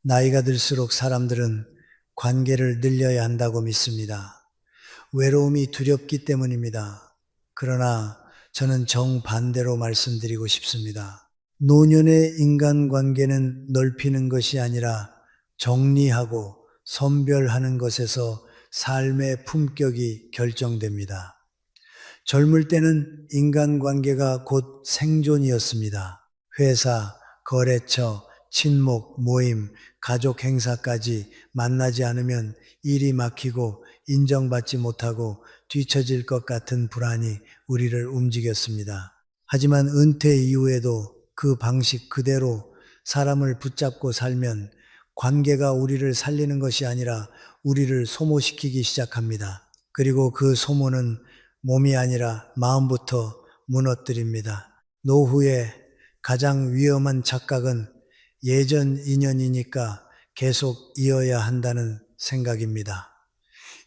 나이가 들수록 사람들은 관계를 늘려야 한다고 믿습니다. 외로움이 두렵기 때문입니다. 그러나 저는 정반대로 말씀드리고 싶습니다. 노년의 인간관계는 넓히는 것이 아니라 정리하고 선별하는 것에서 삶의 품격이 결정됩니다. 젊을 때는 인간관계가 곧 생존이었습니다. 회사, 거래처, 친목, 모임, 가족 행사까지 만나지 않으면 일이 막히고 인정받지 못하고 뒤처질 것 같은 불안이 우리를 움직였습니다. 하지만 은퇴 이후에도 그 방식 그대로 사람을 붙잡고 살면 관계가 우리를 살리는 것이 아니라 우리를 소모시키기 시작합니다. 그리고 그 소모는 몸이 아니라 마음부터 무너뜨립니다. 노후에 가장 위험한 착각은 예전 인연이니까 계속 이어야 한다는 생각입니다.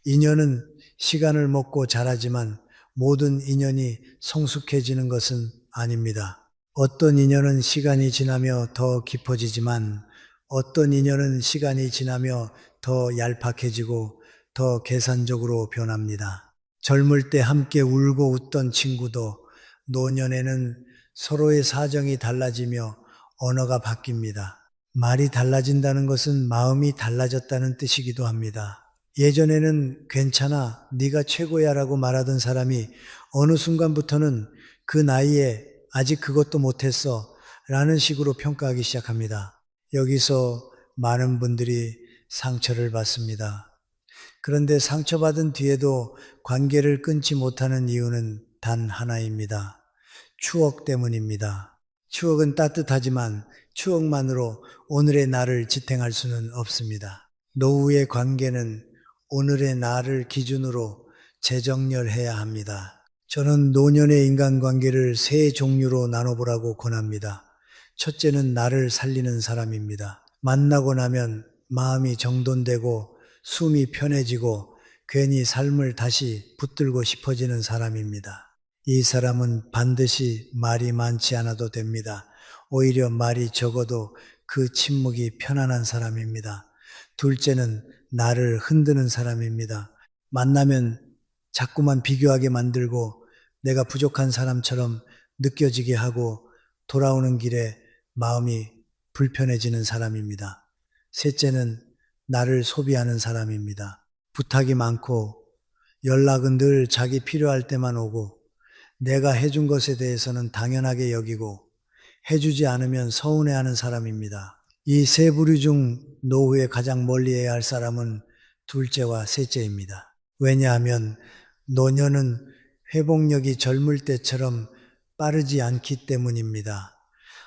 인연은 시간을 먹고 자라지만 모든 인연이 성숙해지는 것은 아닙니다. 어떤 인연은 시간이 지나며 더 깊어지지만 어떤 인연은 시간이 지나며 더 얄팍해지고 더 계산적으로 변합니다. 젊을 때 함께 울고 웃던 친구도 노년에는 서로의 사정이 달라지며 언어가 바뀝니다. 말이 달라진다는 것은 마음이 달라졌다는 뜻이기도 합니다. 예전에는 괜찮아, 네가 최고야 라고 말하던 사람이 어느 순간부터는 그 나이에 아직 그것도 못했어 라는 식으로 평가하기 시작합니다. 여기서 많은 분들이 상처를 받습니다. 그런데 상처받은 뒤에도 관계를 끊지 못하는 이유는 단 하나입니다. 추억 때문입니다. 추억은 따뜻하지만 추억만으로 오늘의 나를 지탱할 수는 없습니다. 노후의 관계는 오늘의 나를 기준으로 재정렬해야 합니다. 저는 노년의 인간관계를 세 종류로 나눠보라고 권합니다. 첫째는 나를 살리는 사람입니다. 만나고 나면 마음이 정돈되고 숨이 편해지고 괜히 삶을 다시 붙들고 싶어지는 사람입니다. 이 사람은 반드시 말이 많지 않아도 됩니다. 오히려 말이 적어도 그 침묵이 편안한 사람입니다. 둘째는 나를 흔드는 사람입니다. 만나면 자꾸만 비교하게 만들고 내가 부족한 사람처럼 느껴지게 하고 돌아오는 길에 마음이 불편해지는 사람입니다. 셋째는 나를 소비하는 사람입니다. 부탁이 많고 연락은 늘 자기 필요할 때만 오고 내가 해준 것에 대해서는 당연하게 여기고 해주지 않으면 서운해하는 사람입니다. 이 세 부류 중 노후에 가장 멀리해야 할 사람은 둘째와 셋째입니다. 왜냐하면 노년은 회복력이 젊을 때처럼 빠르지 않기 때문입니다.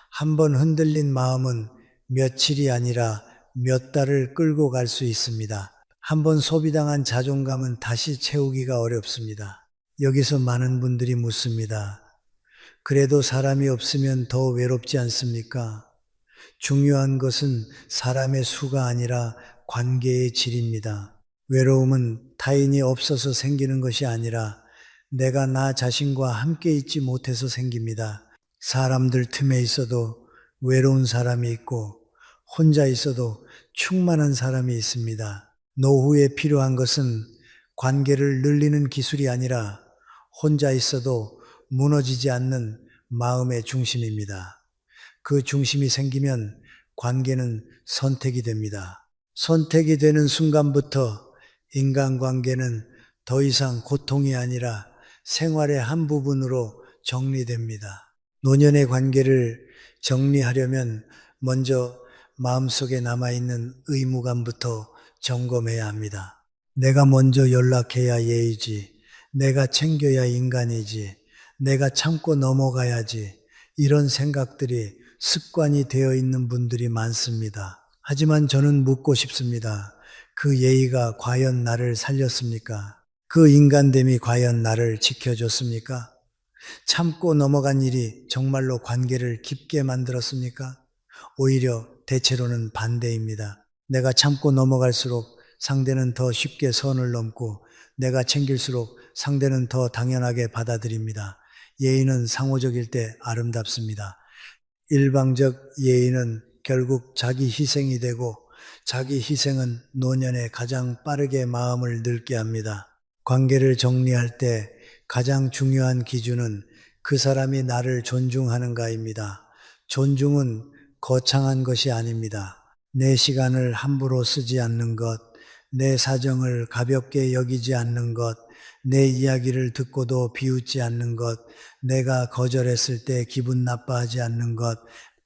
한번 흔들린 마음은 며칠이 아니라 몇 달을 끌고 갈 수 있습니다. 한번 소비당한 자존감은 다시 채우기가 어렵습니다. 여기서 많은 분들이 묻습니다. 그래도 사람이 없으면 더 외롭지 않습니까? 중요한 것은 사람의 수가 아니라 관계의 질입니다. 외로움은 타인이 없어서 생기는 것이 아니라 내가 나 자신과 함께 있지 못해서 생깁니다. 사람들 틈에 있어도 외로운 사람이 있고 혼자 있어도 충만한 사람이 있습니다. 노후에 필요한 것은 관계를 늘리는 기술이 아니라 혼자 있어도 무너지지 않는 마음의 중심입니다. 그 중심이 생기면 관계는 선택이 됩니다. 선택이 되는 순간부터 인간관계는 더 이상 고통이 아니라 생활의 한 부분으로 정리됩니다. 노년의 관계를 정리하려면 먼저 마음속에 남아있는 의무감부터 점검해야 합니다. 내가 먼저 연락해야 예의지, 내가 챙겨야 인간이지, 내가 참고 넘어가야지, 이런 생각들이 습관이 되어 있는 분들이 많습니다. 하지만 저는 묻고 싶습니다. 그 예의가 과연 나를 살렸습니까? 그 인간됨이 과연 나를 지켜줬습니까? 참고 넘어간 일이 정말로 관계를 깊게 만들었습니까? 오히려 대체로는 반대입니다. 내가 참고 넘어갈수록 상대는 더 쉽게 선을 넘고 내가 챙길수록 상대는 더 당연하게 받아들입니다. 예의는 상호적일 때 아름답습니다. 일방적 예의는 결국 자기 희생이 되고 자기 희생은 노년에 가장 빠르게 마음을 늙게 합니다. 관계를 정리할 때 가장 중요한 기준은 그 사람이 나를 존중하는가입니다. 존중은 거창한 것이 아닙니다. 내 시간을 함부로 쓰지 않는 것, 내 사정을 가볍게 여기지 않는 것, 내 이야기를 듣고도 비웃지 않는 것, 내가 거절했을 때 기분 나빠하지 않는 것,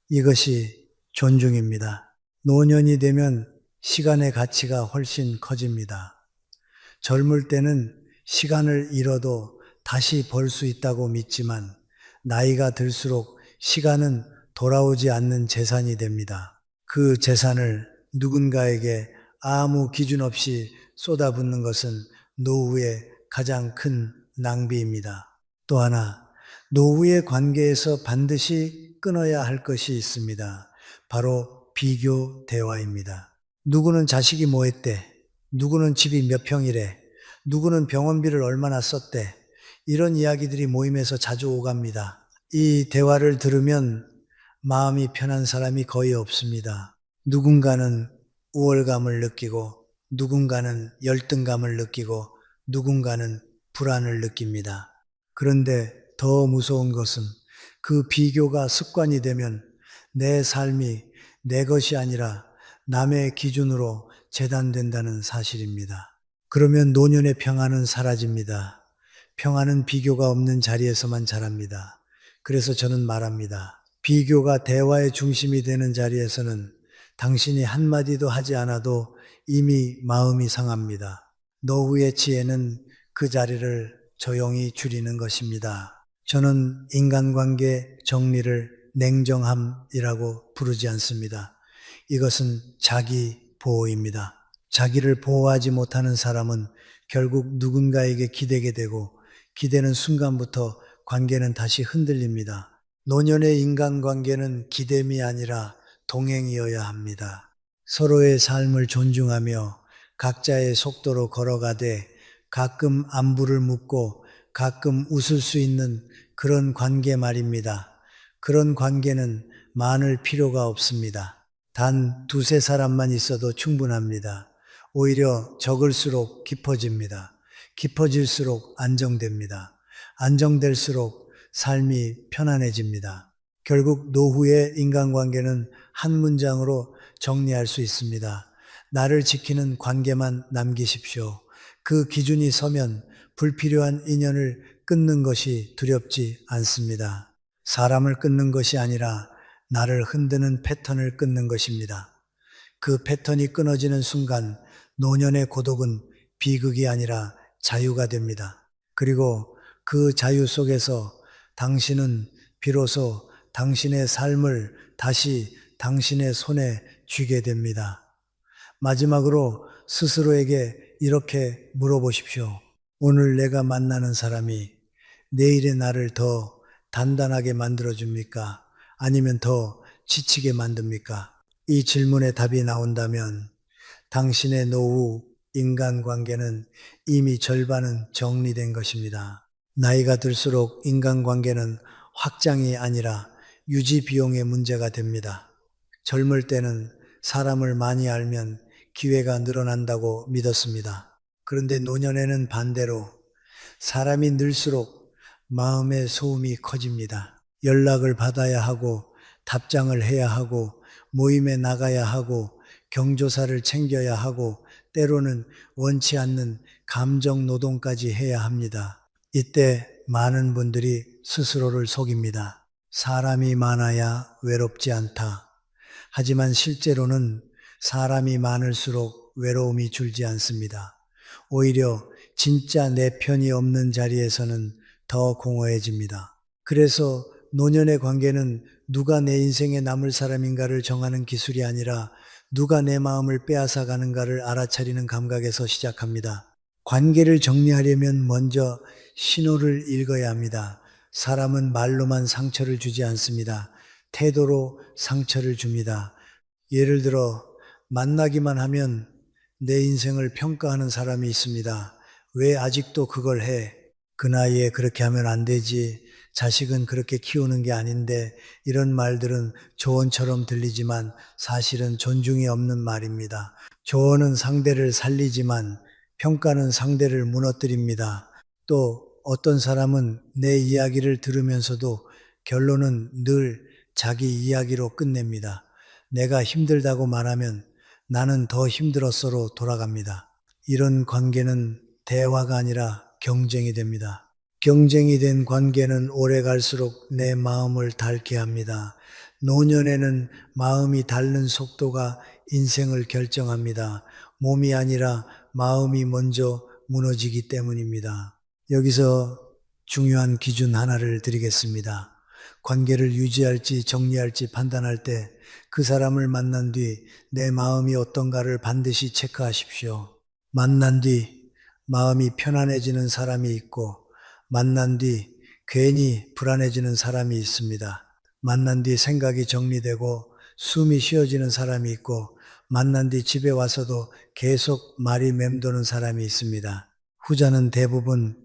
이것이 존중입니다. 노년이 되면 시간의 가치가 훨씬 커집니다. 젊을 때는 시간을 잃어도 다시 벌 수 있다고 믿지만 나이가 들수록 시간은 돌아오지 않는 재산이 됩니다. 그 재산을 누군가에게 아무 기준 없이 쏟아붓는 것은 노후의 가장 큰 낭비입니다. 또 하나, 노후의 관계에서 반드시 끊어야 할 것이 있습니다. 바로 비교 대화입니다. 누구는 자식이 뭐 했대? 누구는 집이 몇 평이래? 누구는 병원비를 얼마나 썼대? 이런 이야기들이 모임에서 자주 오갑니다. 이 대화를 들으면 마음이 편한 사람이 거의 없습니다. 누군가는 우월감을 느끼고, 누군가는 열등감을 느끼고, 누군가는 불안을 느낍니다. 그런데 더 무서운 것은 그 비교가 습관이 되면 내 삶이 내 것이 아니라 남의 기준으로 재단된다는 사실입니다. 그러면 노년의 평안은 사라집니다. 평안은 비교가 없는 자리에서만 자랍니다. 그래서 저는 말합니다. 비교가 대화의 중심이 되는 자리에서는 당신이 한마디도 하지 않아도 이미 마음이 상합니다. 노후의 지혜는 그 자리를 조용히 줄이는 것입니다. 저는 인간관계 정리를 냉정함이라고 부르지 않습니다. 이것은 자기 보호입니다. 자기를 보호하지 못하는 사람은 결국 누군가에게 기대게 되고 기대는 순간부터 관계는 다시 흔들립니다. 노년의 인간관계는 기댐이 아니라 동행이어야 합니다. 서로의 삶을 존중하며 각자의 속도로 걸어가되 가끔 안부를 묻고 가끔 웃을 수 있는 그런 관계 말입니다. 그런 관계는 많을 필요가 없습니다. 단 두세 사람만 있어도 충분합니다. 오히려 적을수록 깊어집니다. 깊어질수록 안정됩니다. 안정될수록 삶이 편안해집니다. 결국 노후의 인간관계는 한 문장으로 정리할 수 있습니다. 나를 지키는 관계만 남기십시오. 그 기준이 서면 불필요한 인연을 끊는 것이 두렵지 않습니다. 사람을 끊는 것이 아니라 나를 흔드는 패턴을 끊는 것입니다. 그 패턴이 끊어지는 순간 노년의 고독은 비극이 아니라 자유가 됩니다. 그리고 그 자유 속에서 당신은 비로소 당신의 삶을 다시 당신의 손에 쥐게 됩니다. 마지막으로 스스로에게 이렇게 물어보십시오. 오늘 내가 만나는 사람이 내일의 나를 더 단단하게 만들어줍니까? 아니면 더 지치게 만듭니까? 이 질문에 답이 나온다면 당신의 노후 인간관계는 이미 절반은 정리된 것입니다. 나이가 들수록 인간관계는 확장이 아니라 유지 비용의 문제가 됩니다. 젊을 때는 사람을 많이 알면 기회가 늘어난다고 믿었습니다. 그런데 노년에는 반대로 사람이 늘수록 마음의 소음이 커집니다. 연락을 받아야 하고 답장을 해야 하고 모임에 나가야 하고 경조사를 챙겨야 하고 때로는 원치 않는 감정 노동까지 해야 합니다. 이때 많은 분들이 스스로를 속입니다. 사람이 많아야 외롭지 않다. 하지만 실제로는 사람이 많을수록 외로움이 줄지 않습니다. 오히려 진짜 내 편이 없는 자리에서는 더 공허해집니다. 그래서 노년의 관계는 누가 내 인생에 남을 사람인가를 정하는 기술이 아니라 누가 내 마음을 빼앗아 가는가를 알아차리는 감각에서 시작합니다. 관계를 정리하려면 먼저 신호를 읽어야 합니다. 사람은 말로만 상처를 주지 않습니다. 태도로 상처를 줍니다. 예를 들어 만나기만 하면 내 인생을 평가하는 사람이 있습니다. 왜 아직도 그걸 해? 그 나이에 그렇게 하면 안 되지. 자식은 그렇게 키우는 게 아닌데 이런 말들은 조언처럼 들리지만 사실은 존중이 없는 말입니다. 조언은 상대를 살리지만 평가는 상대를 무너뜨립니다. 또 어떤 사람은 내 이야기를 들으면서도 결론은 늘 자기 이야기로 끝냅니다. 내가 힘들다고 말하면 나는 더 힘들었어로 돌아갑니다. 이런 관계는 대화가 아니라 경쟁이 됩니다. 경쟁이 된 관계는 오래 갈수록 내 마음을 닳게 합니다. 노년에는 마음이 닳는 속도가 인생을 결정합니다. 몸이 아니라 마음이 먼저 무너지기 때문입니다. 여기서 중요한 기준 하나를 드리겠습니다. 관계를 유지할지 정리할지 판단할 때 그 사람을 만난 뒤 내 마음이 어떤가를 반드시 체크하십시오. 만난 뒤 마음이 편안해지는 사람이 있고 만난 뒤 괜히 불안해지는 사람이 있습니다. 만난 뒤 생각이 정리되고 숨이 쉬어지는 사람이 있고 만난 뒤 집에 와서도 계속 말이 맴도는 사람이 있습니다. 후자는 대부분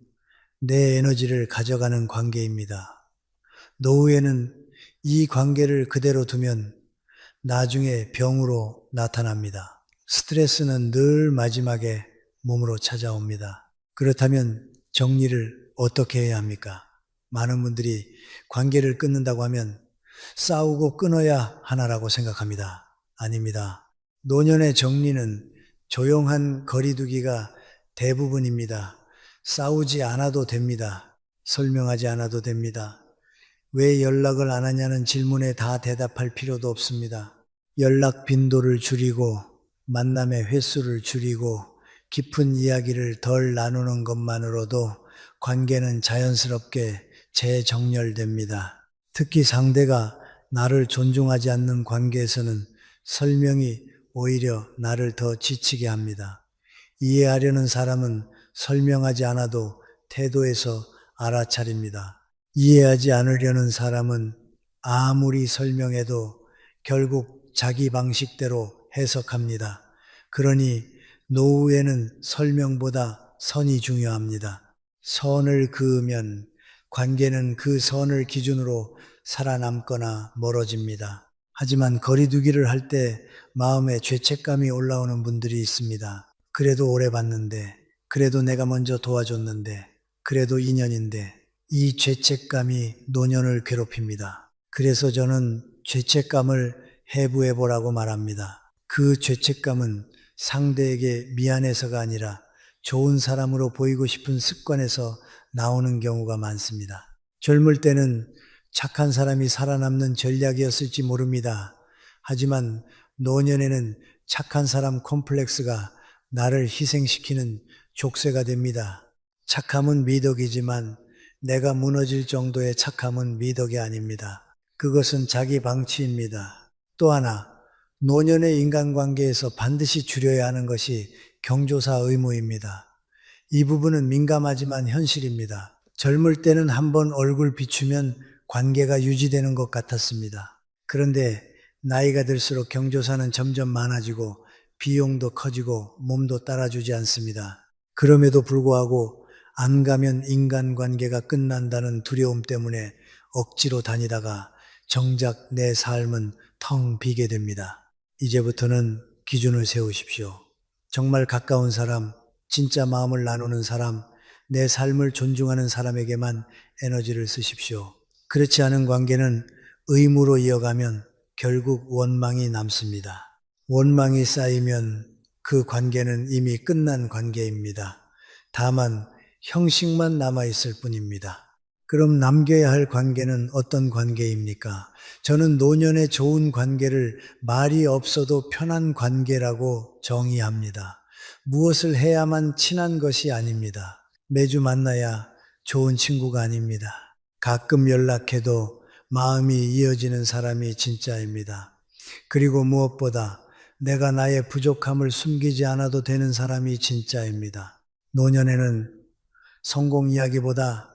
내 에너지를 가져가는 관계입니다. 노후에는 이 관계를 그대로 두면 나중에 병으로 나타납니다. 스트레스는 늘 마지막에 몸으로 찾아옵니다. 그렇다면 정리를 어떻게 해야 합니까? 많은 분들이 관계를 끊는다고 하면 싸우고 끊어야 하나라고 생각합니다. 아닙니다. 노년의 정리는 조용한 거리두기가 대부분입니다. 싸우지 않아도 됩니다. 설명하지 않아도 됩니다. 왜 연락을 안 하냐는 질문에 다 대답할 필요도 없습니다. 연락 빈도를 줄이고 만남의 횟수를 줄이고 깊은 이야기를 덜 나누는 것만으로도 관계는 자연스럽게 재정렬됩니다. 특히 상대가 나를 존중하지 않는 관계에서는 설명이 오히려 나를 더 지치게 합니다. 이해하려는 사람은 설명하지 않아도 태도에서 알아차립니다. 이해하지 않으려는 사람은 아무리 설명해도 결국 자기 방식대로 해석합니다. 그러니 노후에는 설명보다 선이 중요합니다. 선을 그으면 관계는 그 선을 기준으로 살아남거나 멀어집니다. 하지만 거리두기를 할 때 마음에 죄책감이 올라오는 분들이 있습니다. 그래도 오래 봤는데, 그래도 내가 먼저 도와줬는데, 그래도 인연인데, 이 죄책감이 노년을 괴롭힙니다. 그래서 저는 죄책감을 해부해 보라고 말합니다. 그 죄책감은 상대에게 미안해서가 아니라 좋은 사람으로 보이고 싶은 습관에서 나오는 경우가 많습니다. 젊을 때는 착한 사람이 살아남는 전략이었을지 모릅니다. 하지만 노년에는 착한 사람 콤플렉스가 나를 희생시키는 족쇄가 됩니다. 착함은 미덕이지만 내가 무너질 정도의 착함은 미덕이 아닙니다. 그것은 자기 방치입니다. 또 하나, 노년의 인간관계에서 반드시 줄여야 하는 것이 경조사 의무입니다. 이 부분은 민감하지만 현실입니다. 젊을 때는 한번 얼굴 비추면 관계가 유지되는 것 같았습니다. 그런데 나이가 들수록 경조사는 점점 많아지고 비용도 커지고 몸도 따라주지 않습니다. 그럼에도 불구하고 안 가면 인간관계가 끝난다는 두려움 때문에 억지로 다니다가 정작 내 삶은 텅 비게 됩니다. 이제부터는 기준을 세우십시오. 정말 가까운 사람, 진짜 마음을 나누는 사람, 내 삶을 존중하는 사람에게만 에너지를 쓰십시오. 그렇지 않은 관계는 의무로 이어가면 결국 원망이 남습니다. 원망이 쌓이면 그 관계는 이미 끝난 관계입니다. 다만 형식만 남아있을 뿐입니다. 그럼 남겨야 할 관계는 어떤 관계입니까? 저는 노년의 좋은 관계를 말이 없어도 편한 관계라고 정의합니다. 무엇을 해야만 친한 것이 아닙니다. 매주 만나야 좋은 친구가 아닙니다. 가끔 연락해도 마음이 이어지는 사람이 진짜입니다. 그리고 무엇보다 내가 나의 부족함을 숨기지 않아도 되는 사람이 진짜입니다. 노년에는 성공 이야기보다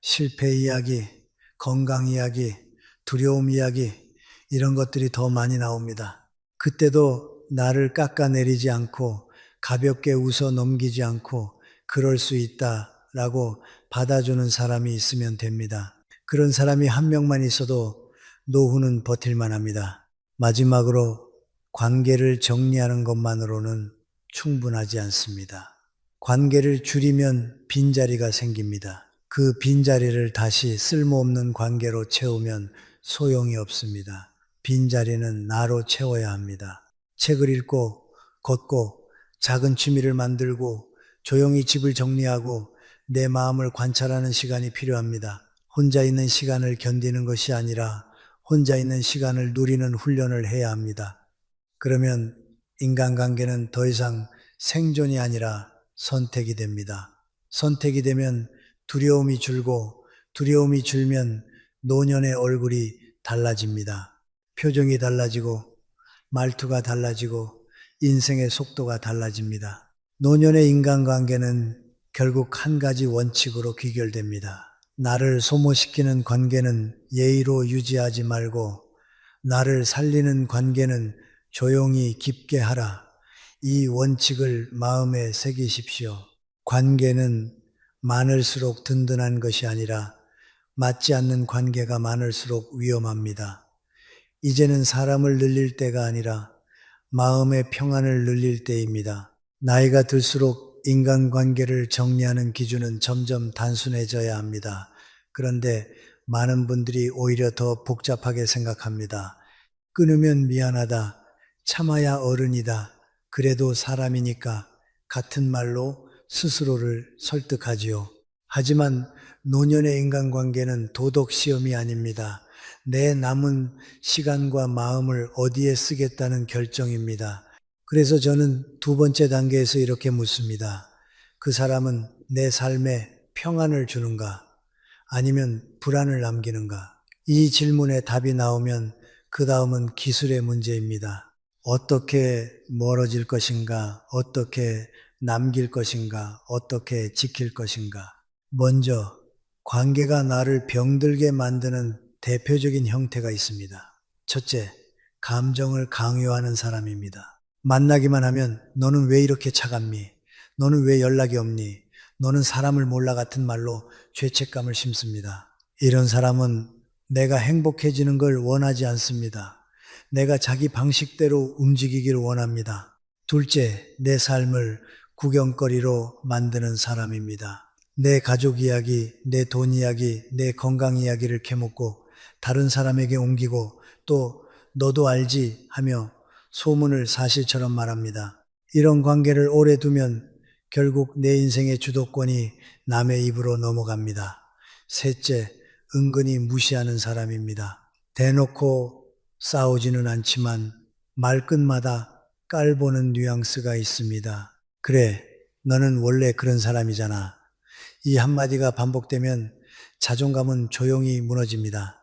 실패 이야기, 건강 이야기, 두려움 이야기 이런 것들이 더 많이 나옵니다. 그때도 나를 깎아내리지 않고 가볍게 웃어 넘기지 않고 그럴 수 있다라고 받아주는 사람이 있으면 됩니다. 그런 사람이 한 명만 있어도 노후는 버틸만 합니다. 마지막으로 관계를 정리하는 것만으로는 충분하지 않습니다. 관계를 줄이면 빈자리가 생깁니다. 그 빈자리를 다시 쓸모없는 관계로 채우면 소용이 없습니다. 빈자리는 나로 채워야 합니다. 책을 읽고, 걷고, 작은 취미를 만들고, 조용히 집을 정리하고, 내 마음을 관찰하는 시간이 필요합니다. 혼자 있는 시간을 견디는 것이 아니라 혼자 있는 시간을 누리는 훈련을 해야 합니다. 그러면 인간관계는 더 이상 생존이 아니라 선택이 됩니다. 선택이 되면 두려움이 줄고 두려움이 줄면 노년의 얼굴이 달라집니다. 표정이 달라지고 말투가 달라지고 인생의 속도가 달라집니다. 노년의 인간관계는 결국 한 가지 원칙으로 귀결됩니다. 나를 소모시키는 관계는 예의로 유지하지 말고 나를 살리는 관계는 조용히 깊게 하라. 이 원칙을 마음에 새기십시오. 관계는 많을수록 든든한 것이 아니라 맞지 않는 관계가 많을수록 위험합니다. 이제는 사람을 늘릴 때가 아니라 마음의 평안을 늘릴 때입니다. 나이가 들수록 인간관계를 정리하는 기준은 점점 단순해져야 합니다. 그런데 많은 분들이 오히려 더 복잡하게 생각합니다. 끊으면 미안하다. 참아야 어른이다. 그래도 사람이니까 같은 말로 스스로를 설득하지요. 하지만 노년의 인간관계는 도덕시험이 아닙니다. 내 남은 시간과 마음을 어디에 쓰겠다는 결정입니다. 그래서 저는 두 번째 단계에서 이렇게 묻습니다. 그 사람은 내 삶에 평안을 주는가? 아니면 불안을 남기는가? 이 질문에 답이 나오면 그 다음은 기술의 문제입니다. 어떻게 멀어질 것인가? 어떻게 남길 것인가? 어떻게 지킬 것인가? 먼저 관계가 나를 병들게 만드는 대표적인 형태가 있습니다. 첫째, 감정을 강요하는 사람입니다. 만나기만 하면 너는 왜 이렇게 차갑니? 너는 왜 연락이 없니? 너는 사람을 몰라 같은 말로 죄책감을 심습니다. 이런 사람은 내가 행복해지는 걸 원하지 않습니다. 내가 자기 방식대로 움직이기를 원합니다. 둘째, 내 삶을 구경거리로 만드는 사람입니다. 내 가족 이야기, 내 돈 이야기, 내 건강 이야기를 캐묻고 다른 사람에게 옮기고 또 너도 알지 하며 소문을 사실처럼 말합니다. 이런 관계를 오래 두면 결국 내 인생의 주도권이 남의 입으로 넘어갑니다. 셋째, 은근히 무시하는 사람입니다. 대놓고 싸우지는 않지만 말끝마다 깔보는 뉘앙스가 있습니다. 그래, 너는 원래 그런 사람이잖아. 이 한마디가 반복되면 자존감은 조용히 무너집니다.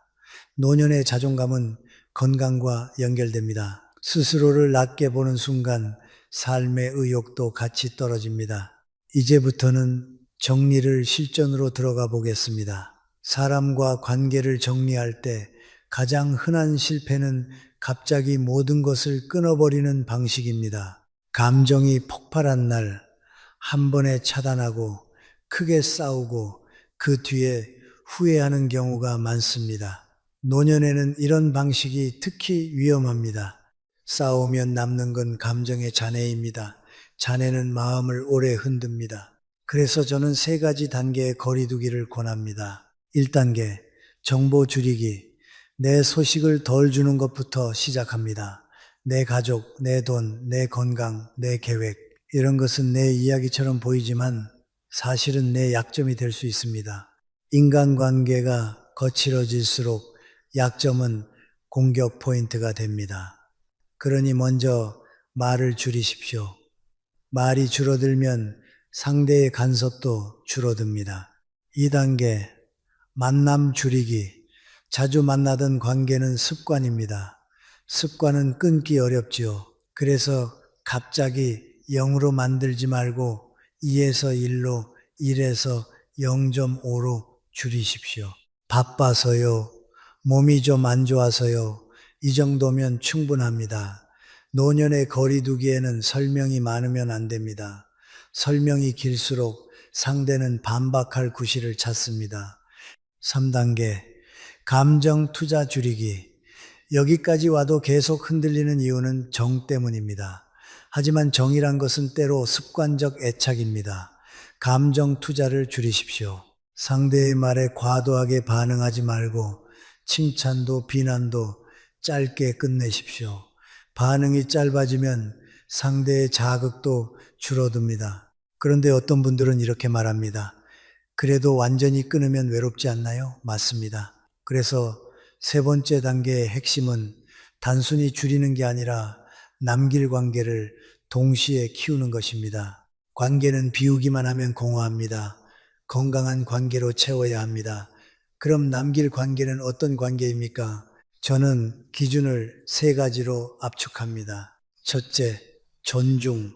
노년의 자존감은 건강과 연결됩니다. 스스로를 낮게 보는 순간 삶의 의욕도 같이 떨어집니다. 이제부터는 정리를 실전으로 들어가 보겠습니다. 사람과 관계를 정리할 때 가장 흔한 실패는 갑자기 모든 것을 끊어버리는 방식입니다. 감정이 폭발한 날 한 번에 차단하고 크게 싸우고 그 뒤에 후회하는 경우가 많습니다. 노년에는 이런 방식이 특히 위험합니다. 싸우면 남는 건 감정의 잔해입니다. 잔해는 마음을 오래 흔듭니다. 그래서 저는 세 가지 단계의 거리두기를 권합니다. 1단계, 정보 줄이기. 내 소식을 덜 주는 것부터 시작합니다. 내 가족, 내 돈, 내 건강, 내 계획. 이런 것은 내 이야기처럼 보이지만 사실은 내 약점이 될 수 있습니다. 인간관계가 거칠어질수록 약점은 공격 포인트가 됩니다. 그러니 먼저 말을 줄이십시오. 말이 줄어들면 상대의 간섭도 줄어듭니다. 2단계, 만남 줄이기. 자주 만나던 관계는 습관입니다. 습관은 끊기 어렵지요. 그래서 갑자기 0으로 만들지 말고 2에서 1로, 1에서 0.5로 줄이십시오. 바빠서요. 몸이 좀 안 좋아서요. 이 정도면 충분합니다. 노년의 거리두기에는 설명이 많으면 안 됩니다. 설명이 길수록 상대는 반박할 구실을 찾습니다. 3단계, 감정 투자 줄이기. 여기까지 와도 계속 흔들리는 이유는 정 때문입니다. 하지만 정이란 것은 때로 습관적 애착입니다. 감정 투자를 줄이십시오. 상대의 말에 과도하게 반응하지 말고 칭찬도 비난도 짧게 끝내십시오. 반응이 짧아지면 상대의 자극도 줄어듭니다. 그런데 어떤 분들은 이렇게 말합니다. 그래도 완전히 끊으면 외롭지 않나요? 맞습니다. 그래서 세 번째 단계의 핵심은 단순히 줄이는 게 아니라 남길 관계를 동시에 키우는 것입니다. 관계는 비우기만 하면 공허합니다. 건강한 관계로 채워야 합니다. 그럼 남길 관계는 어떤 관계입니까? 저는 기준을 세 가지로 압축합니다. 첫째, 존중.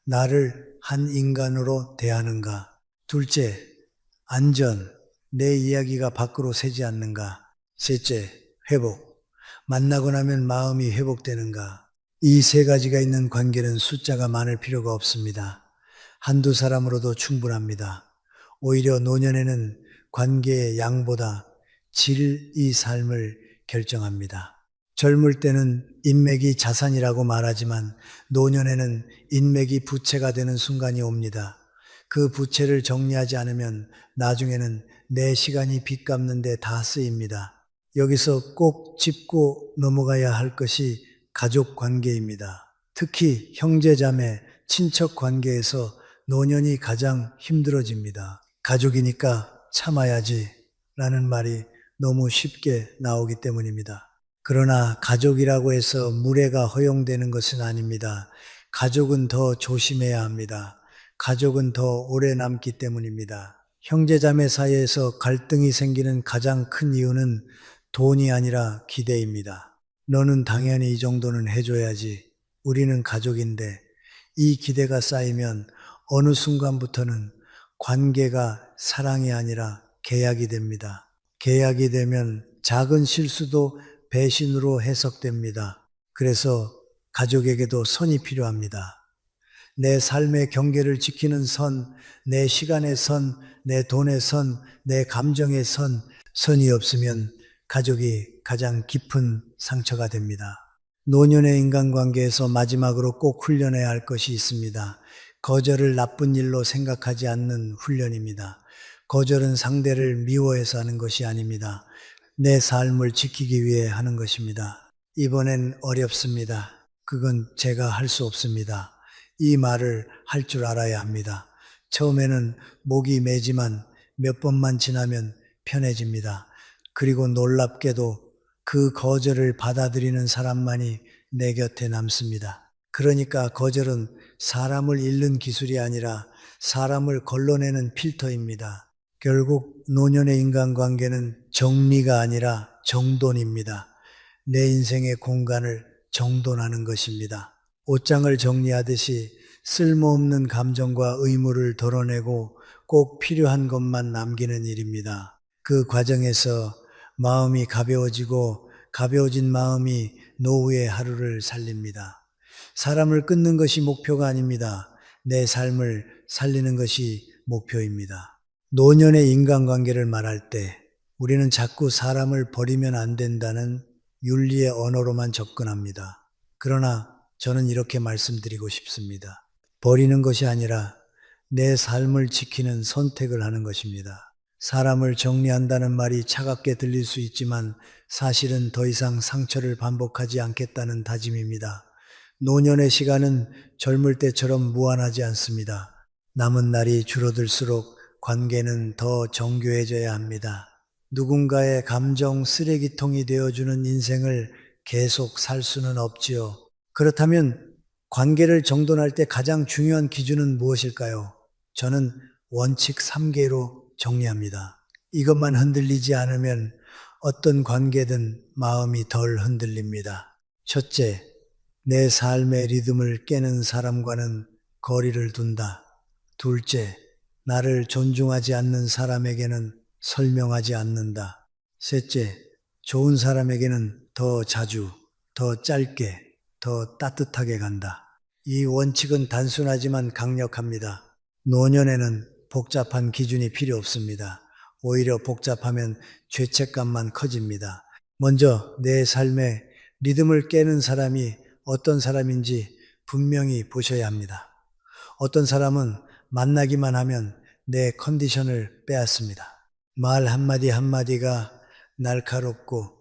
나를 한 인간으로 대하는가. 둘째, 안전. 내 이야기가 밖으로 새지 않는가. 셋째, 회복. 만나고 나면 마음이 회복되는가. 이 세 가지가 있는 관계는 숫자가 많을 필요가 없습니다. 한두 사람으로도 충분합니다. 오히려 노년에는 관계의 양보다 질의 삶을 결정합니다. 젊을 때는 인맥이 자산이라고 말하지만 노년에는 인맥이 부채가 되는 순간이 옵니다. 그 부채를 정리하지 않으면 나중에는 내 시간이 빚 갚는 데 다 쓰입니다. 여기서 꼭 짚고 넘어가야 할 것이 가족 관계입니다. 특히 형제자매, 친척 관계에서 노년이 가장 힘들어집니다. 가족이니까 참아야지 라는 말이 너무 쉽게 나오기 때문입니다. 그러나 가족이라고 해서 무례가 허용되는 것은 아닙니다. 가족은 더 조심해야 합니다. 가족은 더 오래 남기 때문입니다. 형제자매 사이에서 갈등이 생기는 가장 큰 이유는 돈이 아니라 기대입니다. 너는 당연히 이 정도는 해줘야지. 우리는 가족인데 이 기대가 쌓이면 어느 순간부터는 관계가 사랑이 아니라 계약이 됩니다. 계약이 되면 작은 실수도 배신으로 해석됩니다. 그래서 가족에게도 선이 필요합니다. 내 삶의 경계를 지키는 선, 내 시간의 선, 내 돈의 선, 내 감정의 선, 선이 없으면 가족이 가장 깊은 상처가 됩니다. 노년의 인간관계에서 마지막으로 꼭 훈련해야 할 것이 있습니다. 거절을 나쁜 일로 생각하지 않는 훈련입니다. 거절은 상대를 미워해서 하는 것이 아닙니다. 내 삶을 지키기 위해 하는 것입니다. 이번엔 어렵습니다. 그건 제가 할 수 없습니다. 이 말을 할 줄 알아야 합니다. 처음에는 목이 메지만 몇 번만 지나면 편해집니다. 그리고 놀랍게도 그 거절을 받아들이는 사람만이 내 곁에 남습니다. 그러니까 거절은 사람을 잃는 기술이 아니라 사람을 걸러내는 필터입니다. 결국 노년의 인간관계는 정리가 아니라 정돈입니다. 내 인생의 공간을 정돈하는 것입니다. 옷장을 정리하듯이 쓸모없는 감정과 의무를 덜어내고 꼭 필요한 것만 남기는 일입니다. 그 과정에서 마음이 가벼워지고 가벼워진 마음이 노후의 하루를 살립니다. 사람을 끊는 것이 목표가 아닙니다. 내 삶을 살리는 것이 목표입니다. 노년의 인간관계를 말할 때 우리는 자꾸 사람을 버리면 안 된다는 윤리의 언어로만 접근합니다. 그러나 저는 이렇게 말씀드리고 싶습니다. 버리는 것이 아니라 내 삶을 지키는 선택을 하는 것입니다. 사람을 정리한다는 말이 차갑게 들릴 수 있지만 사실은 더 이상 상처를 반복하지 않겠다는 다짐입니다. 노년의 시간은 젊을 때처럼 무한하지 않습니다. 남은 날이 줄어들수록 관계는 더 정교해져야 합니다. 누군가의 감정 쓰레기통이 되어주는 인생을 계속 살 수는 없지요. 그렇다면 관계를 정돈할 때 가장 중요한 기준은 무엇일까요? 저는 원칙 3개로 정리합니다. 이것만 흔들리지 않으면 어떤 관계든 마음이 덜 흔들립니다. 첫째, 내 삶의 리듬을 깨는 사람과는 거리를 둔다. 둘째, 나를 존중하지 않는 사람에게는 설명하지 않는다. 셋째, 좋은 사람에게는 더 자주, 더 짧게, 더 따뜻하게 간다. 이 원칙은 단순하지만 강력합니다. 노년에는 복잡한 기준이 필요 없습니다. 오히려 복잡하면 죄책감만 커집니다. 먼저 내 삶에 리듬을 깨는 사람이 어떤 사람인지 분명히 보셔야 합니다. 어떤 사람은 만나기만 하면 내 컨디션을 빼앗습니다. 말 한마디 한마디가 날카롭고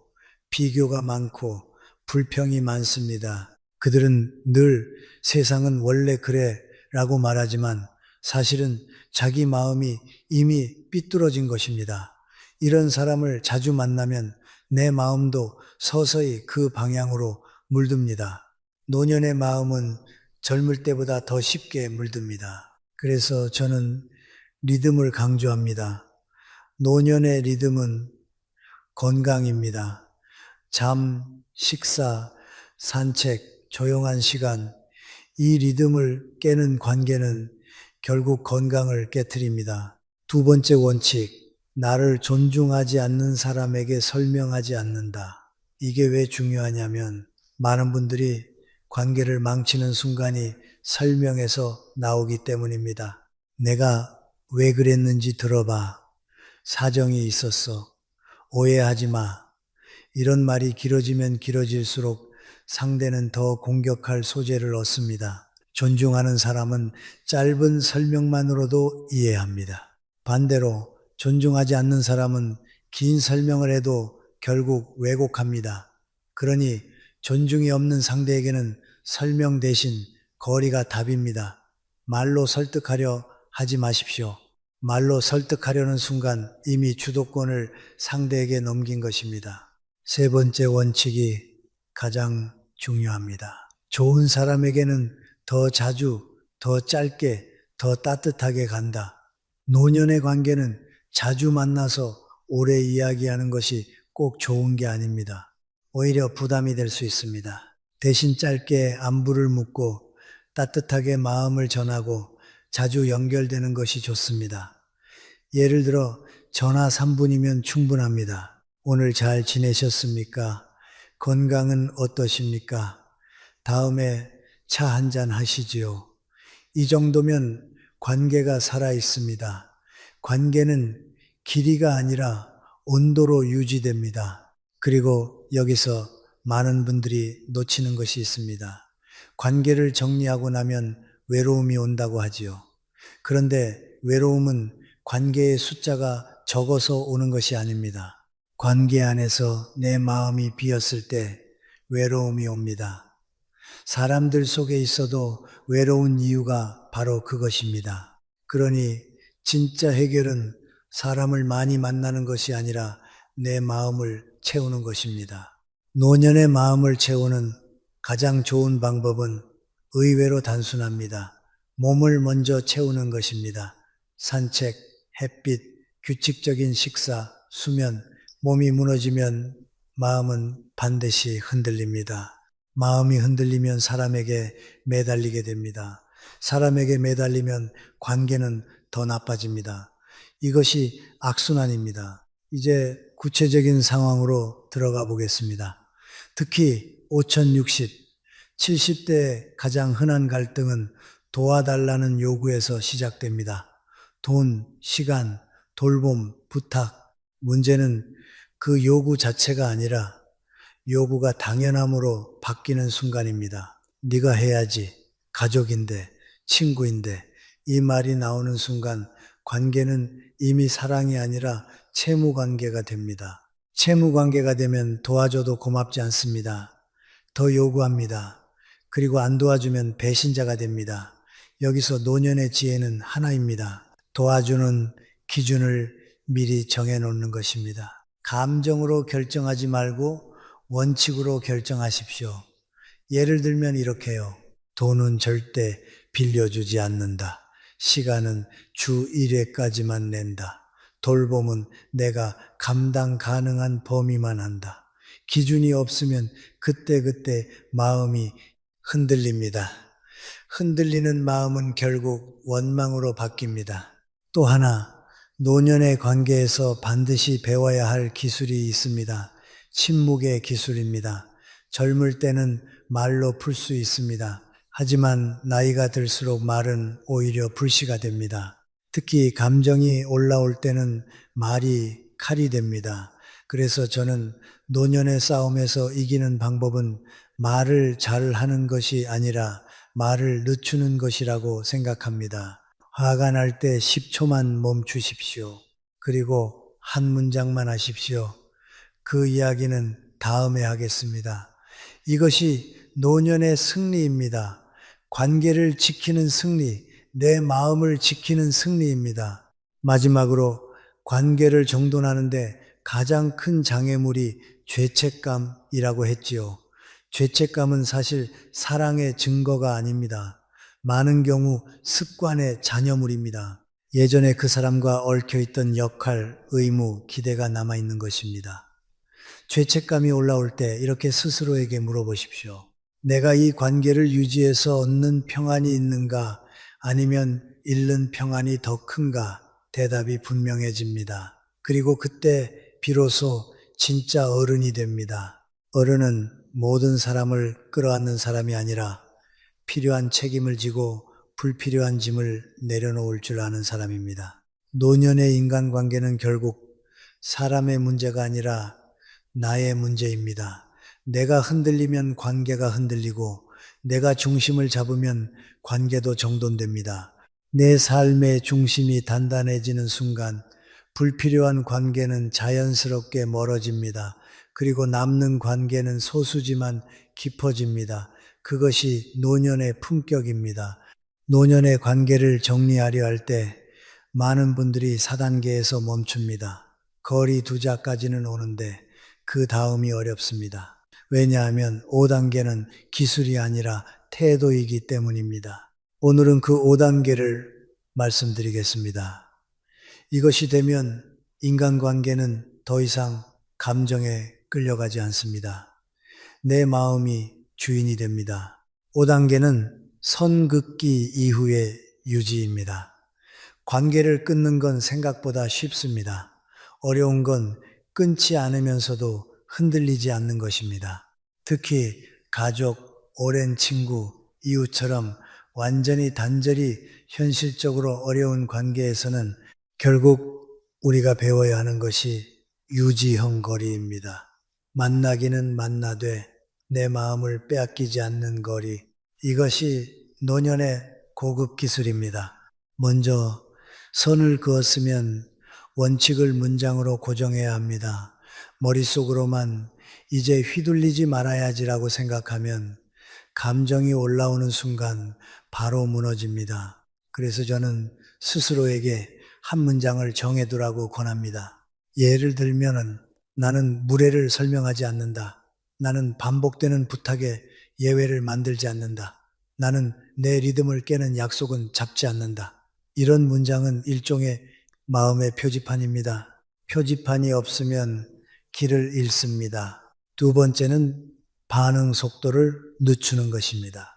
비교가 많고 불평이 많습니다. 그들은 늘 세상은 원래 그래 라고 말하지만 사실은 자기 마음이 이미 삐뚤어진 것입니다. 이런 사람을 자주 만나면 내 마음도 서서히 그 방향으로 물듭니다. 노년의 마음은 젊을 때보다 더 쉽게 물듭니다. 그래서 저는 리듬을 강조합니다. 노년의 리듬은 건강입니다. 잠, 식사, 산책, 조용한 시간, 이 리듬을 깨는 관계는 결국 건강을 깨트립니다. 두 번째 원칙, 나를 존중하지 않는 사람에게 설명하지 않는다. 이게 왜 중요하냐면 많은 분들이 관계를 망치는 순간이 설명에서 나오기 때문입니다. 내가 왜 그랬는지 들어봐. 사정이 있었어. 오해하지 마. 이런 말이 길어지면 길어질수록 상대는 더 공격할 소재를 얻습니다. 존중하는 사람은 짧은 설명만으로도 이해합니다. 반대로 존중하지 않는 사람은 긴 설명을 해도 결국 왜곡합니다. 그러니 존중이 없는 상대에게는 설명 대신 거리가 답입니다. 말로 설득하려 하지 마십시오. 말로 설득하려는 순간 이미 주도권을 상대에게 넘긴 것입니다. 세 번째 원칙이 가장 중요합니다. 좋은 사람에게는 더 자주, 더 짧게, 더 따뜻하게 간다. 노년의 관계는 자주 만나서 오래 이야기하는 것이 꼭 좋은 게 아닙니다. 오히려 부담이 될 수 있습니다. 대신 짧게 안부를 묻고 따뜻하게 마음을 전하고 자주 연결되는 것이 좋습니다. 예를 들어 전화 3분이면 충분합니다. 오늘 잘 지내셨습니까? 건강은 어떠십니까? 다음에 차 한잔 하시지요. 이 정도면 관계가 살아 있습니다. 관계는 길이가 아니라 온도로 유지됩니다. 그리고 여기서 많은 분들이 놓치는 것이 있습니다. 관계를 정리하고 나면 외로움이 온다고 하지요. 그런데 외로움은 관계의 숫자가 적어서 오는 것이 아닙니다. 관계 안에서 내 마음이 비었을 때 외로움이 옵니다. 사람들 속에 있어도 외로운 이유가 바로 그것입니다. 그러니 진짜 해결은 사람을 많이 만나는 것이 아니라 내 마음을 채우는 것입니다. 노년의 마음을 채우는 가장 좋은 방법은 의외로 단순합니다. 몸을 먼저 채우는 것입니다. 산책, 햇빛, 규칙적인 식사, 수면, 몸이 무너지면 마음은 반드시 흔들립니다. 마음이 흔들리면 사람에게 매달리게 됩니다. 사람에게 매달리면 관계는 더 나빠집니다. 이것이 악순환입니다. 이제 구체적인 상황으로 들어가 보겠습니다. 특히 5060, 70대의 가장 흔한 갈등은 도와달라는 요구에서 시작됩니다. 돈, 시간, 돌봄, 부탁. 문제는 그 요구 자체가 아니라 요구가 당연함으로 바뀌는 순간입니다. 네가 해야지. 가족인데, 친구인데 이 말이 나오는 순간 관계는 이미 사랑이 아니라 채무 관계가 됩니다. 채무 관계가 되면 도와줘도 고맙지 않습니다. 더 요구합니다. 그리고 안 도와주면 배신자가 됩니다. 여기서 노년의 지혜는 하나입니다. 도와주는 기준을 미리 정해놓는 것입니다. 감정으로 결정하지 말고 원칙으로 결정하십시오. 예를 들면 이렇게요. 돈은 절대 빌려주지 않는다. 시간은 주 1회까지만 낸다. 돌봄은 내가 감당 가능한 범위만 한다. 기준이 없으면 그때그때 마음이 흔들립니다. 흔들리는 마음은 결국 원망으로 바뀝니다. 또 하나, 노년의 관계에서 반드시 배워야 할 기술이 있습니다. 침묵의 기술입니다. 젊을 때는 말로 풀 수 있습니다. 하지만 나이가 들수록 말은 오히려 불씨가 됩니다. 특히 감정이 올라올 때는 말이 칼이 됩니다. 그래서 저는 노년의 싸움에서 이기는 방법은 말을 잘 하는 것이 아니라 말을 늦추는 것이라고 생각합니다. 화가 날 때 10초만 멈추십시오. 그리고 한 문장만 하십시오. 그 이야기는 다음에 하겠습니다. 이것이 노년의 승리입니다. 관계를 지키는 승리, 내 마음을 지키는 승리입니다. 마지막으로 관계를 정돈하는데 가장 큰 장애물이 죄책감이라고 했지요. 죄책감은 사실 사랑의 증거가 아닙니다. 많은 경우 습관의 잔여물입니다. 예전에 그 사람과 얽혀있던 역할, 의무, 기대가 남아있는 것입니다. 죄책감이 올라올 때 이렇게 스스로에게 물어보십시오. 내가 이 관계를 유지해서 얻는 평안이 있는가? 아니면 잃는 평안이 더 큰가? 대답이 분명해집니다. 그리고 그때 비로소 진짜 어른이 됩니다. 어른은 모든 사람을 끌어안는 사람이 아니라 필요한 책임을 지고 불필요한 짐을 내려놓을 줄 아는 사람입니다. 노년의 인간관계는 결국 사람의 문제가 아니라 나의 문제입니다. 내가 흔들리면 관계가 흔들리고 내가 중심을 잡으면 관계도 정돈됩니다. 내 삶의 중심이 단단해지는 순간 불필요한 관계는 자연스럽게 멀어집니다. 그리고 남는 관계는 소수지만 깊어집니다. 그것이 노년의 품격입니다. 노년의 관계를 정리하려 할 때 많은 분들이 4단계에서 멈춥니다. 거리 두자까지는 오는데 그 다음이 어렵습니다. 왜냐하면 5단계는 기술이 아니라 태도이기 때문입니다. 오늘은 그 5단계를 말씀드리겠습니다. 이것이 되면 인간관계는 더 이상 감정에 끌려가지 않습니다. 내 마음이 주인이 됩니다. 5단계는 선긋기 이후의 유지입니다. 관계를 끊는 건 생각보다 쉽습니다. 어려운 건 끊지 않으면서도 흔들리지 않는 것입니다. 특히 가족, 오랜 친구, 이웃처럼 완전히 단절이 현실적으로 어려운 관계에서는 결국 우리가 배워야 하는 것이 유지형 거리입니다. 만나기는 만나되 내 마음을 빼앗기지 않는 거리. 이것이 노년의 고급 기술입니다. 먼저 선을 그었으면 원칙을 문장으로 고정해야 합니다. 머릿속으로만 이제 휘둘리지 말아야지라고 생각하면 감정이 올라오는 순간 바로 무너집니다. 그래서 저는 스스로에게 한 문장을 정해두라고 권합니다. 예를 들면은 나는 무례를 설명하지 않는다. 나는 반복되는 부탁에 예외를 만들지 않는다. 나는 내 리듬을 깨는 약속은 잡지 않는다. 이런 문장은 일종의 마음의 표지판입니다. 표지판이 없으면 길을 잃습니다. 두 번째는 반응 속도를 늦추는 것입니다.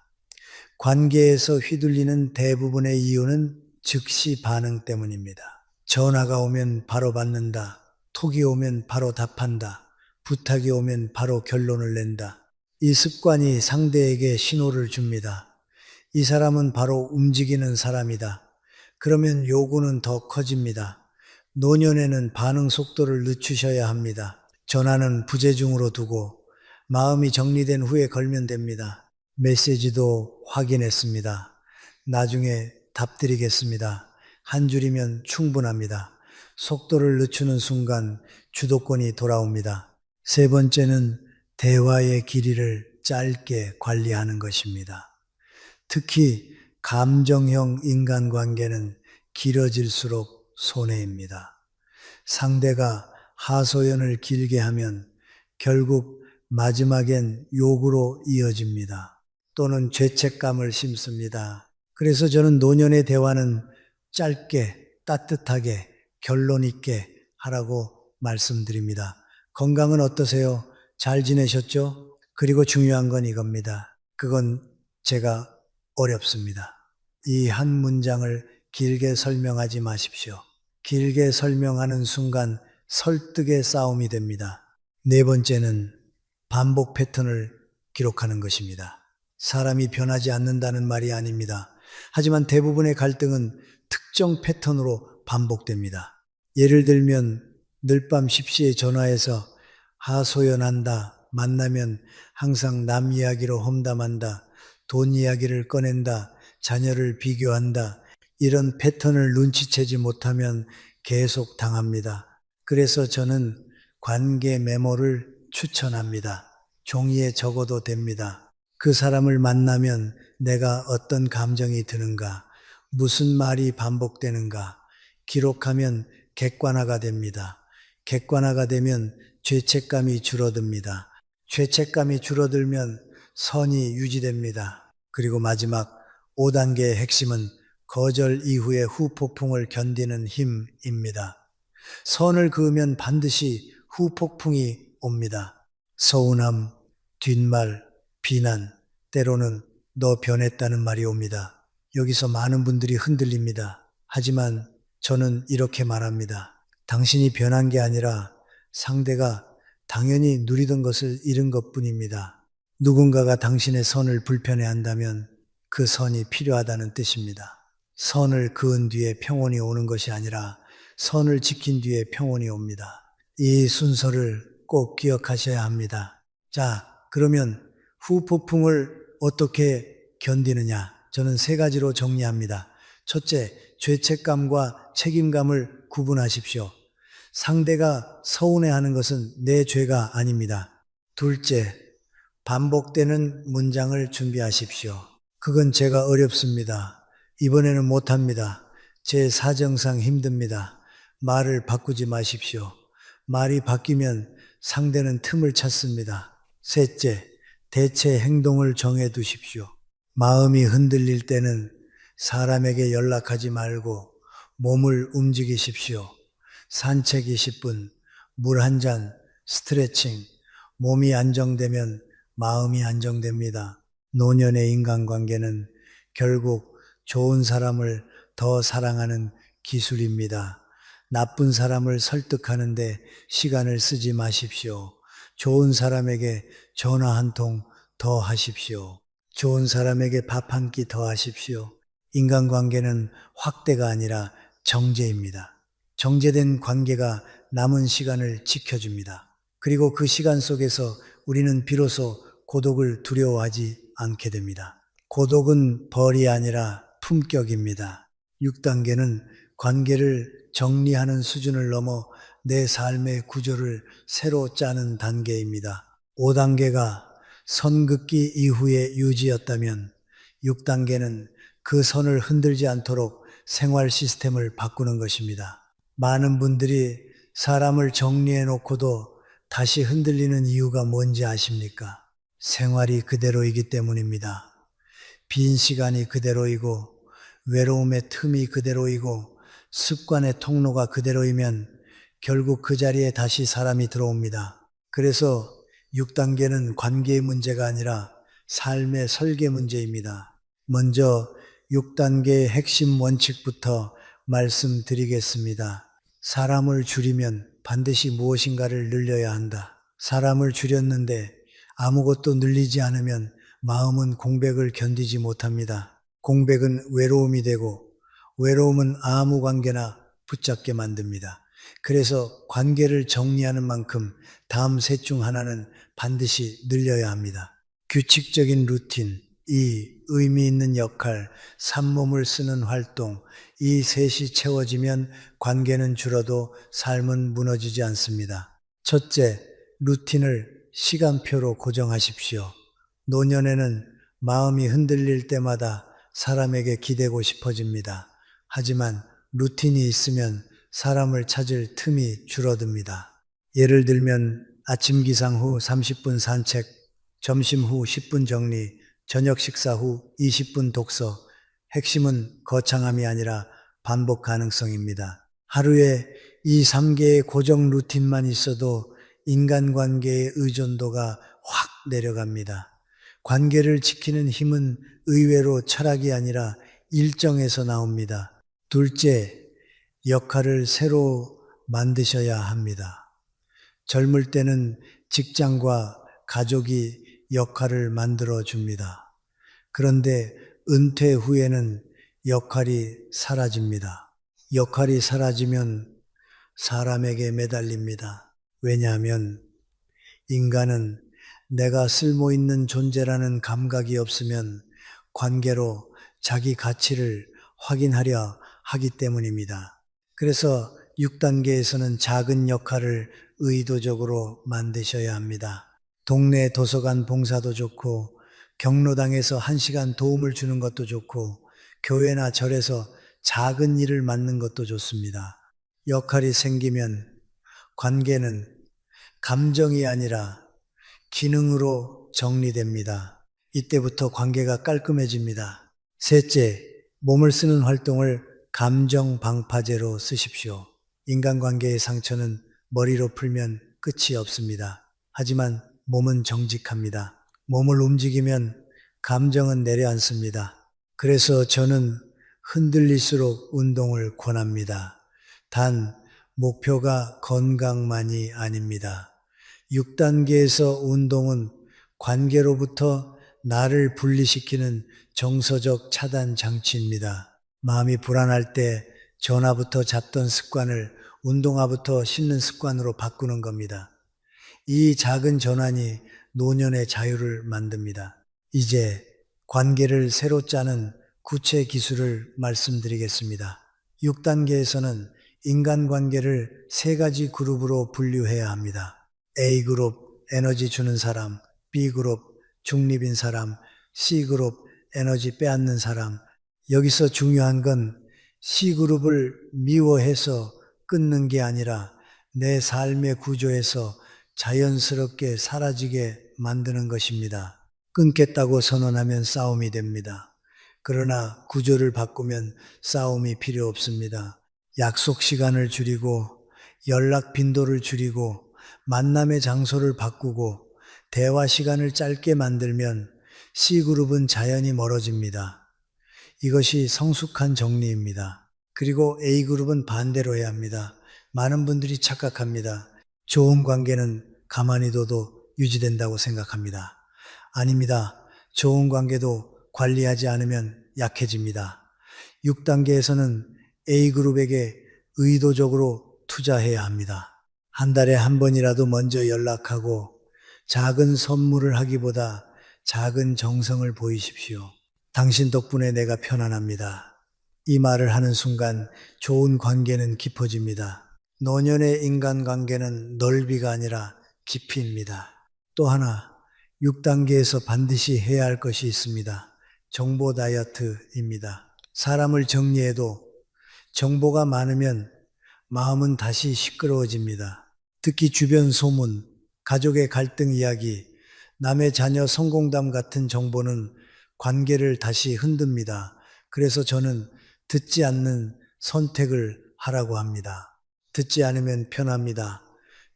관계에서 휘둘리는 대부분의 이유는 즉시 반응 때문입니다. 전화가 오면 바로 받는다. 톡이 오면 바로 답한다. 부탁이 오면 바로 결론을 낸다. 이 습관이 상대에게 신호를 줍니다. 이 사람은 바로 움직이는 사람이다. 그러면 요구는 더 커집니다. 노년에는 반응 속도를 늦추셔야 합니다. 전화는 부재중으로 두고 마음이 정리된 후에 걸면 됩니다. 메시지도 확인했습니다. 나중에 답드리겠습니다. 한 줄이면 충분합니다. 속도를 늦추는 순간 주도권이 돌아옵니다. 세 번째는 대화의 길이를 짧게 관리하는 것입니다. 특히 감정형 인간관계는 길어질수록 손해입니다. 상대가 하소연을 길게 하면 결국 마지막엔 욕으로 이어집니다. 또는 죄책감을 심습니다. 그래서 저는 노년의 대화는 짧게, 따뜻하게, 결론 있게 하라고 말씀드립니다. 건강은 어떠세요? 잘 지내셨죠? 그리고 중요한 건 이겁니다. 그건 제가 어렵습니다. 이 한 문장을 길게 설명하지 마십시오. 길게 설명하는 순간 설득의 싸움이 됩니다. 네 번째는 반복 패턴을 기록하는 것입니다. 사람이 변하지 않는다는 말이 아닙니다. 하지만 대부분의 갈등은 특정 패턴으로 반복됩니다. 예를 들면 늘밤 10시에 전화해서 하소연한다, 만나면 항상 남 이야기로 험담한다, 돈 이야기를 꺼낸다, 자녀를 비교한다, 이런 패턴을 눈치채지 못하면 계속 당합니다. 그래서 저는 관계 메모를 추천합니다. 종이에 적어도 됩니다. 그 사람을 만나면 내가 어떤 감정이 드는가, 무슨 말이 반복되는가, 기록하면 객관화가 됩니다. 객관화가 되면 죄책감이 줄어듭니다. 죄책감이 줄어들면 선이 유지됩니다. 그리고 마지막 5단계의 핵심은 거절 이후의 후폭풍을 견디는 힘입니다. 선을 그으면 반드시 후폭풍이 옵니다. 서운함, 뒷말, 비난, 때로는 너 변했다는 말이 옵니다. 여기서 많은 분들이 흔들립니다. 하지만 저는 이렇게 말합니다. 당신이 변한 게 아니라 상대가 당연히 누리던 것을 잃은 것 뿐입니다. 누군가가 당신의 선을 불편해한다면 그 선이 필요하다는 뜻입니다. 선을 그은 뒤에 평온이 오는 것이 아니라 선을 지킨 뒤에 평온이 옵니다. 이 순서를 꼭 기억하셔야 합니다. 자, 그러면 후폭풍을 어떻게 견디느냐? 저는 3가지로 정리합니다. 첫째, 죄책감과 책임감을 구분하십시오. 상대가 서운해하는 것은 내 죄가 아닙니다. 둘째, 반복되는 문장을 준비하십시오. 그건 제가 어렵습니다. 이번에는 못합니다. 제 사정상 힘듭니다. 말을 바꾸지 마십시오. 말이 바뀌면 상대는 틈을 찾습니다. 셋째, 대체 행동을 정해 두십시오. 마음이 흔들릴 때는 사람에게 연락하지 말고 몸을 움직이십시오. 산책 20분, 물 한 잔, 스트레칭, 몸이 안정되면 마음이 안정됩니다. 노년의 인간관계는 결국 좋은 사람을 더 사랑하는 기술입니다. 나쁜 사람을 설득하는데 시간을 쓰지 마십시오. 좋은 사람에게 전화 한 통 더 하십시오. 좋은 사람에게 밥 한 끼 더 하십시오. 인간관계는 확대가 아니라 정제입니다. 정제된 관계가 남은 시간을 지켜줍니다. 그리고 그 시간 속에서 우리는 비로소 고독을 두려워하지 않게 됩니다. 고독은 벌이 아니라 품격입니다. 6단계는 관계를 정리하는 수준을 넘어 내 삶의 구조를 새로 짜는 단계입니다. 5단계가 선긋기 이후의 유지였다면 6단계는 그 선을 흔들지 않도록 생활 시스템을 바꾸는 것입니다. 많은 분들이 사람을 정리해 놓고도 다시 흔들리는 이유가 뭔지 아십니까? 생활이 그대로이기 때문입니다. 빈 시간이 그대로이고 외로움의 틈이 그대로이고 습관의 통로가 그대로이면 결국 그 자리에 다시 사람이 들어옵니다. 그래서 6단계는 관계의 문제가 아니라 삶의 설계 문제입니다. 먼저 6단계의 핵심 원칙부터 말씀드리겠습니다. 사람을 줄이면 반드시 무엇인가를 늘려야 한다. 사람을 줄였는데 아무것도 늘리지 않으면 마음은 공백을 견디지 못합니다. 공백은 외로움이 되고 외로움은 아무 관계나 붙잡게 만듭니다. 그래서 관계를 정리하는 만큼 다음 셋 중 하나는 반드시 늘려야 합니다. 규칙적인 루틴, 이 의미 있는 역할, 산몸을 쓰는 활동, 이 셋이 채워지면 관계는 줄어도 삶은 무너지지 않습니다. 첫째, 루틴을 시간표로 고정하십시오. 노년에는 마음이 흔들릴 때마다 사람에게 기대고 싶어집니다. 하지만 루틴이 있으면 사람을 찾을 틈이 줄어듭니다. 예를 들면 아침 기상 후 30분 산책, 점심 후 10분 정리, 저녁 식사 후 20분 독서. 핵심은 거창함이 아니라 반복 가능성입니다. 하루에 이 3개의 고정 루틴만 있어도 인간관계의 의존도가 확 내려갑니다. 관계를 지키는 힘은 의외로 철학이 아니라 일정에서 나옵니다. 둘째, 역할을 새로 만드셔야 합니다. 젊을 때는 직장과 가족이 역할을 만들어 줍니다. 그런데 은퇴 후에는 역할이 사라집니다. 역할이 사라지면 사람에게 매달립니다. 왜냐하면 인간은 내가 쓸모 있는 존재라는 감각이 없으면 관계로 자기 가치를 확인하려 하기 때문입니다. 그래서 6단계에서는 작은 역할을 의도적으로 만드셔야 합니다. 동네 도서관 봉사도 좋고, 경로당에서 1시간 도움을 주는 것도 좋고, 교회나 절에서 작은 일을 맡는 것도 좋습니다. 역할이 생기면 관계는 감정이 아니라 기능으로 정리됩니다. 이때부터 관계가 깔끔해집니다. 셋째, 몸을 쓰는 활동을 감정 방파제로 쓰십시오. 인간관계의 상처는 머리로 풀면 끝이 없습니다. 하지만 몸은 정직합니다. 몸을 움직이면 감정은 내려앉습니다. 그래서 저는 흔들릴수록 운동을 권합니다. 단, 목표가 건강만이 아닙니다. 6단계에서 운동은 관계로부터 나를 분리시키는 정서적 차단 장치입니다. 마음이 불안할 때 전화부터 잡던 습관을 운동화부터 신는 습관으로 바꾸는 겁니다. 이 작은 전환이 노년의 자유를 만듭니다. 이제 관계를 새로 짜는 구체 기술을 말씀드리겠습니다. 6단계에서는 인간관계를 3가지 그룹으로 분류해야 합니다. A그룹, 에너지 주는 사람, B그룹, 중립인 사람, C그룹, 에너지 빼앗는 사람. 여기서 중요한 건 C그룹을 미워해서 끊는 게 아니라 내 삶의 구조에서 자연스럽게 사라지게 만드는 것입니다. 끊겠다고 선언하면 싸움이 됩니다. 그러나 구조를 바꾸면 싸움이 필요 없습니다. 약속 시간을 줄이고 연락 빈도를 줄이고 만남의 장소를 바꾸고 대화 시간을 짧게 만들면 C그룹은 자연히 멀어집니다. 이것이 성숙한 정리입니다. 그리고 A그룹은 반대로 해야 합니다. 많은 분들이 착각합니다. 좋은 관계는 가만히 둬도 유지된다고 생각합니다. 아닙니다. 좋은 관계도 관리하지 않으면 약해집니다. 6단계에서는 A그룹에게 의도적으로 투자해야 합니다. 한 달에 한 번이라도 먼저 연락하고 작은 선물을 하기보다 작은 정성을 보이십시오. 당신 덕분에 내가 편안합니다. 이 말을 하는 순간 좋은 관계는 깊어집니다. 노년의 인간관계는 넓이가 아니라 깊이입니다. 또 하나, 6단계에서 반드시 해야 할 것이 있습니다. 정보 다이어트입니다. 사람을 정리해도 정보가 많으면 마음은 다시 시끄러워집니다. 특히 주변 소문, 가족의 갈등 이야기, 남의 자녀 성공담 같은 정보는 관계를 다시 흔듭니다. 그래서 저는 듣지 않는 선택을 하라고 합니다. 듣지 않으면 편합니다.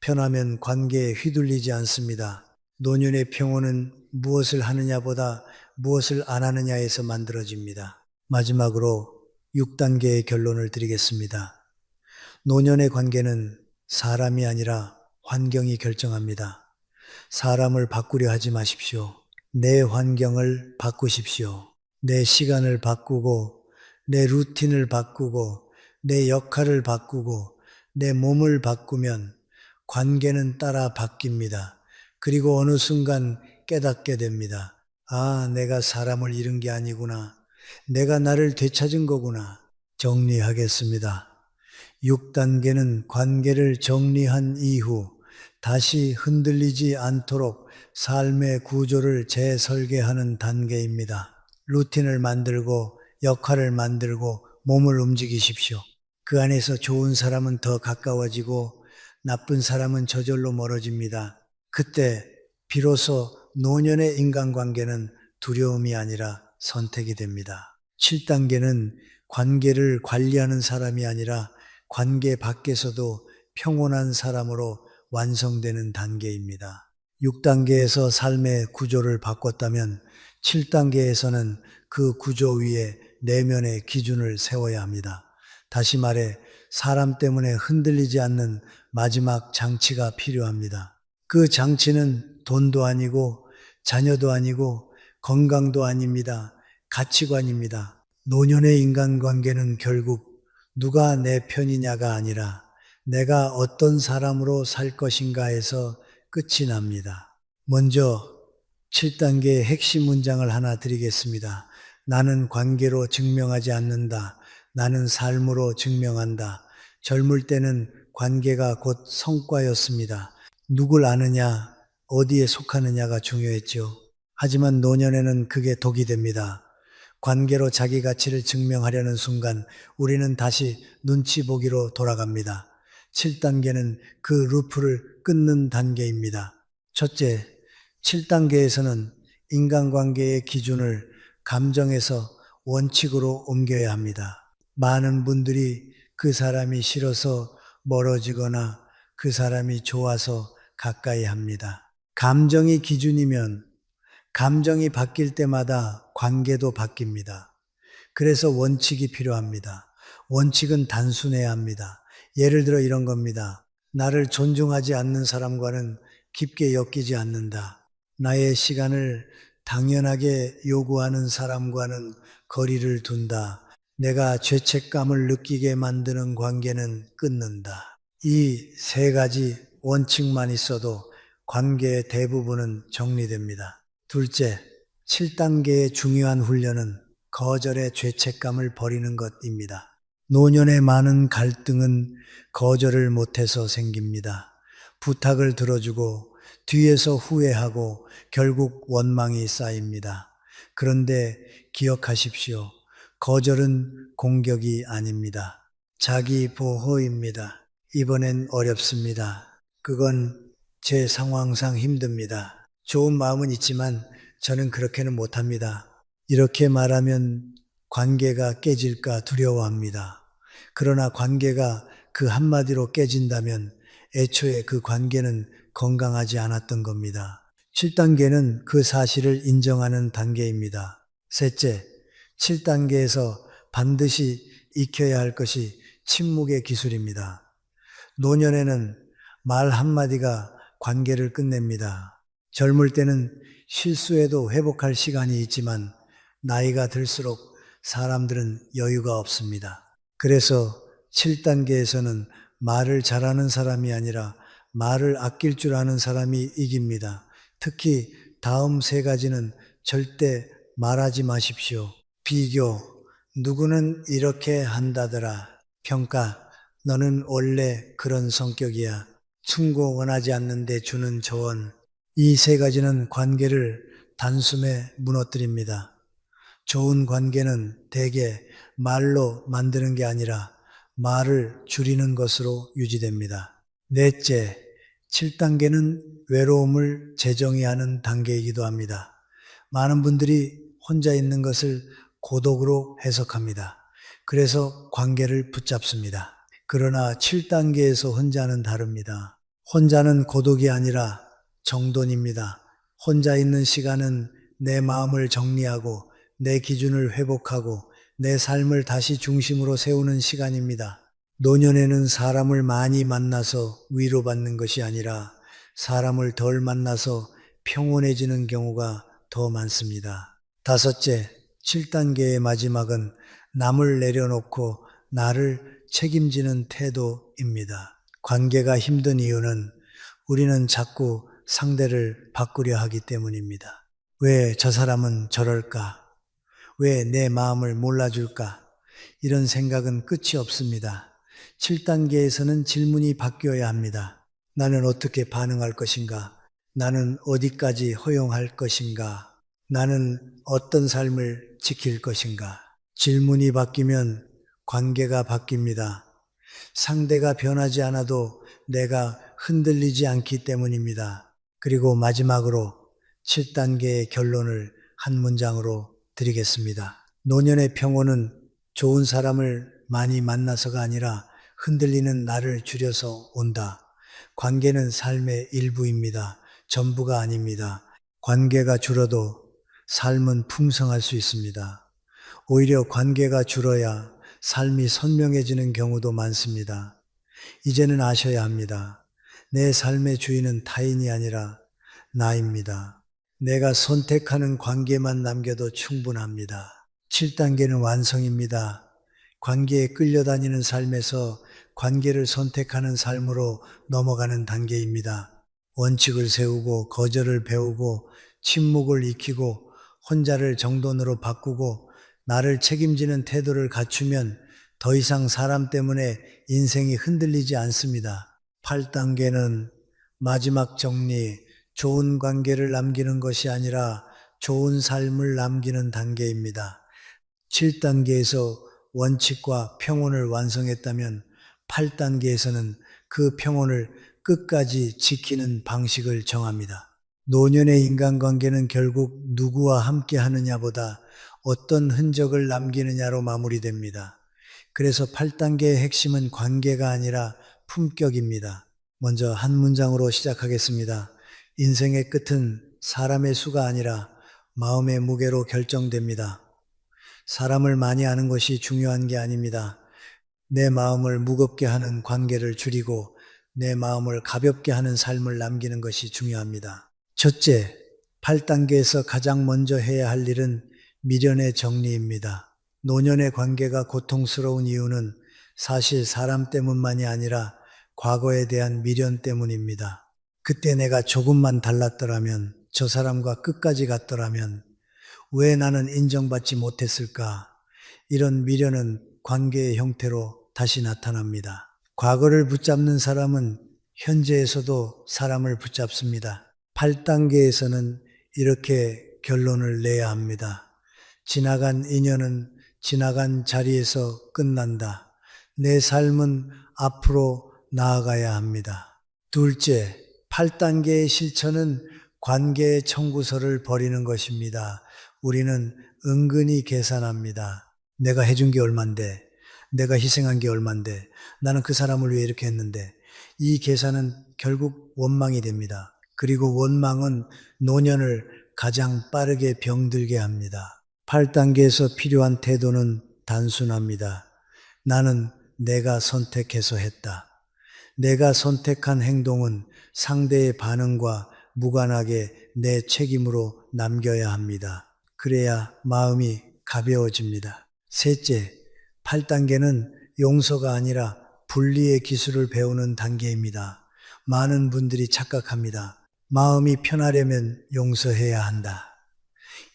편하면 관계에 휘둘리지 않습니다. 노년의 평온은 무엇을 하느냐보다 무엇을 안 하느냐에서 만들어집니다. 마지막으로 6단계의 결론을 드리겠습니다. 노년의 관계는 사람이 아니라 환경이 결정합니다. 사람을 바꾸려 하지 마십시오. 내 환경을 바꾸십시오. 내 시간을 바꾸고, 내 루틴을 바꾸고, 내 역할을 바꾸고, 내 몸을 바꾸면 관계는 따라 바뀝니다. 그리고 어느 순간 깨닫게 됩니다. 아, 내가 사람을 잃은 게 아니구나. 내가 나를 되찾은 거구나. 정리하겠습니다. 6단계는 관계를 정리한 이후 다시 흔들리지 않도록 삶의 구조를 재설계하는 단계입니다. 루틴을 만들고 역할을 만들고 몸을 움직이십시오. 그 안에서 좋은 사람은 더 가까워지고 나쁜 사람은 저절로 멀어집니다. 그때 비로소 노년의 인간관계는 두려움이 아니라 선택이 됩니다. 7단계는 관계를 관리하는 사람이 아니라 관계 밖에서도 평온한 사람으로 완성되는 단계입니다. 6단계에서 삶의 구조를 바꿨다면 7단계에서는 그 구조 위에 내면의 기준을 세워야 합니다. 다시 말해 사람 때문에 흔들리지 않는 마지막 장치가 필요합니다. 그 장치는 돈도 아니고 자녀도 아니고 건강도 아닙니다. 가치관입니다. 노년의 인간관계는 결국 누가 내 편이냐가 아니라 내가 어떤 사람으로 살 것인가에서 끝이 납니다. 먼저 7단계의 핵심 문장을 하나 드리겠습니다. 나는 관계로 증명하지 않는다. 나는 삶으로 증명한다. 젊을 때는 관계가 곧 성과였습니다. 누굴 아느냐, 어디에 속하느냐가 중요했죠. 하지만 노년에는 그게 독이 됩니다. 관계로 자기 가치를 증명하려는 순간 우리는 다시 눈치 보기로 돌아갑니다. 7단계는 그 루프를 끊는 단계입니다. 첫째, 7단계에서는 인간관계의 기준을 감정에서 원칙으로 옮겨야 합니다. 많은 분들이 그 사람이 싫어서 멀어지거나 그 사람이 좋아서 가까이 합니다. 감정이 기준이면 감정이 바뀔 때마다 관계도 바뀝니다. 그래서 원칙이 필요합니다. 원칙은 단순해야 합니다. 예를 들어 이런 겁니다. 나를 존중하지 않는 사람과는 깊게 엮이지 않는다. 나의 시간을 당연하게 요구하는 사람과는 거리를 둔다. 내가 죄책감을 느끼게 만드는 관계는 끊는다. 이 세 가지 원칙만 있어도 관계의 대부분은 정리됩니다. 둘째, 7단계의 중요한 훈련은 거절의 죄책감을 버리는 것입니다. 노년의 많은 갈등은 거절을 못해서 생깁니다. 부탁을 들어주고 뒤에서 후회하고 결국 원망이 쌓입니다. 그런데 기억하십시오. 거절은 공격이 아닙니다. 자기 보호입니다. 이번엔 어렵습니다. 그건 제 상황상 힘듭니다. 좋은 마음은 있지만 저는 그렇게는 못합니다. 이렇게 말하면 관계가 깨질까 두려워합니다. 그러나 관계가 그 한마디로 깨진다면 애초에 그 관계는 건강하지 않았던 겁니다. 7단계는 그 사실을 인정하는 단계입니다. 셋째, 7단계에서 반드시 익혀야 할 것이 침묵의 기술입니다. 노년에는 말 한마디가 관계를 끝냅니다. 젊을 때는 실수해도 회복할 시간이 있지만 나이가 들수록 사람들은 여유가 없습니다. 그래서 7단계에서는 말을 잘하는 사람이 아니라 말을 아낄 줄 아는 사람이 이깁니다. 특히 다음 세 가지는 절대 말하지 마십시오. 비교, 누구는 이렇게 한다더라. 평가, 너는 원래 그런 성격이야. 충고 원하지 않는데 주는 조언. 이 세 가지는 관계를 단숨에 무너뜨립니다. 좋은 관계는 대개 말로 만드는 게 아니라 말을 줄이는 것으로 유지됩니다. 넷째, 7단계는 외로움을 재정의하는 단계이기도 합니다. 많은 분들이 혼자 있는 것을 고독으로 해석합니다. 그래서 관계를 붙잡습니다. 그러나 7단계에서 혼자는 다릅니다. 혼자는 고독이 아니라 정돈입니다. 혼자 있는 시간은 내 마음을 정리하고 내 기준을 회복하고 내 삶을 다시 중심으로 세우는 시간입니다. 노년에는 사람을 많이 만나서 위로받는 것이 아니라 사람을 덜 만나서 평온해지는 경우가 더 많습니다. 다섯째, 7단계의 마지막은 남을 내려놓고 나를 책임지는 태도입니다. 관계가 힘든 이유는 우리는 자꾸 상대를 바꾸려 하기 때문입니다. 왜 저 사람은 저럴까? 왜 내 마음을 몰라줄까? 이런 생각은 끝이 없습니다. 7단계에서는 질문이 바뀌어야 합니다. 나는 어떻게 반응할 것인가? 나는 어디까지 허용할 것인가? 나는 어떤 삶을 지킬 것인가? 질문이 바뀌면 관계가 바뀝니다. 상대가 변하지 않아도 내가 흔들리지 않기 때문입니다. 그리고 마지막으로 7단계의 결론을 한 문장으로 드리겠습니다. 노년의 평온은 좋은 사람을 많이 만나서가 아니라 흔들리는 나를 줄여서 온다. 관계는 삶의 일부입니다. 전부가 아닙니다. 관계가 줄어도 삶은 풍성할 수 있습니다. 오히려 관계가 줄어야 삶이 선명해지는 경우도 많습니다. 이제는 아셔야 합니다. 내 삶의 주인은 타인이 아니라 나입니다. 내가 선택하는 관계만 남겨도 충분합니다. 7단계는 완성입니다. 관계에 끌려다니는 삶에서 관계를 선택하는 삶으로 넘어가는 단계입니다. 원칙을 세우고 거절을 배우고 침묵을 익히고 혼자를 정돈으로 바꾸고 나를 책임지는 태도를 갖추면 더 이상 사람 때문에 인생이 흔들리지 않습니다. 8단계는 마지막 정리, 좋은 관계를 남기는 것이 아니라 좋은 삶을 남기는 단계입니다. 7단계에서 원칙과 평온을 완성했다면 8단계에서는 그 평온을 끝까지 지키는 방식을 정합니다. 노년의 인간관계는 결국 누구와 함께 하느냐보다 어떤 흔적을 남기느냐로 마무리됩니다. 그래서 8단계의 핵심은 관계가 아니라 품격입니다. 먼저 한 문장으로 시작하겠습니다. 인생의 끝은 사람의 수가 아니라 마음의 무게로 결정됩니다. 사람을 많이 아는 것이 중요한 게 아닙니다. 내 마음을 무겁게 하는 관계를 줄이고 내 마음을 가볍게 하는 삶을 남기는 것이 중요합니다. 첫째, 8단계에서 가장 먼저 해야 할 일은 미련의 정리입니다. 노년의 관계가 고통스러운 이유는 사실 사람 때문만이 아니라 과거에 대한 미련 때문입니다. 그때 내가 조금만 달랐더라면, 저 사람과 끝까지 갔더라면, 왜 나는 인정받지 못했을까? 이런 미련은 관계의 형태로 다시 나타납니다. 과거를 붙잡는 사람은 현재에서도 사람을 붙잡습니다. 8단계에서는 이렇게 결론을 내야 합니다. 지나간 인연은 지나간 자리에서 끝난다. 내 삶은 앞으로 나아가야 합니다. 둘째, 8단계의 실천은 관계의 청구서를 버리는 것입니다. 우리는 은근히 계산합니다. 내가 해준 게 얼만데, 내가 희생한 게 얼만데, 나는 그 사람을 위해 이렇게 했는데, 이 계산은 결국 원망이 됩니다. 그리고 원망은 노년을 가장 빠르게 병들게 합니다. 8단계에서 필요한 태도는 단순합니다. 나는 내가 선택해서 했다. 내가 선택한 행동은 상대의 반응과 무관하게 내 책임으로 남겨야 합니다. 그래야 마음이 가벼워집니다. 셋째, 8단계는 용서가 아니라 분리의 기술을 배우는 단계입니다. 많은 분들이 착각합니다. 마음이 편하려면 용서해야 한다.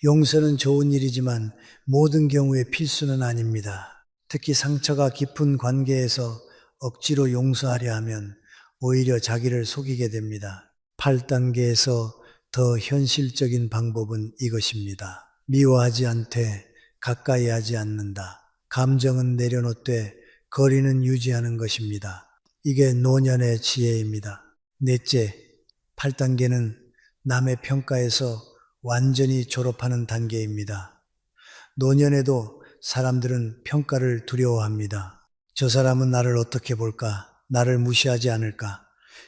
용서는 좋은 일이지만 모든 경우에 필수는 아닙니다. 특히 상처가 깊은 관계에서 억지로 용서하려 하면 오히려 자기를 속이게 됩니다. 8단계에서 더 현실적인 방법은 이것입니다. 미워하지 않되 가까이 하지 않는다. 감정은 내려놓되 거리는 유지하는 것입니다. 이게 노년의 지혜입니다. 넷째, 8단계는 남의 평가에서 완전히 졸업하는 단계입니다. 노년에도 사람들은 평가를 두려워합니다. 저 사람은 나를 어떻게 볼까? 나를 무시하지 않을까?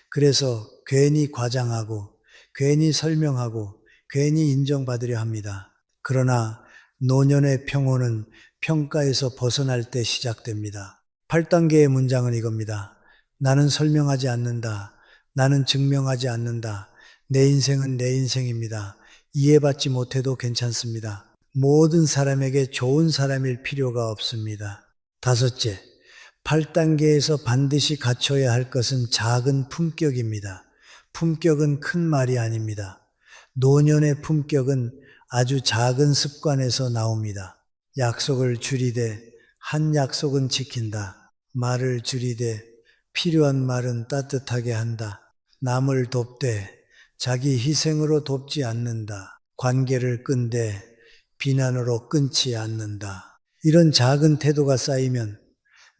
그래서 괜히 과장하고, 괜히 설명하고, 괜히 인정받으려 합니다. 그러나 노년의 평온은 평가에서 벗어날 때 시작됩니다. 8단계의 문장은 이겁니다. 나는 설명하지 않는다. 나는 증명하지 않는다. 내 인생은 내 인생입니다. 이해받지 못해도 괜찮습니다. 모든 사람에게 좋은 사람일 필요가 없습니다. 다섯째, 8단계에서 반드시 갖춰야 할 것은 작은 품격입니다. 품격은 큰 말이 아닙니다. 노년의 품격은 아주 작은 습관에서 나옵니다. 약속을 줄이되 한 약속은 지킨다. 말을 줄이되 필요한 말은 따뜻하게 한다. 남을 돕되 자기 희생으로 돕지 않는다. 관계를 끈되 비난으로 끊지 않는다. 이런 작은 태도가 쌓이면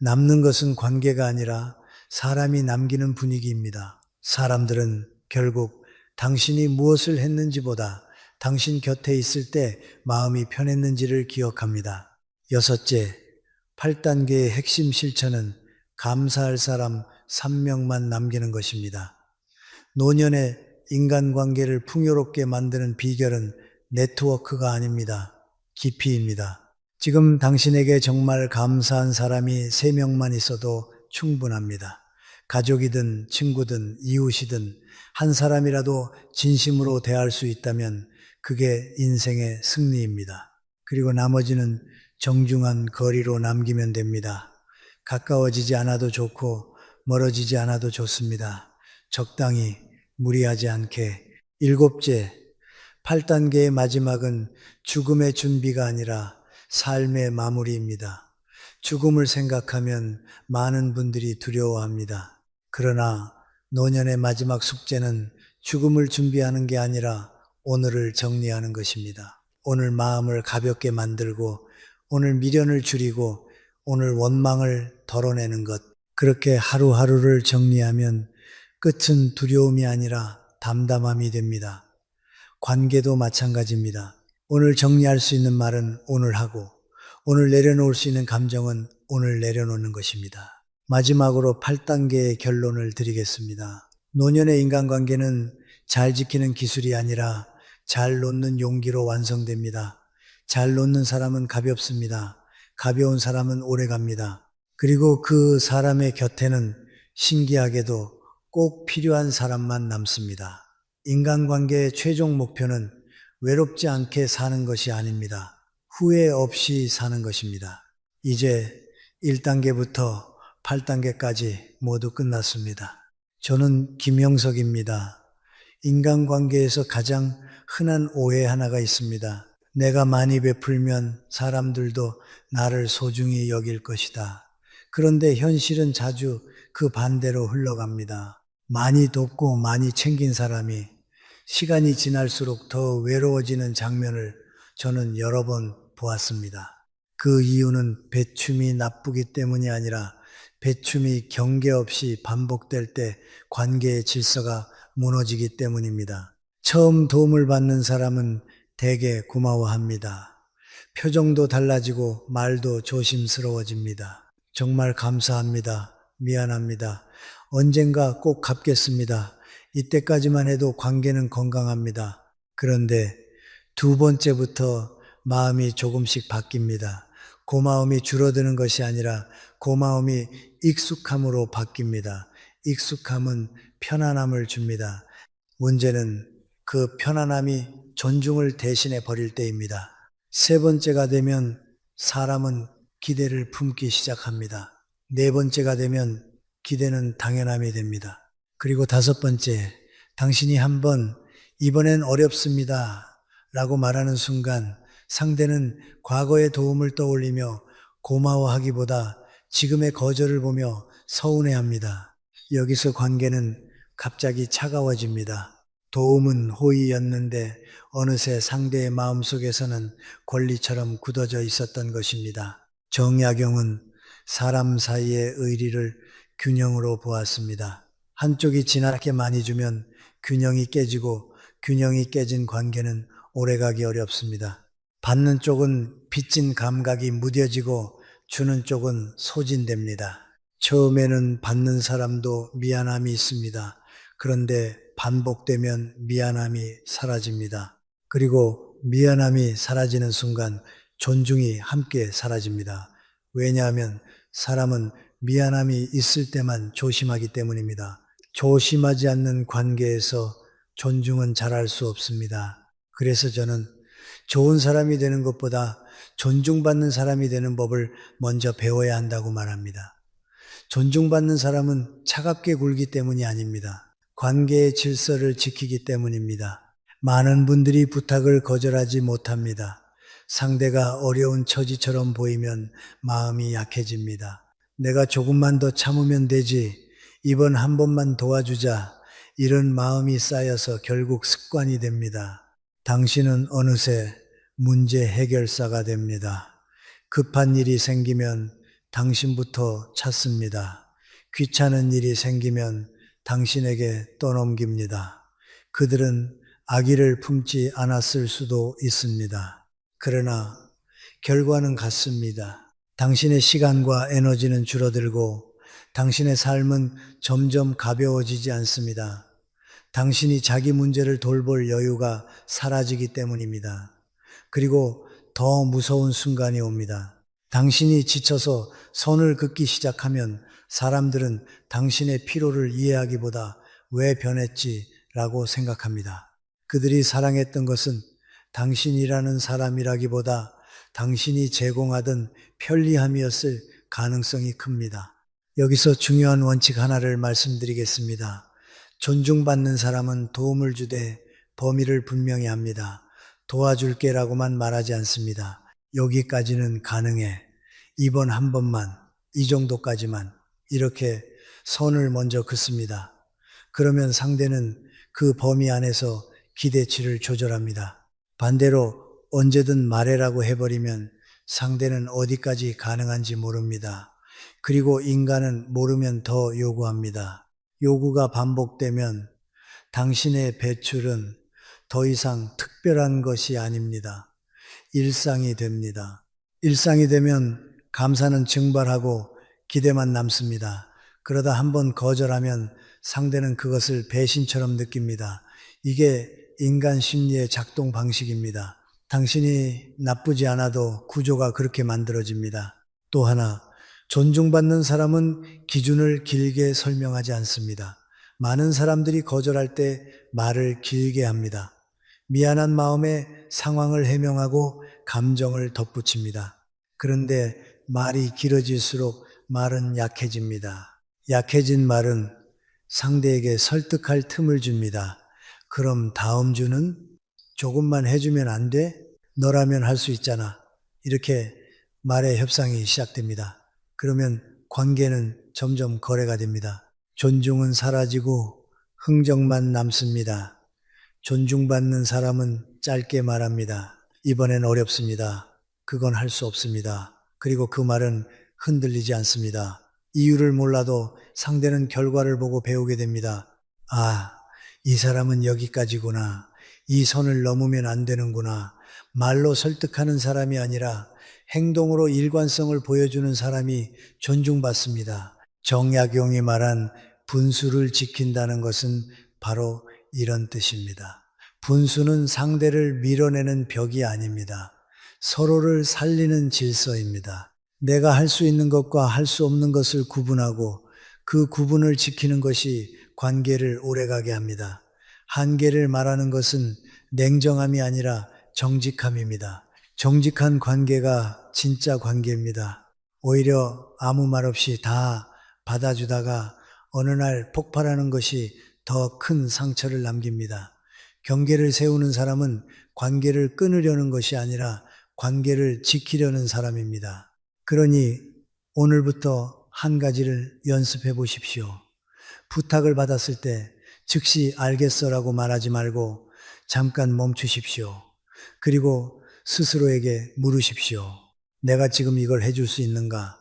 남는 것은 관계가 아니라 사람이 남기는 분위기입니다. 사람들은 결국 당신이 무엇을 했는지보다 당신 곁에 있을 때 마음이 편했는지를 기억합니다. 여섯째, 8단계의 핵심 실천은 감사할 사람 3명만 남기는 것입니다. 노년의 인간관계를 풍요롭게 만드는 비결은 네트워크가 아닙니다. 깊이입니다. 지금 당신에게 정말 감사한 사람이 3명만 있어도 충분합니다. 가족이든 친구든 이웃이든 한 사람이라도 진심으로 대할 수 있다면 그게 인생의 승리입니다. 그리고 나머지는 정중한 거리로 남기면 됩니다. 가까워지지 않아도 좋고 멀어지지 않아도 좋습니다. 적당히 무리하지 않게. 일곱째, 8단계의 마지막은 죽음의 준비가 아니라 삶의 마무리입니다. 죽음을 생각하면 많은 분들이 두려워합니다. 그러나 노년의 마지막 숙제는 죽음을 준비하는 게 아니라 오늘을 정리하는 것입니다. 오늘 마음을 가볍게 만들고 오늘 미련을 줄이고 오늘 원망을 덜어내는 것. 그렇게 하루하루를 정리하면 끝은 두려움이 아니라 담담함이 됩니다. 관계도 마찬가지입니다. 오늘 정리할 수 있는 말은 오늘 하고 오늘 내려놓을 수 있는 감정은 오늘 내려놓는 것입니다. 마지막으로 8단계의 결론을 드리겠습니다. 노년의 인간관계는 잘 지키는 기술이 아니라 잘 놓는 용기로 완성됩니다. 잘 놓는 사람은 가볍습니다. 가벼운 사람은 오래 갑니다. 그리고 그 사람의 곁에는 신기하게도 꼭 필요한 사람만 남습니다. 인간관계의 최종 목표는 외롭지 않게 사는 것이 아닙니다. 후회 없이 사는 것입니다. 이제 1단계부터 8단계까지 모두 끝났습니다. 저는 김영석입니다. 인간관계에서 가장 흔한 오해 하나가 있습니다. 내가 많이 베풀면 사람들도 나를 소중히 여길 것이다. 그런데 현실은 자주 그 반대로 흘러갑니다. 많이 돕고 많이 챙긴 사람이 시간이 지날수록 더 외로워지는 장면을 저는 여러 번 보았습니다. 그 이유는 배춤이 나쁘기 때문이 아니라 배춤이 경계 없이 반복될 때 관계의 질서가 무너지기 때문입니다. 처음 도움을 받는 사람은 되게 고마워합니다. 표정도 달라지고 말도 조심스러워집니다. 정말 감사합니다. 미안합니다. 언젠가 꼭 갚겠습니다. 이때까지만 해도 관계는 건강합니다. 그런데 두 번째부터 마음이 조금씩 바뀝니다. 고마움이 줄어드는 것이 아니라 고마움이 익숙함으로 바뀝니다. 익숙함은 편안함을 줍니다. 문제는 그 편안함이 존중을 대신해 버릴 때입니다. 세 번째가 되면 사람은 기대를 품기 시작합니다. 네 번째가 되면 기대는 당연함이 됩니다. 그리고 다섯 번째, 당신이 한번 이번엔 어렵습니다 라고 말하는 순간 상대는 과거의 도움을 떠올리며 고마워하기보다 지금의 거절을 보며 서운해합니다. 여기서 관계는 갑자기 차가워집니다. 도움은 호의였는데 어느새 상대의 마음속에서는 권리처럼 굳어져 있었던 것입니다. 정약용은 사람 사이의 의리를 균형으로 보았습니다. 한쪽이 지나게 많이 주면 균형이 깨지고 균형이 깨진 관계는 오래가기 어렵습니다. 받는 쪽은 빚진 감각이 무뎌지고 주는 쪽은 소진됩니다. 처음에는 받는 사람도 미안함이 있습니다. 그런데 반복되면 미안함이 사라집니다. 그리고 미안함이 사라지는 순간 존중이 함께 사라집니다. 왜냐하면 사람은 미안함이 있을 때만 조심하기 때문입니다. 조심하지 않는 관계에서 존중은 잘할 수 없습니다. 그래서 저는 좋은 사람이 되는 것보다 존중받는 사람이 되는 법을 먼저 배워야 한다고 말합니다. 존중받는 사람은 차갑게 굴기 때문이 아닙니다. 관계의 질서를 지키기 때문입니다. 많은 분들이 부탁을 거절하지 못합니다. 상대가 어려운 처지처럼 보이면 마음이 약해집니다. 내가 조금만 더 참으면 되지, 이번 한 번만 도와주자, 이런 마음이 쌓여서 결국 습관이 됩니다. 당신은 어느새 문제 해결사가 됩니다. 급한 일이 생기면 당신부터 찾습니다. 귀찮은 일이 생기면 당신에게 떠넘깁니다. 그들은 악의를 품지 않았을 수도 있습니다. 그러나 결과는 같습니다. 당신의 시간과 에너지는 줄어들고 당신의 삶은 점점 가벼워지지 않습니다. 당신이 자기 문제를 돌볼 여유가 사라지기 때문입니다. 그리고 더 무서운 순간이 옵니다. 당신이 지쳐서 선을 긋기 시작하면 사람들은 당신의 피로를 이해하기보다 왜 변했지? 라고 생각합니다. 그들이 사랑했던 것은 당신이라는 사람이라기보다 당신이 제공하던 편리함이었을 가능성이 큽니다. 여기서 중요한 원칙 하나를 말씀드리겠습니다. 존중받는 사람은 도움을 주되 범위를 분명히 합니다. 도와줄게라고만 말하지 않습니다. 여기까지는 가능해. 이번 한 번만, 이 정도까지만 이렇게 선을 먼저 긋습니다. 그러면 상대는 그 범위 안에서 기대치를 조절합니다. 반대로 언제든 말해라고 해버리면 상대는 어디까지 가능한지 모릅니다. 그리고 인간은 모르면 더 요구합니다. 요구가 반복되면 당신의 배출은 더 이상 특별한 것이 아닙니다. 일상이 됩니다. 일상이 되면 감사는 증발하고 기대만 남습니다. 그러다 한번 거절하면 상대는 그것을 배신처럼 느낍니다. 이게 인간 심리의 작동 방식입니다. 당신이 나쁘지 않아도 구조가 그렇게 만들어집니다. 또 하나, 존중받는 사람은 기준을 길게 설명하지 않습니다. 많은 사람들이 거절할 때 말을 길게 합니다. 미안한 마음에 상황을 해명하고 감정을 덧붙입니다. 그런데 말이 길어질수록 말은 약해집니다. 약해진 말은 상대에게 설득할 틈을 줍니다. 그럼 다음 주는 조금만 해주면 안 돼? 너라면 할 수 있잖아. 이렇게 말의 협상이 시작됩니다. 그러면 관계는 점점 거래가 됩니다. 존중은 사라지고 흥정만 남습니다. 존중받는 사람은 짧게 말합니다. 이번엔 어렵습니다. 그건 할 수 없습니다. 그리고 그 말은 흔들리지 않습니다. 이유를 몰라도 상대는 결과를 보고 배우게 됩니다. 아, 이 사람은 여기까지구나. 이 선을 넘으면 안 되는구나. 말로 설득하는 사람이 아니라 행동으로 일관성을 보여주는 사람이 존중받습니다. 정약용이 말한 분수를 지킨다는 것은 바로 이런 뜻입니다. 분수는 상대를 밀어내는 벽이 아닙니다. 서로를 살리는 질서입니다. 내가 할 수 있는 것과 할 수 없는 것을 구분하고 그 구분을 지키는 것이 관계를 오래가게 합니다. 한계를 말하는 것은 냉정함이 아니라 정직함입니다. 정직한 관계가 진짜 관계입니다. 오히려 아무 말 없이 다 받아주다가 어느 날 폭발하는 것이 더 큰 상처를 남깁니다. 경계를 세우는 사람은 관계를 끊으려는 것이 아니라 관계를 지키려는 사람입니다. 그러니 오늘부터 한 가지를 연습해 보십시오. 부탁을 받았을 때 즉시 알겠어라고 말하지 말고 잠깐 멈추십시오. 그리고 스스로에게 물으십시오. 내가 지금 이걸 해줄 수 있는가?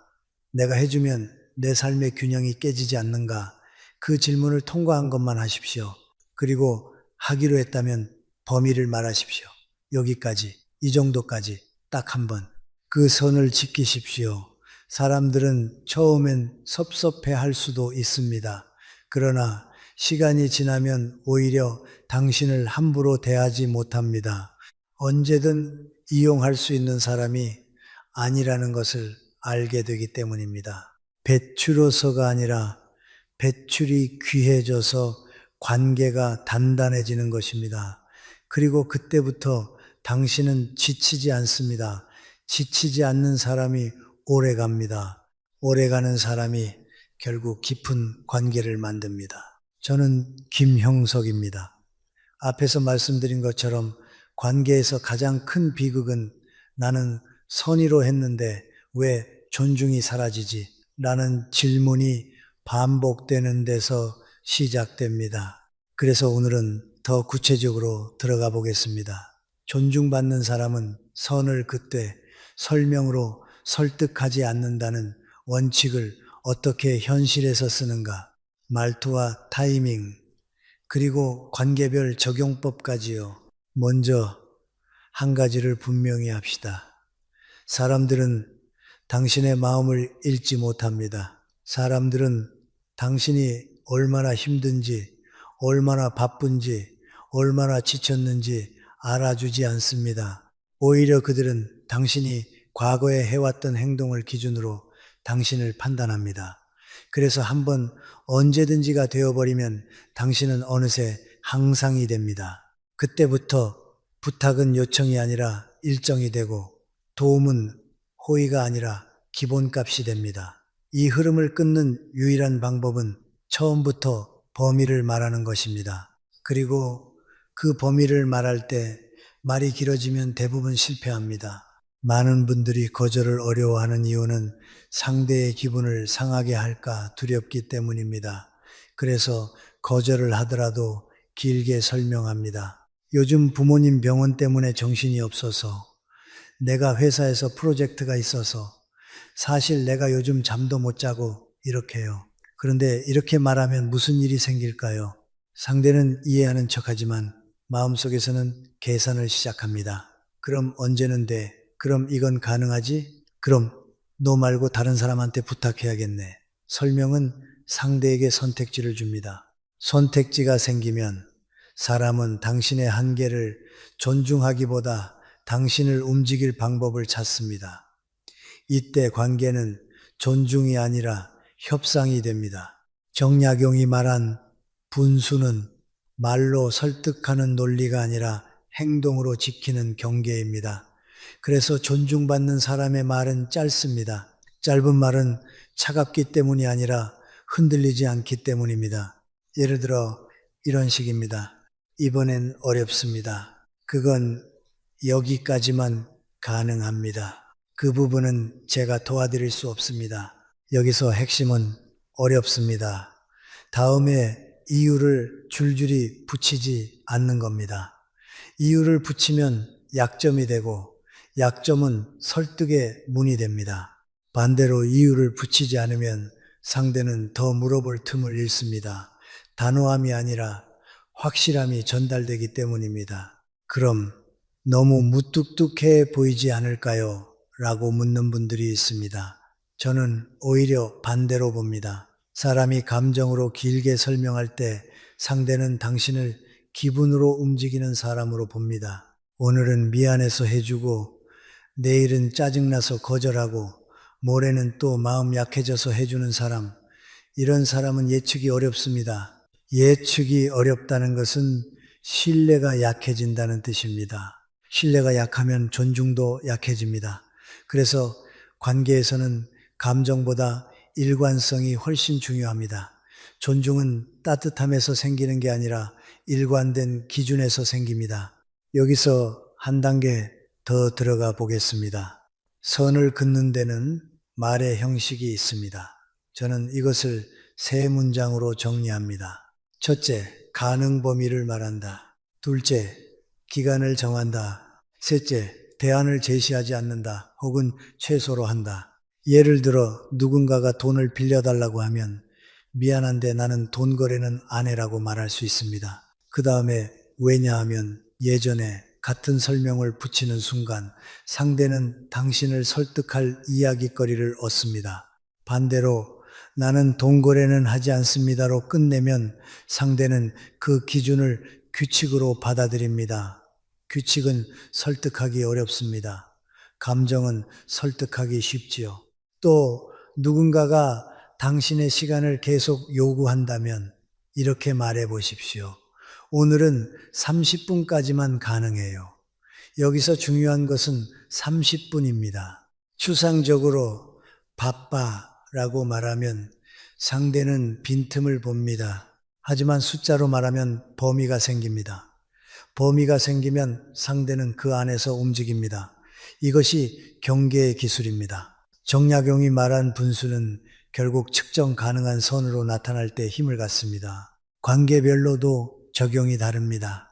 내가 해주면 내 삶의 균형이 깨지지 않는가? 그 질문을 통과한 것만 하십시오. 그리고 하기로 했다면 범위를 말하십시오. 여기까지, 이 정도까지 딱 한 번. 그 선을 지키십시오. 사람들은 처음엔 섭섭해 할 수도 있습니다. 그러나 시간이 지나면 오히려 당신을 함부로 대하지 못합니다. 언제든 이용할 수 있는 사람이 아니라는 것을 알게 되기 때문입니다. 배추로서가 아니라 배출이 귀해져서 관계가 단단해지는 것입니다. 그리고 그때부터 당신은 지치지 않습니다. 지치지 않는 사람이 오래 갑니다. 오래 가는 사람이 결국 깊은 관계를 만듭니다. 저는 김형석입니다. 앞에서 말씀드린 것처럼 관계에서 가장 큰 비극은 나는 선의로 했는데 왜 존중이 사라지지? 라는 질문이 반복되는 데서 시작됩니다. 그래서 오늘은 더 구체적으로 들어가 보겠습니다. 존중받는 사람은 선을 긋되 설명으로 설득하지 않는다는 원칙을 어떻게 현실에서 쓰는가? 말투와 타이밍, 그리고 관계별 적용법까지요. 먼저 한 가지를 분명히 합시다. 사람들은 당신의 마음을 읽지 못합니다. 사람들은 당신이 얼마나 힘든지, 얼마나 바쁜지, 얼마나 지쳤는지 알아주지 않습니다. 오히려 그들은 당신이 과거에 해왔던 행동을 기준으로 당신을 판단합니다. 그래서 한번 언제든지가 되어버리면 당신은 어느새 항상이 됩니다. 그때부터 부탁은 요청이 아니라 일정이 되고 도움은 호의가 아니라 기본값이 됩니다. 이 흐름을 끊는 유일한 방법은 처음부터 범위를 말하는 것입니다. 그리고 그 범위를 말할 때 말이 길어지면 대부분 실패합니다. 많은 분들이 거절을 어려워하는 이유는 상대의 기분을 상하게 할까 두렵기 때문입니다. 그래서 거절을 하더라도 길게 설명합니다. 요즘 부모님 병원 때문에 정신이 없어서, 내가 회사에서 프로젝트가 있어서, 사실 내가 요즘 잠도 못 자고 이렇게요. 그런데 이렇게 말하면 무슨 일이 생길까요? 상대는 이해하는 척하지만 마음속에서는 계산을 시작합니다. 그럼 언제는 돼? 그럼 이건 가능하지? 그럼 너 말고 다른 사람한테 부탁해야겠네. 설명은 상대에게 선택지를 줍니다. 선택지가 생기면 사람은 당신의 한계를 존중하기보다 당신을 움직일 방법을 찾습니다. 이때 관계는 존중이 아니라 협상이 됩니다. 정약용이 말한 분수는 말로 설득하는 논리가 아니라 행동으로 지키는 경계입니다. 그래서 존중받는 사람의 말은 짧습니다. 짧은 말은 차갑기 때문이 아니라 흔들리지 않기 때문입니다. 예를 들어 이런 식입니다. 이번엔 어렵습니다. 그건 여기까지만 가능합니다. 그 부분은 제가 도와드릴 수 없습니다. 여기서 핵심은 어렵습니다. 다음에 이유를 줄줄이 붙이지 않는 겁니다. 이유를 붙이면 약점이 되고 약점은 설득의 문이 됩니다. 반대로 이유를 붙이지 않으면 상대는 더 물어볼 틈을 잃습니다. 단호함이 아니라 확실함이 전달되기 때문입니다. 그럼 너무 무뚝뚝해 보이지 않을까요? 라고 묻는 분들이 있습니다. 저는 오히려 반대로 봅니다. 사람이 감정으로 길게 설명할 때 상대는 당신을 기분으로 움직이는 사람으로 봅니다. 오늘은 미안해서 해주고, 내일은 짜증나서 거절하고, 모레는 또 마음 약해져서 해주는 사람. 이런 사람은 예측이 어렵습니다. 예측이 어렵다는 것은 신뢰가 약해진다는 뜻입니다. 신뢰가 약하면 존중도 약해집니다. 그래서 관계에서는 감정보다 일관성이 훨씬 중요합니다. 존중은 따뜻함에서 생기는 게 아니라 일관된 기준에서 생깁니다. 여기서 한 단계 더 들어가 보겠습니다. 선을 긋는 데는 말의 형식이 있습니다. 저는 이것을 세 문장으로 정리합니다. 첫째, 가능 범위를 말한다. 둘째, 기간을 정한다. 셋째, 대안을 제시하지 않는다. 혹은 최소로 한다. 예를 들어 누군가가 돈을 빌려달라고 하면 미안한데 나는 돈 거래는 안 해라고 말할 수 있습니다. 그 다음에 왜냐하면 예전에 같은 설명을 붙이는 순간 상대는 당신을 설득할 이야기거리를 얻습니다. 반대로 나는 돈 거래는 하지 않습니다로 끝내면 상대는 그 기준을 규칙으로 받아들입니다. 규칙은 설득하기 어렵습니다. 감정은 설득하기 쉽지요. 또 누군가가 당신의 시간을 계속 요구한다면 이렇게 말해 보십시오. 오늘은 30분까지만 가능해요. 여기서 중요한 것은 30분입니다. 추상적으로 바빠 라고 말하면 상대는 빈틈을 봅니다. 하지만 숫자로 말하면 범위가 생깁니다. 범위가 생기면 상대는 그 안에서 움직입니다. 이것이 경계의 기술입니다. 정약용이 말한 분수는 결국 측정 가능한 선으로 나타날 때 힘을 갖습니다. 관계별로도 적용이 다릅니다.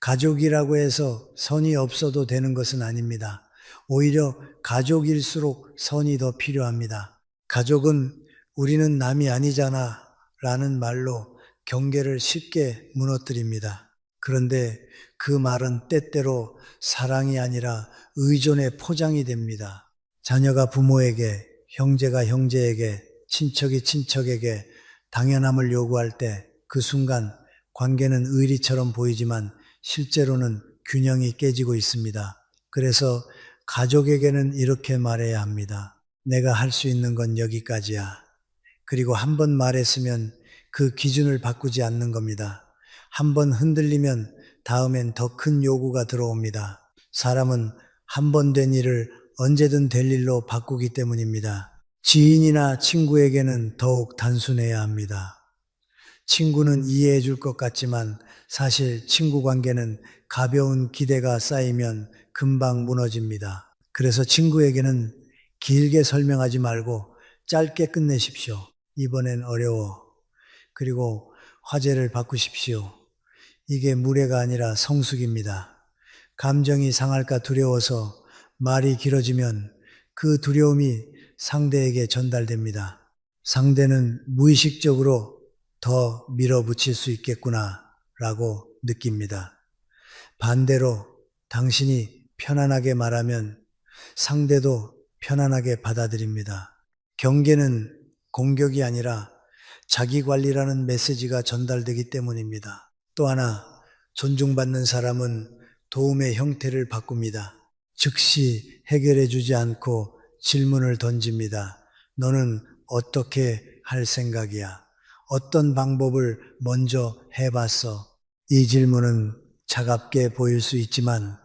가족이라고 해서 선이 없어도 되는 것은 아닙니다. 오히려 가족일수록 선이 더 필요합니다. 가족은 우리는 남이 아니잖아 라는 말로 경계를 쉽게 무너뜨립니다. 그런데 그 말은 때때로 사랑이 아니라 의존의 포장이 됩니다. 자녀가 부모에게, 형제가 형제에게, 친척이 친척에게 당연함을 요구할 때 그 순간 관계는 의리처럼 보이지만 실제로는 균형이 깨지고 있습니다. 그래서 가족에게는 이렇게 말해야 합니다. 내가 할 수 있는 건 여기까지야. 그리고 한 번 말했으면 그 기준을 바꾸지 않는 겁니다. 한 번 흔들리면 다음엔 더 큰 요구가 들어옵니다. 사람은 한 번 된 일을 언제든 될 일로 바꾸기 때문입니다. 지인이나 친구에게는 더욱 단순해야 합니다. 친구는 이해해 줄 것 같지만 사실 친구 관계는 가벼운 기대가 쌓이면 금방 무너집니다. 그래서 친구에게는 길게 설명하지 말고 짧게 끝내십시오. 이번엔 어려워. 그리고 화제를 바꾸십시오. 이게 무례가 아니라 성숙입니다. 감정이 상할까 두려워서 말이 길어지면 그 두려움이 상대에게 전달됩니다. 상대는 무의식적으로 더 밀어붙일 수 있겠구나 라고 느낍니다. 반대로 당신이 편안하게 말하면 상대도 편안하게 받아들입니다. 경계는 공격이 아니라 자기 관리라는 메시지가 전달되기 때문입니다. 또 하나, 존중받는 사람은 도움의 형태를 바꿉니다. 즉시 해결해 주지 않고 질문을 던집니다. 너는 어떻게 할 생각이야? 어떤 방법을 먼저 해봤어? 이 질문은 차갑게 보일 수 있지만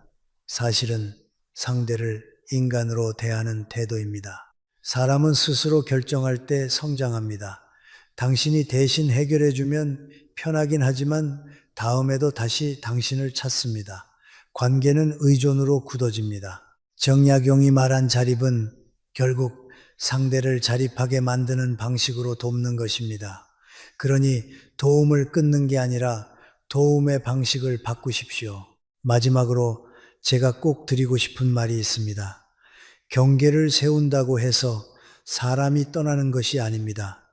사실은 상대를 인간으로 대하는 태도입니다. 사람은 스스로 결정할 때 성장합니다. 당신이 대신 해결해주면 편하긴 하지만 다음에도 다시 당신을 찾습니다. 관계는 의존으로 굳어집니다. 정약용이 말한 자립은 결국 상대를 자립하게 만드는 방식으로 돕는 것입니다. 그러니 도움을 끊는 게 아니라 도움의 방식을 바꾸십시오. 마지막으로 제가 꼭 드리고 싶은 말이 있습니다. 경계를 세운다고 해서 사람이 떠나는 것이 아닙니다.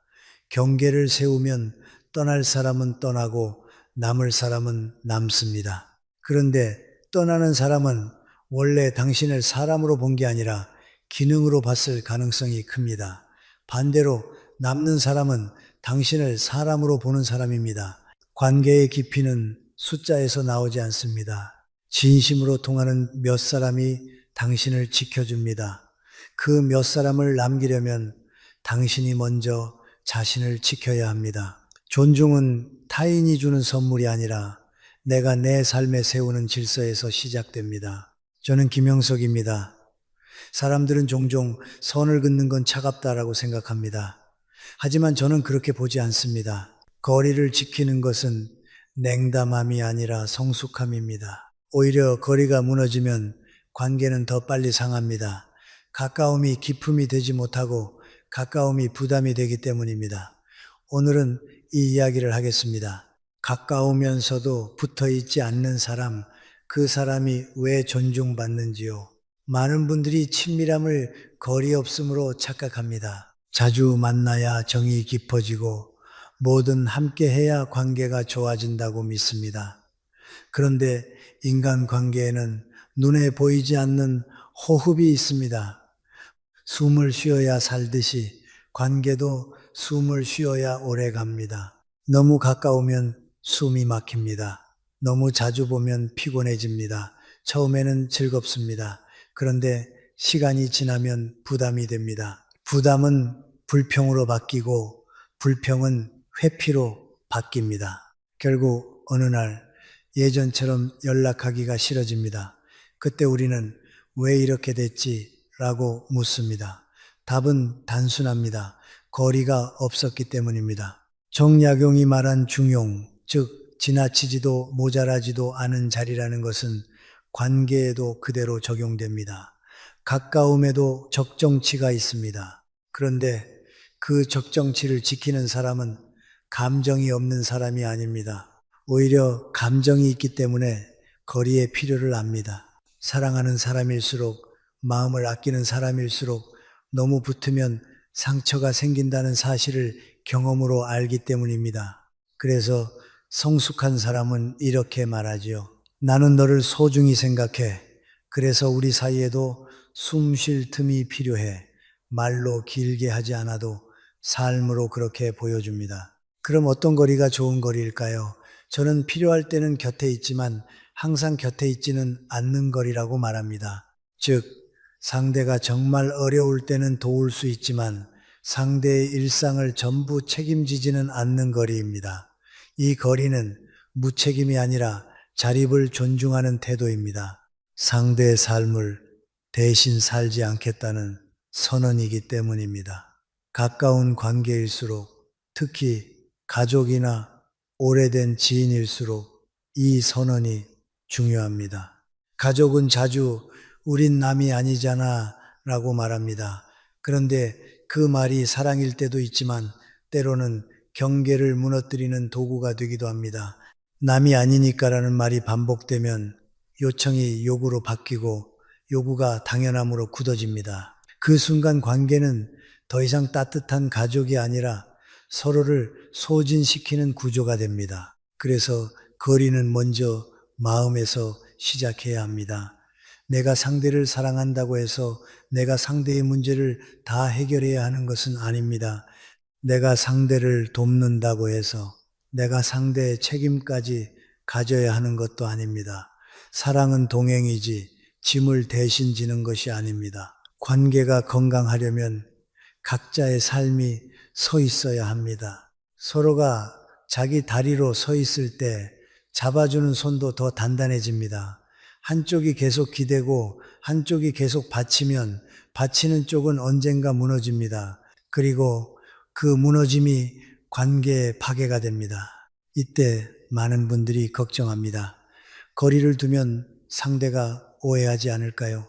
경계를 세우면 떠날 사람은 떠나고 남을 사람은 남습니다. 그런데 떠나는 사람은 원래 당신을 사람으로 본 게 아니라 기능으로 봤을 가능성이 큽니다. 반대로 남는 사람은 당신을 사람으로 보는 사람입니다. 관계의 깊이는 숫자에서 나오지 않습니다. 진심으로 통하는 몇 사람이 당신을 지켜줍니다. 그 몇 사람을 남기려면 당신이 먼저 자신을 지켜야 합니다. 존중은 타인이 주는 선물이 아니라 내가 내 삶에 세우는 질서에서 시작됩니다. 저는 김영석입니다. 사람들은 종종 선을 긋는 건 차갑다라고 생각합니다. 하지만 저는 그렇게 보지 않습니다. 거리를 지키는 것은 냉담함이 아니라 성숙함입니다. 오히려 거리가 무너지면 관계는 더 빨리 상합니다. 가까움이 기품이 되지 못하고 가까움이 부담이 되기 때문입니다. 오늘은 이 이야기를 하겠습니다. 가까우면서도 붙어 있지 않는 사람, 그 사람이 왜 존중받는지요? 많은 분들이 친밀함을 거리 없음으로 착각합니다. 자주 만나야 정이 깊어지고 뭐든 함께 해야 관계가 좋아진다고 믿습니다. 그런데 인간 관계에는 눈에 보이지 않는 호흡이 있습니다. 숨을 쉬어야 살듯이 관계도 숨을 쉬어야 오래 갑니다. 너무 가까우면 숨이 막힙니다. 너무 자주 보면 피곤해집니다. 처음에는 즐겁습니다. 그런데 시간이 지나면 부담이 됩니다. 부담은 불평으로 바뀌고 불평은 회피로 바뀝니다. 결국 어느 날 예전처럼 연락하기가 싫어집니다. 그때 우리는 왜 이렇게 됐지? 라고 묻습니다. 답은 단순합니다. 거리가 없었기 때문입니다. 정약용이 말한 중용, 즉 지나치지도 모자라지도 않은 자리라는 것은 관계에도 그대로 적용됩니다. 가까움에도 적정치가 있습니다. 그런데 그 적정치를 지키는 사람은 감정이 없는 사람이 아닙니다. 오히려 감정이 있기 때문에 거리의 필요를 압니다. 사랑하는 사람일수록, 마음을 아끼는 사람일수록 너무 붙으면 상처가 생긴다는 사실을 경험으로 알기 때문입니다. 그래서 성숙한 사람은 이렇게 말하지요. 나는 너를 소중히 생각해. 그래서 우리 사이에도 숨 쉴 틈이 필요해. 말로 길게 하지 않아도 삶으로 그렇게 보여줍니다. 그럼 어떤 거리가 좋은 거리일까요? 저는 필요할 때는 곁에 있지만 항상 곁에 있지는 않는 거리라고 말합니다. 즉, 상대가 정말 어려울 때는 도울 수 있지만 상대의 일상을 전부 책임지지는 않는 거리입니다. 이 거리는 무책임이 아니라 자립을 존중하는 태도입니다. 상대의 삶을 대신 살지 않겠다는 선언이기 때문입니다. 가까운 관계일수록, 특히 가족이나 오래된 지인일수록 이 선언이 중요합니다. 가족은 자주 우린 남이 아니잖아 라고 말합니다. 그런데 그 말이 사랑일 때도 있지만 때로는 경계를 무너뜨리는 도구가 되기도 합니다. 남이 아니니까라는 말이 반복되면 요청이 요구로 바뀌고 요구가 당연함으로 굳어집니다. 그 순간 관계는 더 이상 따뜻한 가족이 아니라 서로를 소진시키는 구조가 됩니다. 그래서 거리는 먼저 마음에서 시작해야 합니다. 내가 상대를 사랑한다고 해서 내가 상대의 문제를 다 해결해야 하는 것은 아닙니다. 내가 상대를 돕는다고 해서 내가 상대의 책임까지 가져야 하는 것도 아닙니다. 사랑은 동행이지 짐을 대신 지는 것이 아닙니다. 관계가 건강하려면 각자의 삶이 서 있어야 합니다. 서로가 자기 다리로 서 있을 때 잡아주는 손도 더 단단해집니다. 한쪽이 계속 기대고 한쪽이 계속 받치면 받치는 쪽은 언젠가 무너집니다. 그리고 그 무너짐이 관계의 파괴가 됩니다. 이때 많은 분들이 걱정합니다. 거리를 두면 상대가 오해하지 않을까요?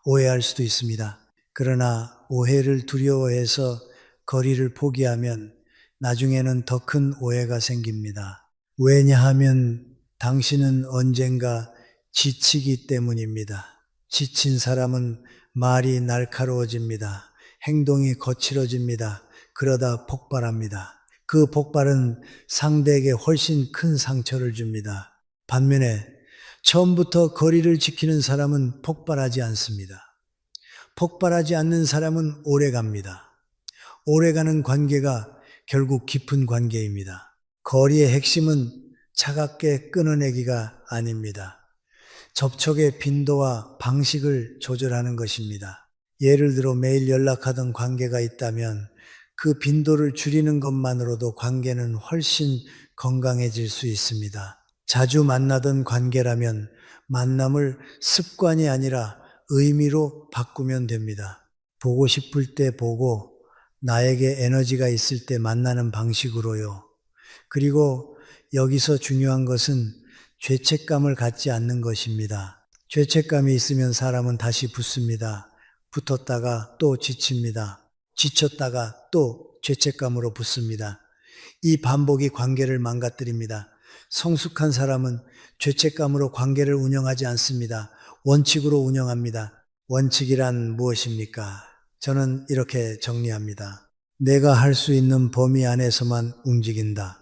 오해할 수도 있습니다. 그러나 오해를 두려워해서 거리를 포기하면 나중에는 더 큰 오해가 생깁니다. 왜냐하면 당신은 언젠가 지치기 때문입니다. 지친 사람은 말이 날카로워집니다. 행동이 거칠어집니다. 그러다 폭발합니다. 그 폭발은 상대에게 훨씬 큰 상처를 줍니다. 반면에 처음부터 거리를 지키는 사람은 폭발하지 않습니다. 폭발하지 않는 사람은 오래갑니다. 오래가는 관계가 결국 깊은 관계입니다. 거리의 핵심은 차갑게 끊어내기가 아닙니다. 접촉의 빈도와 방식을 조절하는 것입니다. 예를 들어 매일 연락하던 관계가 있다면 그 빈도를 줄이는 것만으로도 관계는 훨씬 건강해질 수 있습니다. 자주 만나던 관계라면 만남을 습관이 아니라 의미로 바꾸면 됩니다. 보고 싶을 때 보고 나에게 에너지가 있을 때 만나는 방식으로요. 그리고 여기서 중요한 것은 죄책감을 갖지 않는 것입니다. 죄책감이 있으면 사람은 다시 붙습니다. 붙었다가 또 지칩니다. 지쳤다가 또 죄책감으로 붙습니다. 이 반복이 관계를 망가뜨립니다. 성숙한 사람은 죄책감으로 관계를 운영하지 않습니다. 원칙으로 운영합니다. 원칙이란 무엇입니까? 저는 이렇게 정리합니다. 내가 할 수 있는 범위 안에서만 움직인다.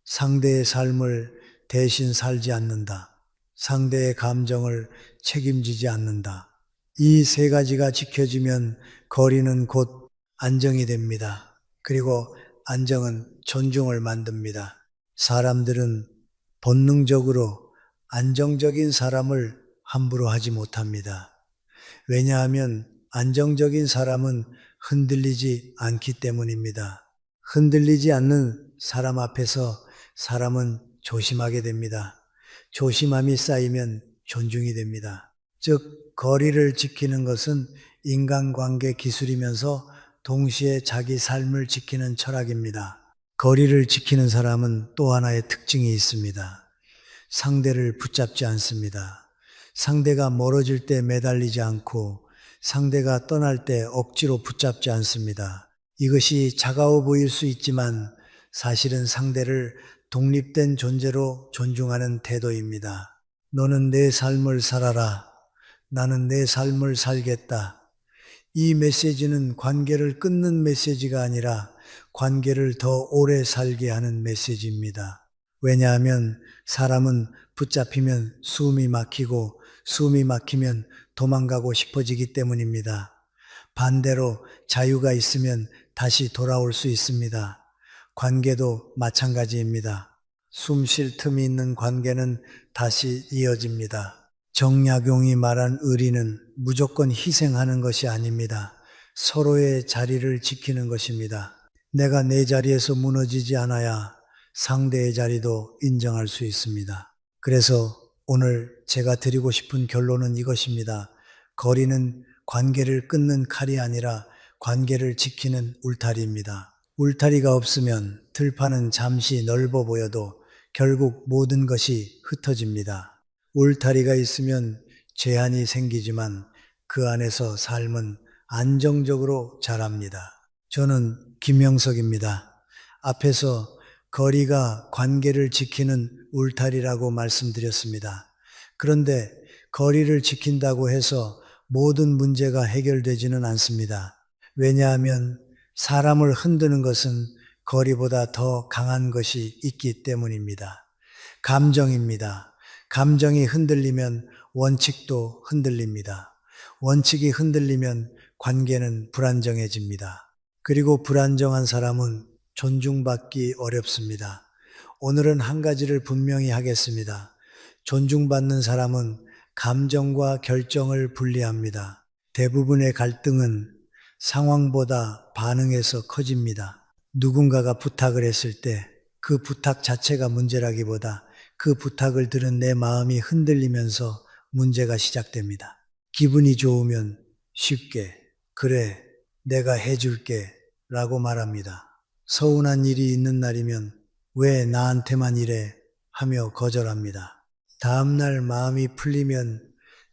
상대의 삶을 대신 살지 않는다. 상대의 감정을 책임지지 않는다. 이 세 가지가 지켜지면 거리는 곧 안정이 됩니다. 그리고 안정은 존중을 만듭니다. 사람들은 본능적으로 안정적인 사람을 함부로 하지 못합니다. 왜냐하면 안정적인 사람은 흔들리지 않기 때문입니다. 흔들리지 않는 사람 앞에서 사람은 조심하게 됩니다. 조심함이 쌓이면 존중이 됩니다. 즉, 거리를 지키는 것은 인간관계 기술이면서 동시에 자기 삶을 지키는 철학입니다. 거리를 지키는 사람은 또 하나의 특징이 있습니다. 상대를 붙잡지 않습니다. 상대가 멀어질 때 매달리지 않고 상대가 떠날 때 억지로 붙잡지 않습니다. 이것이 차가워 보일 수 있지만 사실은 상대를 독립된 존재로 존중하는 태도입니다. 너는 내 삶을 살아라. 나는 내 삶을 살겠다. 이 메시지는 관계를 끊는 메시지가 아니라 관계를 더 오래 살게 하는 메시지입니다. 왜냐하면 사람은 붙잡히면 숨이 막히고 숨이 막히면 도망가고 싶어지기 때문입니다. 반대로 자유가 있으면 다시 돌아올 수 있습니다. 관계도 마찬가지입니다. 숨 쉴 틈이 있는 관계는 다시 이어집니다. 정약용이 말한 의리는 무조건 희생하는 것이 아닙니다. 서로의 자리를 지키는 것입니다. 내가 내 자리에서 무너지지 않아야 상대의 자리도 인정할 수 있습니다. 그래서 오늘 제가 드리고 싶은 결론은 이것입니다. 거리는 관계를 끊는 칼이 아니라 관계를 지키는 울타리입니다. 울타리가 없으면 들판은 잠시 넓어 보여도 결국 모든 것이 흩어집니다. 울타리가 있으면 제한이 생기지만 그 안에서 삶은 안정적으로 자랍니다. 저는 김영석입니다. 앞에서 거리가 관계를 지키는 울타리라고 말씀드렸습니다. 그런데 거리를 지킨다고 해서 모든 문제가 해결되지는 않습니다. 왜냐하면 사람을 흔드는 것은 거리보다 더 강한 것이 있기 때문입니다. 감정입니다. 감정이 흔들리면 원칙도 흔들립니다. 원칙이 흔들리면 관계는 불안정해집니다. 그리고 불안정한 사람은 존중받기 어렵습니다. 오늘은 한 가지를 분명히 하겠습니다. 존중받는 사람은 감정과 결정을 분리합니다. 대부분의 갈등은 상황보다 반응에서 커집니다. 누군가가 부탁을 했을 때 그 부탁 자체가 문제라기보다 그 부탁을 들은 내 마음이 흔들리면서 문제가 시작됩니다. 기분이 좋으면 쉽게 그래 내가 해줄게 라고 말합니다. 서운한 일이 있는 날이면 왜 나한테만 이래 하며 거절합니다. 다음날 마음이 풀리면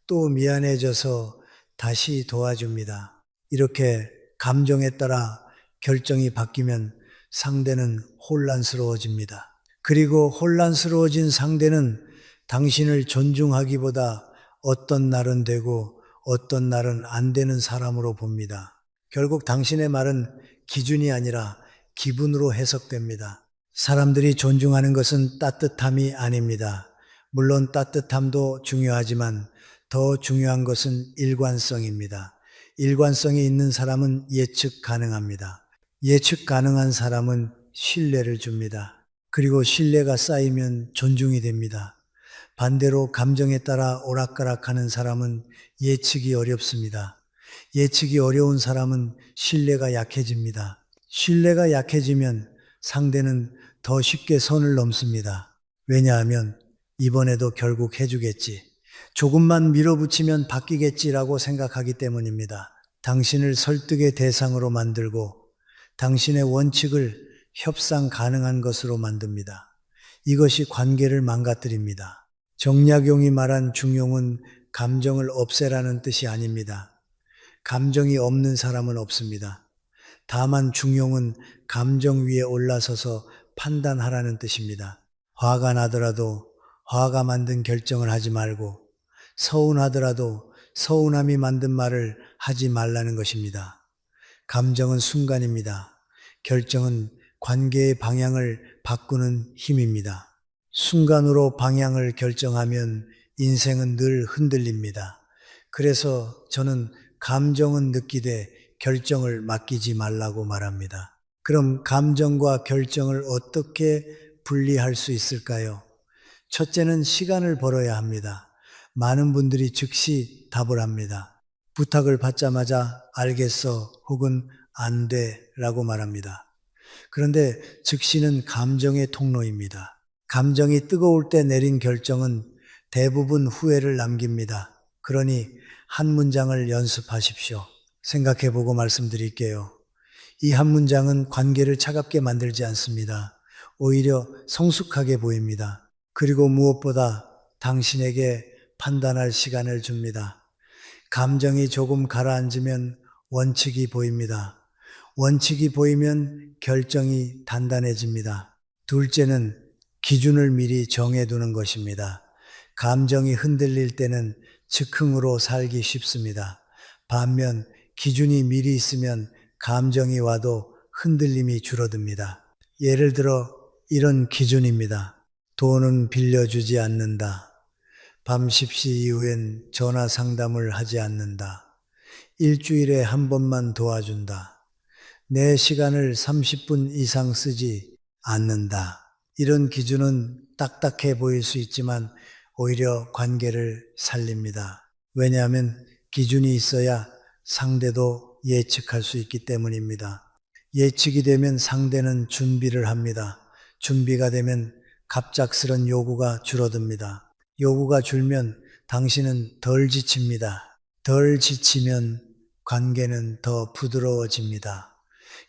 또 미안해져서 다시 도와줍니다. 이렇게 감정에 따라 결정이 바뀌면 상대는 혼란스러워집니다. 그리고 혼란스러워진 상대는 당신을 존중하기보다 어떤 날은 되고 어떤 날은 안 되는 사람으로 봅니다. 결국 당신의 말은 기준이 아니라 기분으로 해석됩니다. 사람들이 존중하는 것은 따뜻함이 아닙니다. 물론 따뜻함도 중요하지만 더 중요한 것은 일관성입니다. 일관성이 있는 사람은 예측 가능합니다. 예측 가능한 사람은 신뢰를 줍니다. 그리고 신뢰가 쌓이면 존중이 됩니다. 반대로 감정에 따라 오락가락하는 사람은 예측이 어렵습니다. 예측이 어려운 사람은 신뢰가 약해집니다. 신뢰가 약해지면 상대는 더 쉽게 선을 넘습니다. 왜냐하면 이번에도 결국 해주겠지. 조금만 밀어붙이면 바뀌겠지라고 생각하기 때문입니다. 당신을 설득의 대상으로 만들고 당신의 원칙을 협상 가능한 것으로 만듭니다. 이것이 관계를 망가뜨립니다. 정약용이 말한 중용은 감정을 없애라는 뜻이 아닙니다. 감정이 없는 사람은 없습니다. 다만 중용은 감정 위에 올라서서 판단하라는 뜻입니다. 화가 나더라도 화가 만든 결정을 하지 말고 서운하더라도 서운함이 만든 말을 하지 말라는 것입니다. 감정은 순간입니다. 결정은 관계의 방향을 바꾸는 힘입니다. 순간으로 방향을 결정하면 인생은 늘 흔들립니다. 그래서 저는 감정은 느끼되 결정을 맡기지 말라고 말합니다. 그럼 감정과 결정을 어떻게 분리할 수 있을까요? 첫째는 시간을 벌어야 합니다. 많은 분들이 즉시 답을 합니다. 부탁을 받자마자 알겠어 혹은 안 돼 라고 말합니다. 그런데 즉시는 감정의 통로입니다. 감정이 뜨거울 때 내린 결정은 대부분 후회를 남깁니다. 그러니 한 문장을 연습하십시오. 생각해보고 말씀드릴게요. 이 한 문장은 관계를 차갑게 만들지 않습니다. 오히려 성숙하게 보입니다. 그리고 무엇보다 당신에게 판단할 시간을 줍니다. 감정이 조금 가라앉으면 원칙이 보입니다. 원칙이 보이면 결정이 단단해집니다. 둘째는 기준을 미리 정해두는 것입니다. 감정이 흔들릴 때는 즉흥으로 살기 쉽습니다. 반면 기준이 미리 있으면 감정이 와도 흔들림이 줄어듭니다. 예를 들어 이런 기준입니다. 돈은 빌려주지 않는다. 밤 10시 이후엔 전화 상담을 하지 않는다. 일주일에 한 번만 도와준다. 내 시간을 30분 이상 쓰지 않는다. 이런 기준은 딱딱해 보일 수 있지만 오히려 관계를 살립니다. 왜냐하면 기준이 있어야 상대도 예측할 수 있기 때문입니다. 예측이 되면 상대는 준비를 합니다. 준비가 되면 갑작스런 요구가 줄어듭니다. 요구가 줄면 당신은 덜 지칩니다. 덜 지치면 관계는 더 부드러워집니다.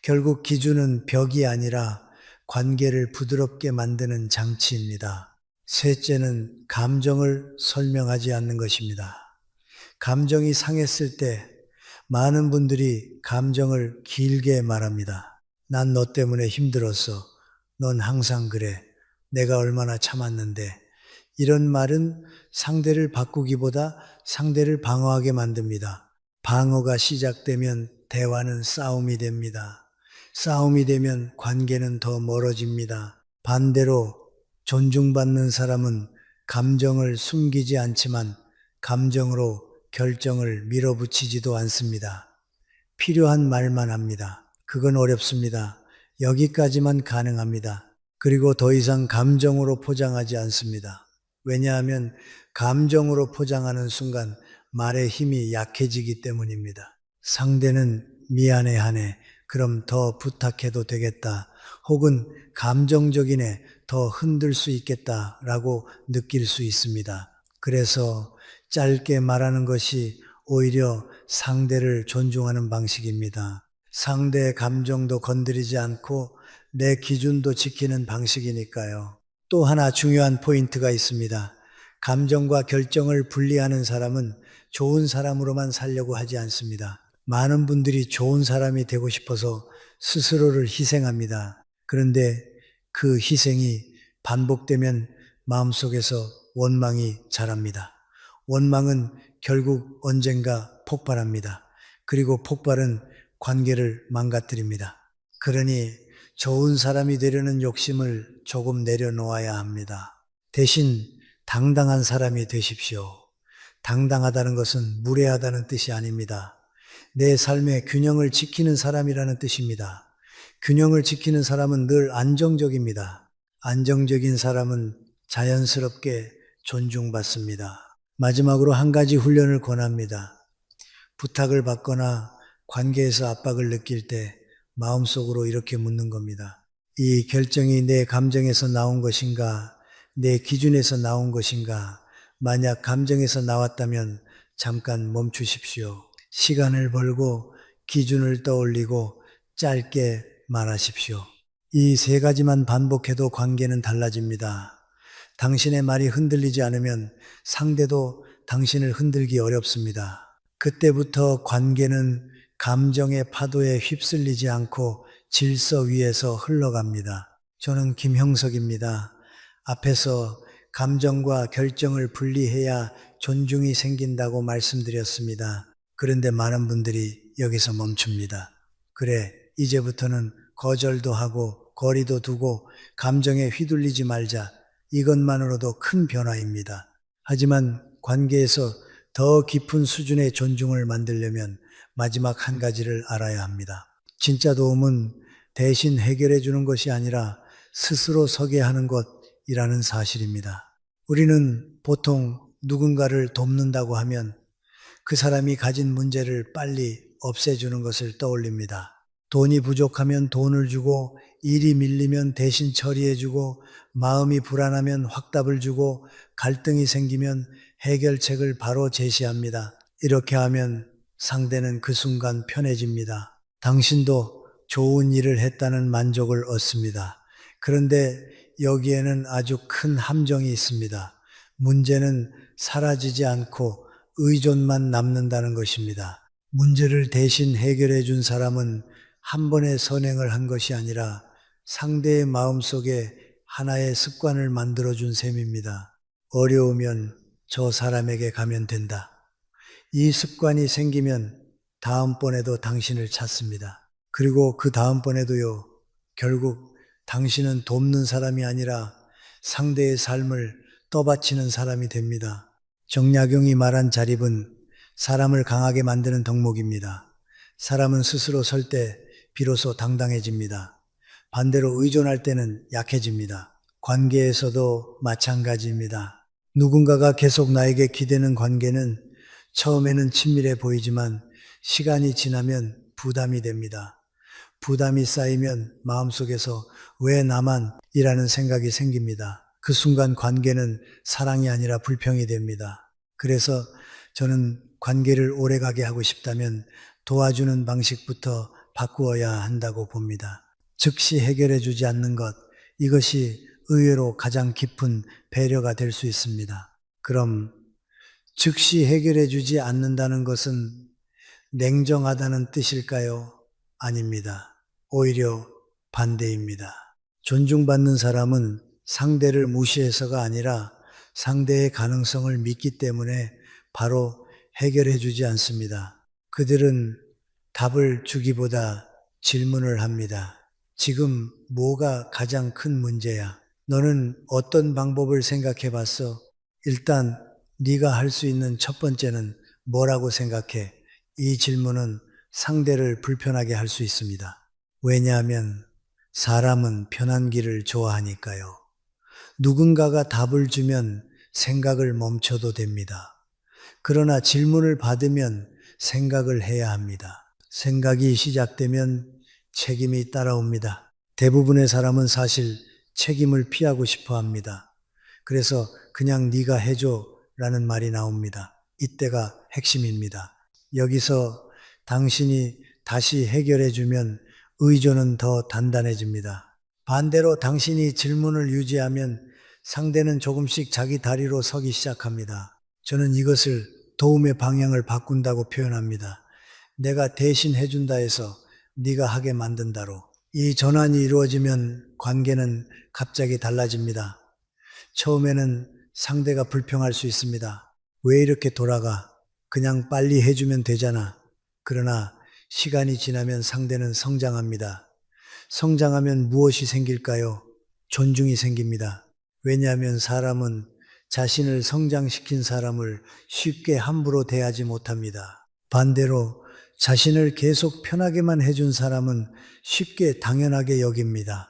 결국 기준은 벽이 아니라 관계를 부드럽게 만드는 장치입니다. 셋째는 감정을 설명하지 않는 것입니다. 감정이 상했을 때 많은 분들이 감정을 길게 말합니다. 난 너 때문에 힘들었어. 넌 항상 그래. 내가 얼마나 참았는데. 이런 말은 상대를 바꾸기보다 상대를 방어하게 만듭니다. 방어가 시작되면 대화는 싸움이 됩니다. 싸움이 되면 관계는 더 멀어집니다. 반대로 존중받는 사람은 감정을 숨기지 않지만 감정으로 결정을 밀어붙이지도 않습니다. 필요한 말만 합니다. 그건 어렵습니다. 여기까지만 가능합니다. 그리고 더 이상 감정으로 포장하지 않습니다. 왜냐하면 감정으로 포장하는 순간 말의 힘이 약해지기 때문입니다. 상대는 미안해하네. 그럼 더 부탁해도 되겠다. 혹은 감정적이네. 더 흔들 수 있겠다라고 느낄 수 있습니다. 그래서 짧게 말하는 것이 오히려 상대를 존중하는 방식입니다. 상대의 감정도 건드리지 않고 내 기준도 지키는 방식이니까요. 또 하나 중요한 포인트가 있습니다. 감정과 결정을 분리하는 사람은 좋은 사람으로만 살려고 하지 않습니다. 많은 분들이 좋은 사람이 되고 싶어서 스스로를 희생합니다. 그런데 그 희생이 반복되면 마음속에서 원망이 자랍니다. 원망은 결국 언젠가 폭발합니다. 그리고 폭발은 관계를 망가뜨립니다. 그러니 좋은 사람이 되려는 욕심을 조금 내려놓아야 합니다. 대신 당당한 사람이 되십시오. 당당하다는 것은 무례하다는 뜻이 아닙니다. 내 삶의 균형을 지키는 사람이라는 뜻입니다. 균형을 지키는 사람은 늘 안정적입니다. 안정적인 사람은 자연스럽게 존중받습니다. 마지막으로 한 가지 훈련을 권합니다. 부탁을 받거나 관계에서 압박을 느낄 때 마음속으로 이렇게 묻는 겁니다. 이 결정이 내 감정에서 나온 것인가, 내 기준에서 나온 것인가? 만약 감정에서 나왔다면 잠깐 멈추십시오. 시간을 벌고 기준을 떠올리고 짧게 말하십시오. 이 세 가지만 반복해도 관계는 달라집니다. 당신의 말이 흔들리지 않으면 상대도 당신을 흔들기 어렵습니다. 그때부터 관계는 감정의 파도에 휩쓸리지 않고 질서 위에서 흘러갑니다. 저는 김형석입니다. 앞에서 감정과 결정을 분리해야 존중이 생긴다고 말씀드렸습니다. 그런데 많은 분들이 여기서 멈춥니다. 그래, 이제부터는 거절도 하고 거리도 두고 감정에 휘둘리지 말자. 이것만으로도 큰 변화입니다. 하지만 관계에서 더 깊은 수준의 존중을 만들려면 마지막 한 가지를 알아야 합니다. 진짜 도움은 대신 해결해 주는 것이 아니라 스스로 서게 하는 것이라는 사실입니다. 우리는 보통 누군가를 돕는다고 하면 그 사람이 가진 문제를 빨리 없애주는 것을 떠올립니다. 돈이 부족하면 돈을 주고 일이 밀리면 대신 처리해주고 마음이 불안하면 확답을 주고 갈등이 생기면 해결책을 바로 제시합니다. 이렇게 하면 상대는 그 순간 편해집니다. 당신도 좋은 일을 했다는 만족을 얻습니다. 그런데 여기에는 아주 큰 함정이 있습니다. 문제는 사라지지 않고 의존만 남는다는 것입니다. 문제를 대신 해결해 준 사람은 한 번의 선행을 한 것이 아니라 상대의 마음속에 하나의 습관을 만들어준 셈입니다. 어려우면 저 사람에게 가면 된다. 이 습관이 생기면 다음번에도 당신을 찾습니다. 그리고 그 다음번에도요, 결국 당신은 돕는 사람이 아니라 상대의 삶을 떠받치는 사람이 됩니다. 정약용이 말한 자립은 사람을 강하게 만드는 덕목입니다. 사람은 스스로 설 때 비로소 당당해집니다. 반대로 의존할 때는 약해집니다. 관계에서도 마찬가지입니다. 누군가가 계속 나에게 기대는 관계는 처음에는 친밀해 보이지만 시간이 지나면 부담이 됩니다. 부담이 쌓이면 마음속에서 왜 나만 이라는 생각이 생깁니다. 그 순간 관계는 사랑이 아니라 불평이 됩니다. 그래서 저는 관계를 오래가게 하고 싶다면 도와주는 방식부터 바꾸어야 한다고 봅니다. 즉시 해결해 주지 않는 것, 이것이 의외로 가장 깊은 배려가 될 수 있습니다. 그럼 즉시 해결해 주지 않는다는 것은 냉정하다는 뜻일까요? 아닙니다. 오히려 반대입니다. 존중받는 사람은 상대를 무시해서가 아니라 상대의 가능성을 믿기 때문에 바로 해결해 주지 않습니다. 그들은 답을 주기보다 질문을 합니다. 지금 뭐가 가장 큰 문제야? 너는 어떤 방법을 생각해 봤어? 일단 네가 할 수 있는 첫 번째는 뭐라고 생각해? 이 질문은 상대를 불편하게 할 수 있습니다. 왜냐하면 사람은 편한 길을 좋아하니까요. 누군가가 답을 주면 생각을 멈춰도 됩니다. 그러나 질문을 받으면 생각을 해야 합니다. 생각이 시작되면 책임이 따라옵니다. 대부분의 사람은 사실 책임을 피하고 싶어 합니다. 그래서 그냥 네가 해줘 라는 말이 나옵니다. 이때가 핵심입니다. 여기서 당신이 다시 해결해 주면 의존은 더 단단해집니다. 반대로 당신이 질문을 유지하면 상대는 조금씩 자기 다리로 서기 시작합니다. 저는 이것을 도움의 방향을 바꾼다고 표현합니다. 내가 대신 해준다 해서 네가 하게 만든다로. 이 전환이 이루어지면 관계는 갑자기 달라집니다. 처음에는 상대가 불평할 수 있습니다. 왜 이렇게 돌아가? 그냥 빨리 해주면 되잖아. 그러나 시간이 지나면 상대는 성장합니다. 성장하면 무엇이 생길까요? 존중이 생깁니다. 왜냐하면 사람은 자신을 성장시킨 사람을 쉽게 함부로 대하지 못합니다. 반대로 자신을 계속 편하게만 해준 사람은 쉽게 당연하게 여깁니다.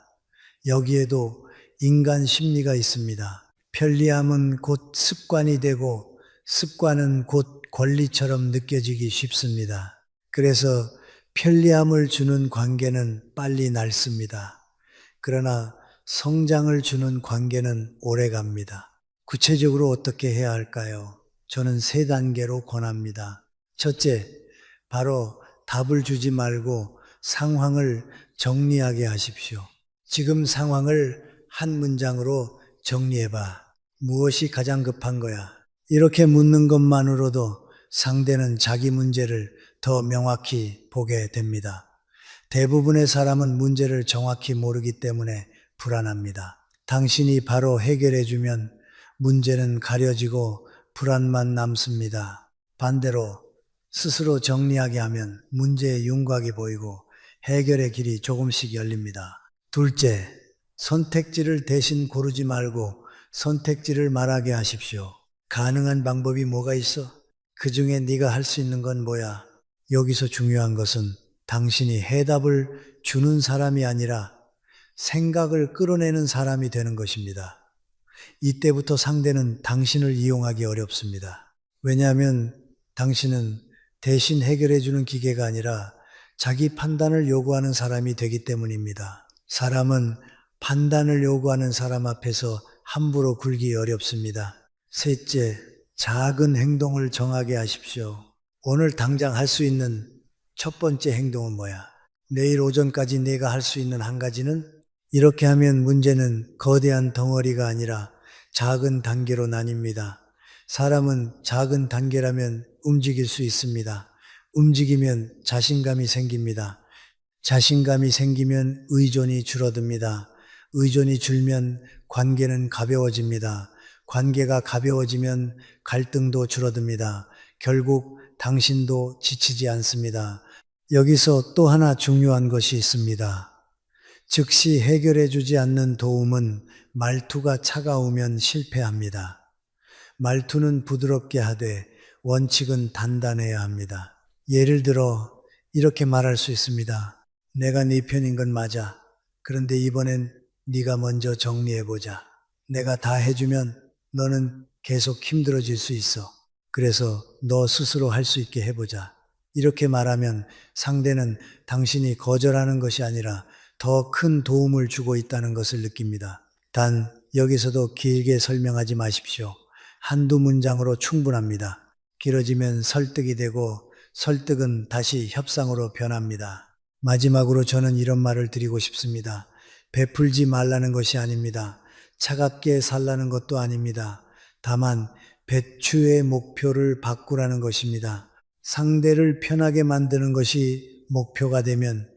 여기에도 인간 심리가 있습니다. 편리함은 곧 습관이 되고 습관은 곧 권리처럼 느껴지기 쉽습니다. 그래서 편리함을 주는 관계는 빨리 닳습니다. 그러나 성장을 주는 관계는 오래 갑니다. 구체적으로 어떻게 해야 할까요? 저는 3단계로 권합니다. 첫째, 바로 답을 주지 말고 상황을 정리하게 하십시오. 지금 상황을 한 문장으로 정리해봐. 무엇이 가장 급한 거야? 이렇게 묻는 것만으로도 상대는 자기 문제를 더 명확히 보게 됩니다. 대부분의 사람은 문제를 정확히 모르기 때문에 불안합니다. 당신이 바로 해결해주면 문제는 가려지고 불안만 남습니다. 반대로 스스로 정리하게 하면 문제의 윤곽이 보이고 해결의 길이 조금씩 열립니다. 둘째, 선택지를 대신 고르지 말고 선택지를 말하게 하십시오. 가능한 방법이 뭐가 있어? 그 중에 네가 할 수 있는 건 뭐야? 여기서 중요한 것은 당신이 해답을 주는 사람이 아니라 생각을 끌어내는 사람이 되는 것입니다. 이때부터 상대는 당신을 이용하기 어렵습니다. 왜냐하면 당신은 대신 해결해주는 기계가 아니라 자기 판단을 요구하는 사람이 되기 때문입니다. 사람은 판단을 요구하는 사람 앞에서 함부로 굴기 어렵습니다. 셋째, 작은 행동을 정하게 하십시오. 오늘 당장 할 수 있는 첫 번째 행동은 뭐야? 내일 오전까지 내가 할 수 있는 한 가지는? 이렇게 하면 문제는 거대한 덩어리가 아니라 작은 단계로 나뉩니다. 사람은 작은 단계라면 움직일 수 있습니다. 움직이면 자신감이 생깁니다. 자신감이 생기면 의존이 줄어듭니다. 의존이 줄면 관계는 가벼워집니다. 관계가 가벼워지면 갈등도 줄어듭니다. 결국 당신도 지치지 않습니다. 여기서 또 하나 중요한 것이 있습니다. 즉시 해결해 주지 않는 도움은 말투가 차가우면 실패합니다. 말투는 부드럽게 하되 원칙은 단단해야 합니다. 예를 들어 이렇게 말할 수 있습니다. 내가 네 편인 건 맞아. 그런데 이번엔 네가 먼저 정리해보자. 내가 다 해주면 너는 계속 힘들어질 수 있어. 그래서 너 스스로 할 수 있게 해보자. 이렇게 말하면 상대는 당신이 거절하는 것이 아니라 더 큰 도움을 주고 있다는 것을 느낍니다. 단 여기서도 길게 설명하지 마십시오. 한두 문장으로 충분합니다. 길어지면 설득이 되고 설득은 다시 협상으로 변합니다. 마지막으로 저는 이런 말을 드리고 싶습니다. 베풀지 말라는 것이 아닙니다. 차갑게 살라는 것도 아닙니다. 다만 배추의 목표를 바꾸라는 것입니다. 상대를 편하게 만드는 것이 목표가 되면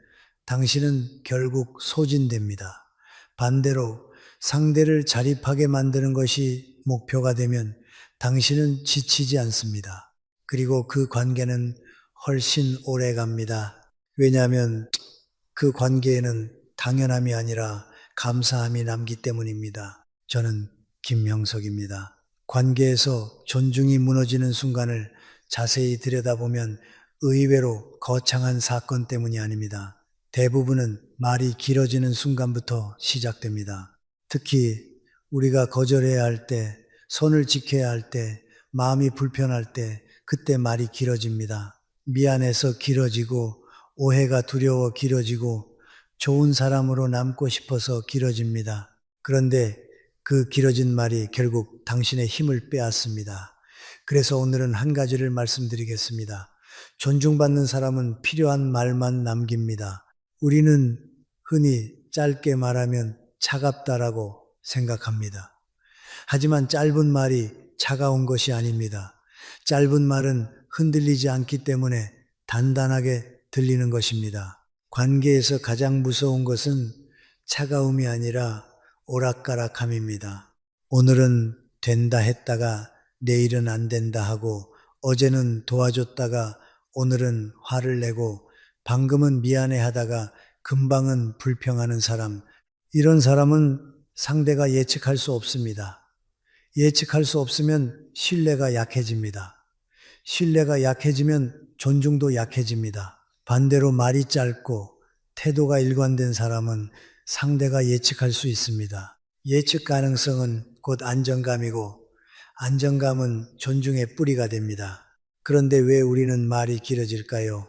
당신은 결국 소진됩니다. 반대로 상대를 자립하게 만드는 것이 목표가 되면 당신은 지치지 않습니다. 그리고 그 관계는 훨씬 오래 갑니다. 왜냐하면 그 관계에는 당연함이 아니라 감사함이 남기 때문입니다. 저는 김명석입니다. 관계에서 존중이 무너지는 순간을 자세히 들여다보면 의외로 거창한 사건 때문이 아닙니다. 대부분은 말이 길어지는 순간부터 시작됩니다. 특히 우리가 거절해야 할 때, 선을 지켜야 할 때, 마음이 불편할 때, 그때 말이 길어집니다. 미안해서 길어지고, 오해가 두려워 길어지고, 좋은 사람으로 남고 싶어서 길어집니다. 그런데 그 길어진 말이 결국 당신의 힘을 빼앗습니다. 그래서 오늘은 한 가지를 말씀드리겠습니다. 존중받는 사람은 필요한 말만 남깁니다. 우리는 흔히 짧게 말하면 차갑다라고 생각합니다. 하지만 짧은 말이 차가운 것이 아닙니다. 짧은 말은 흔들리지 않기 때문에 단단하게 들리는 것입니다. 관계에서 가장 무서운 것은 차가움이 아니라 오락가락함입니다. 오늘은 된다 했다가 내일은 안 된다 하고, 어제는 도와줬다가 오늘은 화를 내고, 방금은 미안해 하다가 금방은 불평하는 사람, 이런 사람은 상대가 예측할 수 없습니다. 예측할 수 없으면 신뢰가 약해집니다. 신뢰가 약해지면 존중도 약해집니다. 반대로 말이 짧고 태도가 일관된 사람은 상대가 예측할 수 있습니다. 예측 가능성은 곧 안정감이고, 안정감은 존중의 뿌리가 됩니다. 그런데 왜 우리는 말이 길어질까요?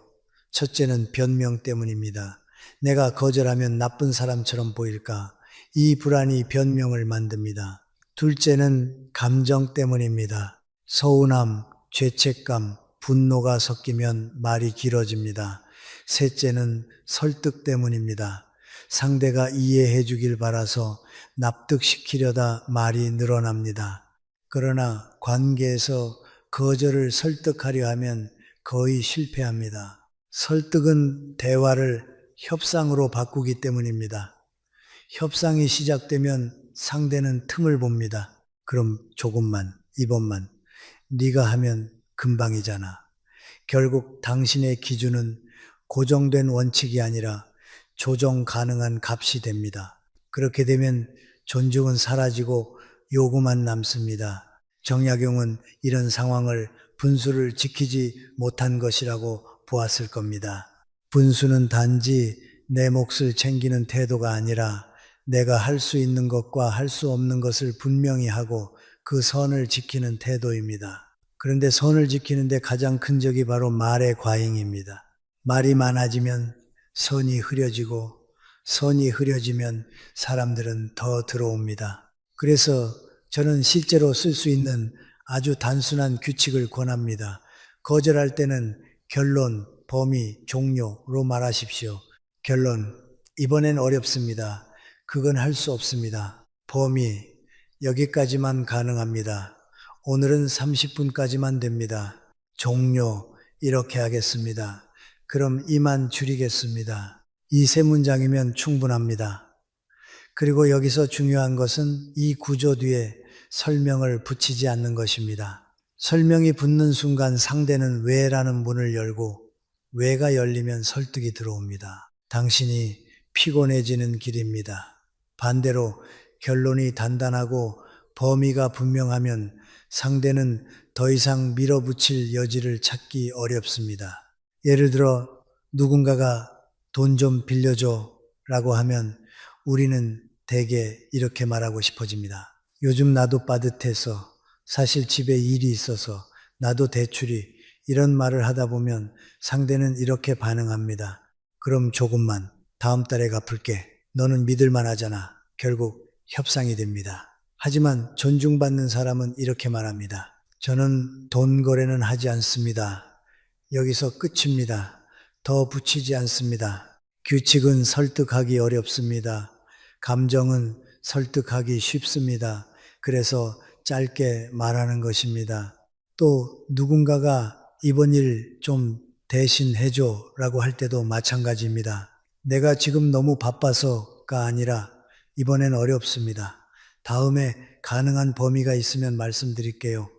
첫째는 변명 때문입니다. 내가 거절하면 나쁜 사람처럼 보일까? 이 불안이 변명을 만듭니다. 둘째는 감정 때문입니다. 서운함, 죄책감, 분노가 섞이면 말이 길어집니다. 셋째는 설득 때문입니다. 상대가 이해해 주길 바라서 납득시키려다 말이 늘어납니다. 그러나 관계에서 거절을 설득하려 하면 거의 실패합니다. 설득은 대화를 협상으로 바꾸기 때문입니다. 협상이 시작되면 상대는 틈을 봅니다. 그럼 조금만, 이번만, 네가 하면 금방이잖아. 결국 당신의 기준은 고정된 원칙이 아니라 조정 가능한 값이 됩니다. 그렇게 되면 존중은 사라지고 요구만 남습니다. 정약용은 이런 상황을 분수를 지키지 못한 것이라고 보았을 겁니다. 분수는 단지 내 몫을 챙기는 태도가 아니라 내가 할 수 있는 것과 할 수 없는 것을 분명히 하고 그 선을 지키는 태도입니다. 그런데 선을 지키는데 가장 큰 적이 바로 말의 과잉입니다. 말이 많아지면 선이 흐려지고, 선이 흐려지면 사람들은 더 들어옵니다. 그래서 저는 실제로 쓸 수 있는 아주 단순한 규칙을 권합니다. 거절할 때는 결론, 범위, 종료로 말하십시오. 결론, 이번엔 어렵습니다. 그건 할 수 없습니다. 범위, 여기까지만 가능합니다. 오늘은 30분까지만 됩니다. 종료, 이렇게 하겠습니다. 그럼 이만 줄이겠습니다. 이 세 문장이면 충분합니다. 그리고 여기서 중요한 것은 이 구조 뒤에 설명을 붙이지 않는 것입니다. 설명이 붙는 순간 상대는 왜라는 문을 열고, 왜가 열리면 설득이 들어옵니다. 당신이 피곤해지는 길입니다. 반대로 결론이 단단하고 범위가 분명하면 상대는 더 이상 밀어붙일 여지를 찾기 어렵습니다. 예를 들어 누군가가 돈 좀 빌려줘 라고 하면 우리는 대개 이렇게 말하고 싶어집니다. 요즘 나도 빠듯해서, 사실 집에 일이 있어서, 나도 대출이, 이런 말을 하다 보면 상대는 이렇게 반응합니다. 그럼 조금만, 다음 달에 갚을게. 너는 믿을만 하잖아. 결국 협상이 됩니다. 하지만 존중받는 사람은 이렇게 말합니다. 저는 돈 거래는 하지 않습니다. 여기서 끝입니다. 더 붙이지 않습니다. 규칙은 설득하기 어렵습니다. 감정은 설득하기 쉽습니다. 그래서 짧게 말하는 것입니다. 또 누군가가 이번 일 좀 대신 해줘 라고 할 때도 마찬가지입니다. 내가 지금 너무 바빠서가 아니라 이번엔 어렵습니다. 다음에 가능한 범위가 있으면 말씀드릴게요.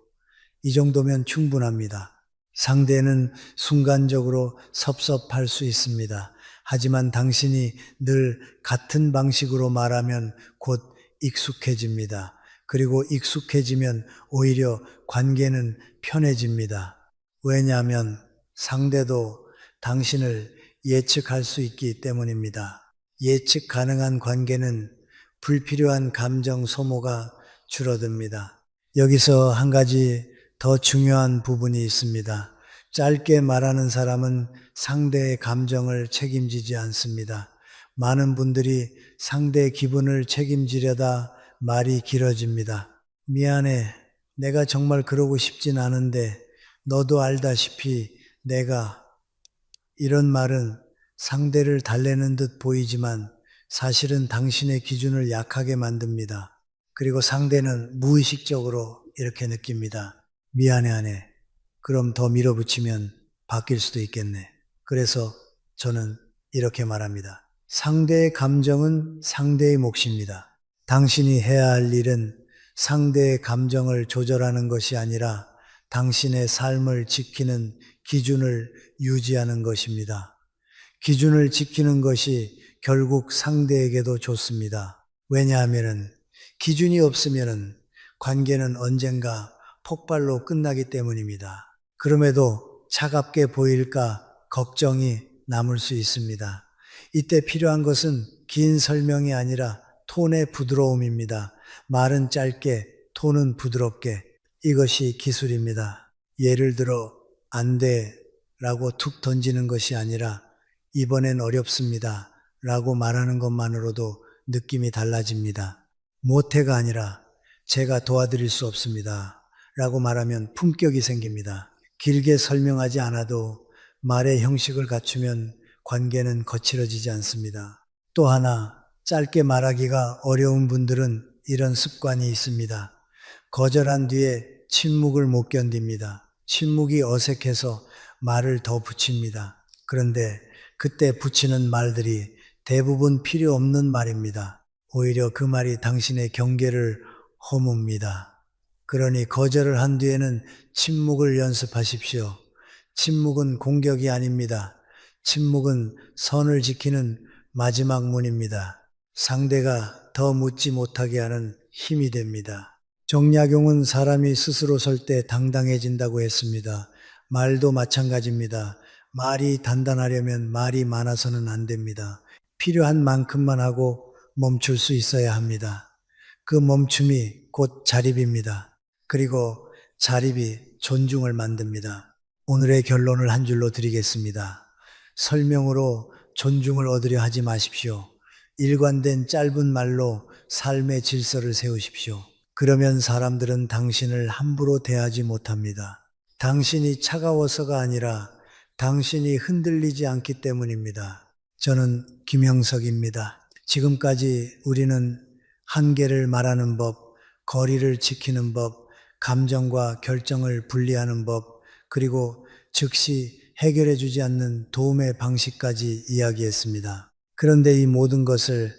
이 정도면 충분합니다. 상대는 순간적으로 섭섭할 수 있습니다. 하지만 당신이 늘 같은 방식으로 말하면 곧 익숙해집니다. 그리고 익숙해지면 오히려 관계는 편해집니다. 왜냐하면 상대도 당신을 예측할 수 있기 때문입니다. 예측 가능한 관계는 불필요한 감정 소모가 줄어듭니다. 여기서 한 가지 더 중요한 부분이 있습니다. 짧게 말하는 사람은 상대의 감정을 책임지지 않습니다. 많은 분들이 상대의 기분을 책임지려다 말이 길어집니다. 미안해. 내가 정말 그러고 싶진 않은데 너도 알다시피 내가 이런 말은 상대를 달래는 듯 보이지만 사실은 당신의 기준을 약하게 만듭니다. 그리고 상대는 무의식적으로 이렇게 느낍니다. 미안해하네. 그럼 더 밀어붙이면 바뀔 수도 있겠네. 그래서 저는 이렇게 말합니다. 상대의 감정은 상대의 몫입니다. 당신이 해야 할 일은 상대의 감정을 조절하는 것이 아니라 당신의 삶을 지키는 기준을 유지하는 것입니다. 기준을 지키는 것이 결국 상대에게도 좋습니다. 왜냐하면 기준이 없으면 관계는 언젠가 폭발로 끝나기 때문입니다. 그럼에도 차갑게 보일까 걱정이 남을 수 있습니다. 이때 필요한 것은 긴 설명이 아니라 톤의 부드러움입니다. 말은 짧게, 톤은 부드럽게. 이것이 기술입니다. 예를 들어 안 돼 라고 툭 던지는 것이 아니라 이번엔 어렵습니다 라고 말하는 것만으로도 느낌이 달라집니다. 못해가 아니라 제가 도와드릴 수 없습니다 라고 말하면 품격이 생깁니다. 길게 설명하지 않아도 말의 형식을 갖추면 관계는 거칠어지지 않습니다. 또 하나, 짧게 말하기가 어려운 분들은 이런 습관이 있습니다. 거절한 뒤에 침묵을 못 견딥니다. 침묵이 어색해서 말을 더 붙입니다. 그런데 그때 붙이는 말들이 대부분 필요 없는 말입니다. 오히려 그 말이 당신의 경계를 허뭅니다. 그러니 거절을 한 뒤에는 침묵을 연습하십시오. 침묵은 공격이 아닙니다. 침묵은 선을 지키는 마지막 문입니다. 상대가 더 묻지 못하게 하는 힘이 됩니다. 정약용은 사람이 스스로 설 때 당당해진다고 했습니다. 말도 마찬가지입니다. 말이 단단하려면 말이 많아서는 안 됩니다. 필요한 만큼만 하고 멈출 수 있어야 합니다. 그 멈춤이 곧 자립입니다. 그리고 자립이 존중을 만듭니다. 오늘의 결론을 한 줄로 드리겠습니다. 설명으로 존중을 얻으려 하지 마십시오. 일관된 짧은 말로 삶의 질서를 세우십시오. 그러면 사람들은 당신을 함부로 대하지 못합니다. 당신이 차가워서가 아니라 당신이 흔들리지 않기 때문입니다. 저는 김형석입니다. 지금까지 우리는 한계를 말하는 법, 거리를 지키는 법, 감정과 결정을 분리하는 법, 그리고 즉시 해결해 주지 않는 도움의 방식까지 이야기했습니다. 그런데 이 모든 것을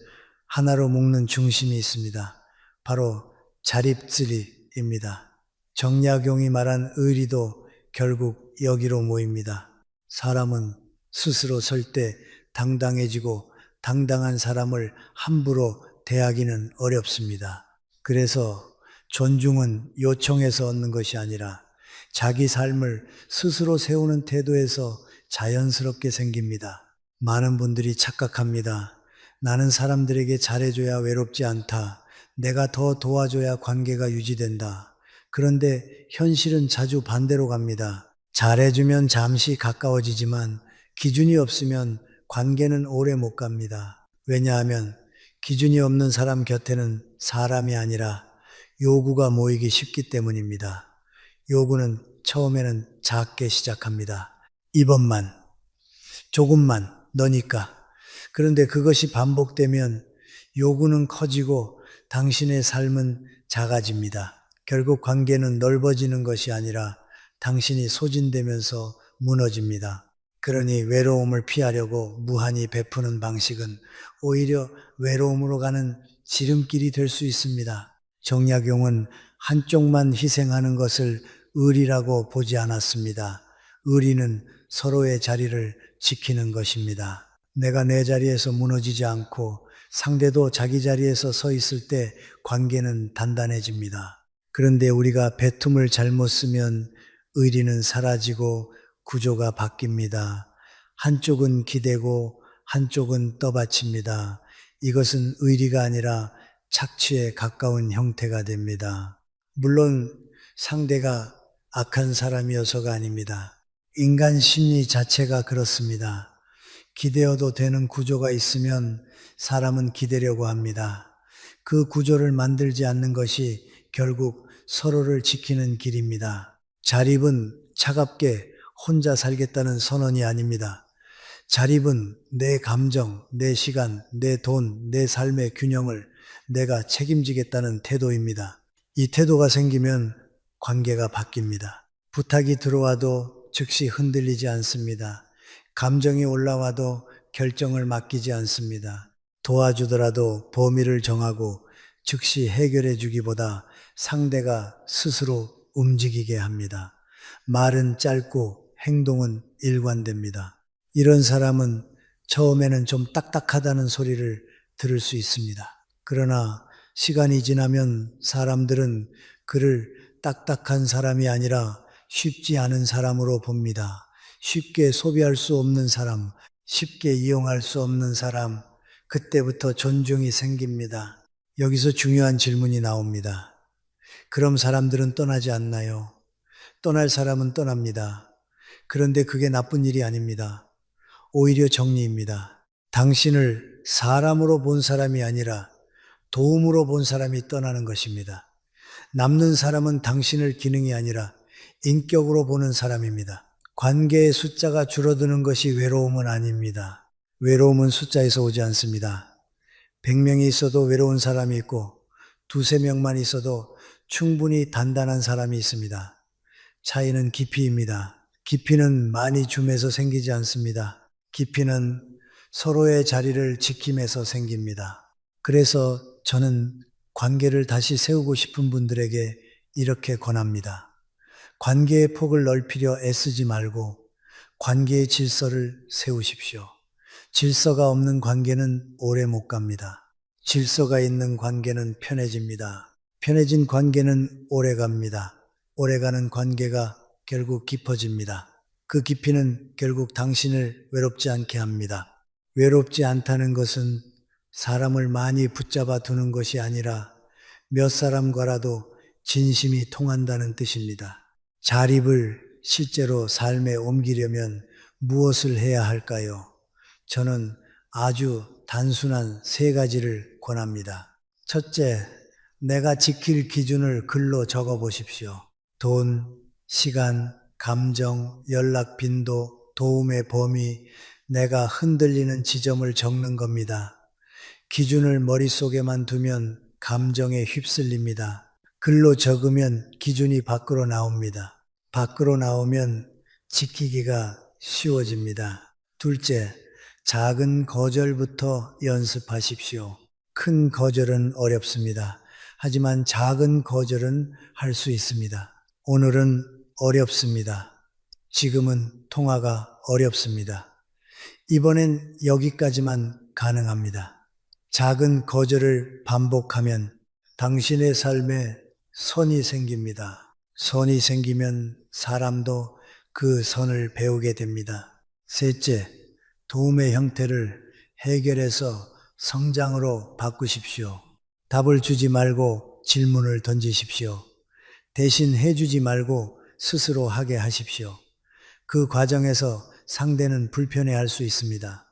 하나로 묶는 중심이 있습니다. 바로 자립쓰리입니다. 정약용이 말한 의리도 결국 여기로 모입니다. 사람은 스스로 설 때 당당해지고 당당한 사람을 함부로 대하기는 어렵습니다. 그래서 존중은 요청해서 얻는 것이 아니라 자기 삶을 스스로 세우는 태도에서 자연스럽게 생깁니다. 많은 분들이 착각합니다. 나는 사람들에게 잘해줘야 외롭지 않다. 내가 더 도와줘야 관계가 유지된다. 그런데 현실은 자주 반대로 갑니다. 잘해주면 잠시 가까워지지만 기준이 없으면 관계는 오래 못 갑니다. 왜냐하면 기준이 없는 사람 곁에는 사람이 아니라 요구가 모이기 쉽기 때문입니다. 요구는 처음에는 작게 시작합니다. 이번만, 조금만, 너니까. 그런데 그것이 반복되면 요구는 커지고 당신의 삶은 작아집니다. 결국 관계는 넓어지는 것이 아니라 당신이 소진되면서 무너집니다. 그러니 외로움을 피하려고 무한히 베푸는 방식은 오히려 외로움으로 가는 지름길이 될 수 있습니다. 정약용은 한쪽만 희생하는 것을 의리라고 보지 않았습니다. 의리는 서로의 자리를 지키는 것입니다. 내가 내 자리에서 무너지지 않고 상대도 자기 자리에서 서 있을 때 관계는 단단해집니다. 그런데 우리가 배툼을 잘못 쓰면 의리는 사라지고 구조가 바뀝니다. 한쪽은 기대고 한쪽은 떠받칩니다. 이것은 의리가 아니라 착취에 가까운 형태가 됩니다. 물론 상대가 악한 사람이어서가 아닙니다. 인간 심리 자체가 그렇습니다. 기대어도 되는 구조가 있으면 사람은 기대려고 합니다. 그 구조를 만들지 않는 것이 결국 서로를 지키는 길입니다. 자립은 차갑게 혼자 살겠다는 선언이 아닙니다. 자립은 내 감정, 내 시간, 내 돈, 내 삶의 균형을 내가 책임지겠다는 태도입니다. 이 태도가 생기면 관계가 바뀝니다. 부탁이 들어와도 즉시 흔들리지 않습니다. 감정이 올라와도 결정을 맡기지 않습니다. 도와주더라도 범위를 정하고 즉시 해결해 주기보다 상대가 스스로 움직이게 합니다. 말은 짧고 행동은 일관됩니다. 이런 사람은 처음에는 좀 딱딱하다는 소리를 들을 수 있습니다. 그러나 시간이 지나면 사람들은 그를 딱딱한 사람이 아니라 쉽지 않은 사람으로 봅니다. 쉽게 소비할 수 없는 사람, 쉽게 이용할 수 없는 사람, 그때부터 존중이 생깁니다. 여기서 중요한 질문이 나옵니다. 그럼 사람들은 떠나지 않나요? 떠날 사람은 떠납니다. 그런데 그게 나쁜 일이 아닙니다. 오히려 정리입니다. 당신을 사람으로 본 사람이 아니라 도움으로 본 사람이 떠나는 것입니다. 남는 사람은 당신을 기능이 아니라 인격으로 보는 사람입니다. 관계의 숫자가 줄어드는 것이 외로움은 아닙니다. 외로움은 숫자에서 오지 않습니다. 100명이 있어도 외로운 사람이 있고 두세 명만 있어도 충분히 단단한 사람이 있습니다. 차이는 깊이입니다. 깊이는 많이 줌에서 생기지 않습니다. 깊이는 서로의 자리를 지킴에서 생깁니다. 그래서 저는 관계를 다시 세우고 싶은 분들에게 이렇게 권합니다. 관계의 폭을 넓히려 애쓰지 말고 관계의 질서를 세우십시오. 질서가 없는 관계는 오래 못 갑니다. 질서가 있는 관계는 편해집니다. 편해진 관계는 오래 갑니다. 오래가는 관계가 결국 깊어집니다. 그 깊이는 결국 당신을 외롭지 않게 합니다. 외롭지 않다는 것은 사람을 많이 붙잡아 두는 것이 아니라 몇 사람과라도 진심이 통한다는 뜻입니다. 자립을 실제로 삶에 옮기려면 무엇을 해야 할까요? 저는 아주 단순한 세 가지를 권합니다. 첫째, 내가 지킬 기준을 글로 적어 보십시오. 돈, 시간, 감정, 연락 빈도, 도움의 범위, 내가 흔들리는 지점을 적는 겁니다. 기준을 머릿속에만 두면 감정에 휩쓸립니다. 글로 적으면 기준이 밖으로 나옵니다. 밖으로 나오면 지키기가 쉬워집니다. 둘째, 작은 거절부터 연습하십시오. 큰 거절은 어렵습니다. 하지만 작은 거절은 할 수 있습니다. 오늘은 어렵습니다. 지금은 통화가 어렵습니다. 이번엔 여기까지만 가능합니다. 작은 거절을 반복하면 당신의 삶에 선이 생깁니다. 선이 생기면 사람도 그 선을 배우게 됩니다. 셋째, 도움의 형태를 해결해서 성장으로 바꾸십시오. 답을 주지 말고 질문을 던지십시오. 대신 해주지 말고 스스로 하게 하십시오. 그 과정에서 상대는 불편해할 수 있습니다.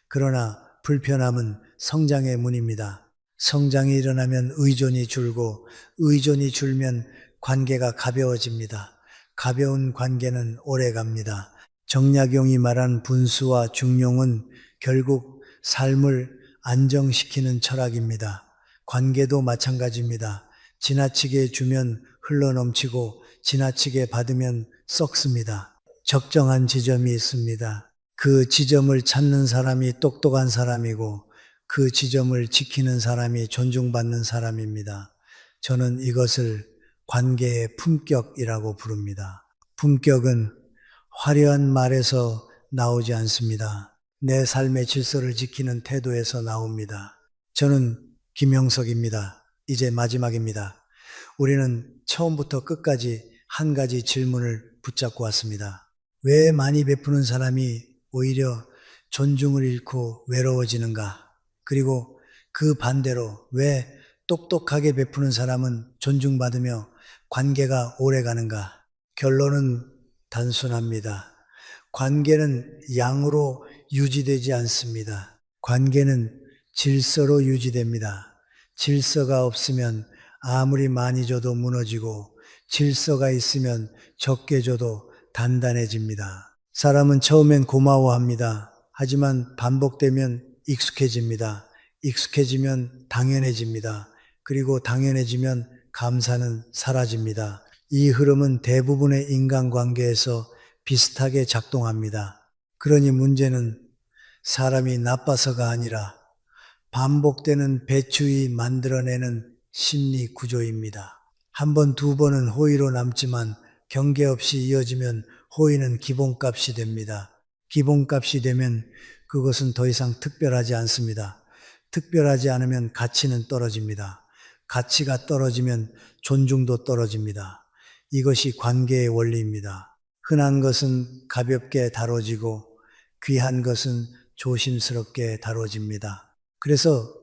그러나 불편함은 성장의 문입니다. 성장이 일어나면 의존이 줄고 의존이 줄면 관계가 가벼워집니다. 가벼운 관계는 오래 갑니다. 정약용이 말한 분수와 중용은 결국 삶을 안정시키는 철학입니다. 관계도 마찬가지입니다. 지나치게 주면 흘러넘치고 지나치게 받으면 썩습니다. 적정한 지점이 있습니다. 그 지점을 찾는 사람이 똑똑한 사람이고 그 지점을 지키는 사람이 존중받는 사람입니다. 저는 이것을 관계의 품격이라고 부릅니다. 품격은 화려한 말에서 나오지 않습니다. 내 삶의 질서를 지키는 태도에서 나옵니다. 저는 김영석입니다. 이제 마지막입니다. 우리는 처음부터 끝까지 한 가지 질문을 붙잡고 왔습니다. 왜 많이 베푸는 사람이 오히려 존중을 잃고 외로워지는가? 그리고 그 반대로 왜 똑똑하게 베푸는 사람은 존중받으며 관계가 오래 가는가? 결론은 단순합니다. 관계는 양으로 유지되지 않습니다. 관계는 질서로 유지됩니다. 질서가 없으면 아무리 많이 줘도 무너지고 질서가 있으면 적게 줘도 단단해집니다. 사람은 처음엔 고마워합니다. 하지만 반복되면 익숙해집니다. 익숙해지면 당연해집니다. 그리고 당연해지면 감사는 사라집니다. 이 흐름은 대부분의 인간관계에서 비슷하게 작동합니다. 그러니 문제는 사람이 나빠서가 아니라 반복되는 배추이 만들어내는 심리 구조입니다. 한 번, 두 번은 호의로 남지만 경계 없이 이어지면 호의는 기본값이 됩니다. 기본값이 되면 그것은 더 이상 특별하지 않습니다. 특별하지 않으면 가치는 떨어집니다. 가치가 떨어지면 존중도 떨어집니다. 이것이 관계의 원리입니다. 흔한 것은 가볍게 다뤄지고 귀한 것은 조심스럽게 다뤄집니다. 그래서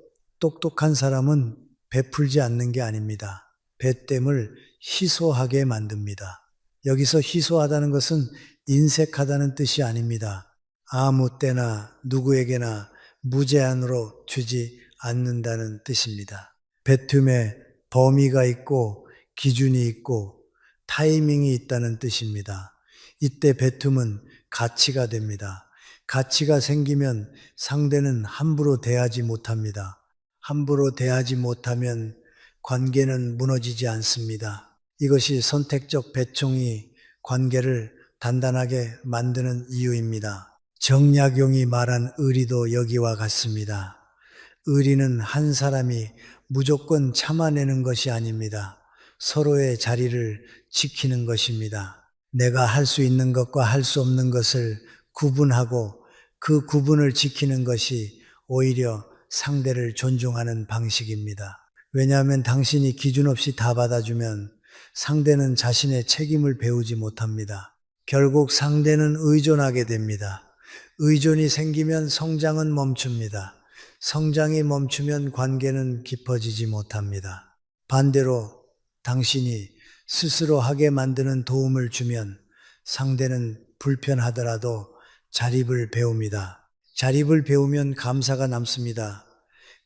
똑똑한 사람은 베풀지 않는 게 아닙니다. 배땜을 희소하게 만듭니다. 여기서 희소하다는 것은 인색하다는 뜻이 아닙니다. 아무 때나 누구에게나 무제한으로 주지 않는다는 뜻입니다. 베툼에 범위가 있고 기준이 있고 타이밍이 있다는 뜻입니다. 이때 베툼은 가치가 됩니다. 가치가 생기면 상대는 함부로 대하지 못합니다. 함부로 대하지 못하면 관계는 무너지지 않습니다. 이것이 선택적 배총이 관계를 단단하게 만드는 이유입니다. 정약용이 말한 의리도 여기와 같습니다. 의리는 한 사람이 무조건 참아내는 것이 아닙니다. 서로의 자리를 지키는 것입니다. 내가 할 수 있는 것과 할 수 없는 것을 구분하고 그 구분을 지키는 것이 오히려 상대를 존중하는 방식입니다. 왜냐하면 당신이 기준 없이 다 받아주면 상대는 자신의 책임을 배우지 못합니다. 결국 상대는 의존하게 됩니다. 의존이 생기면 성장은 멈춥니다. 성장이 멈추면 관계는 깊어지지 못합니다. 반대로 당신이 스스로 하게 만드는 도움을 주면 상대는 불편하더라도 자립을 배웁니다. 자립을 배우면 감사가 남습니다.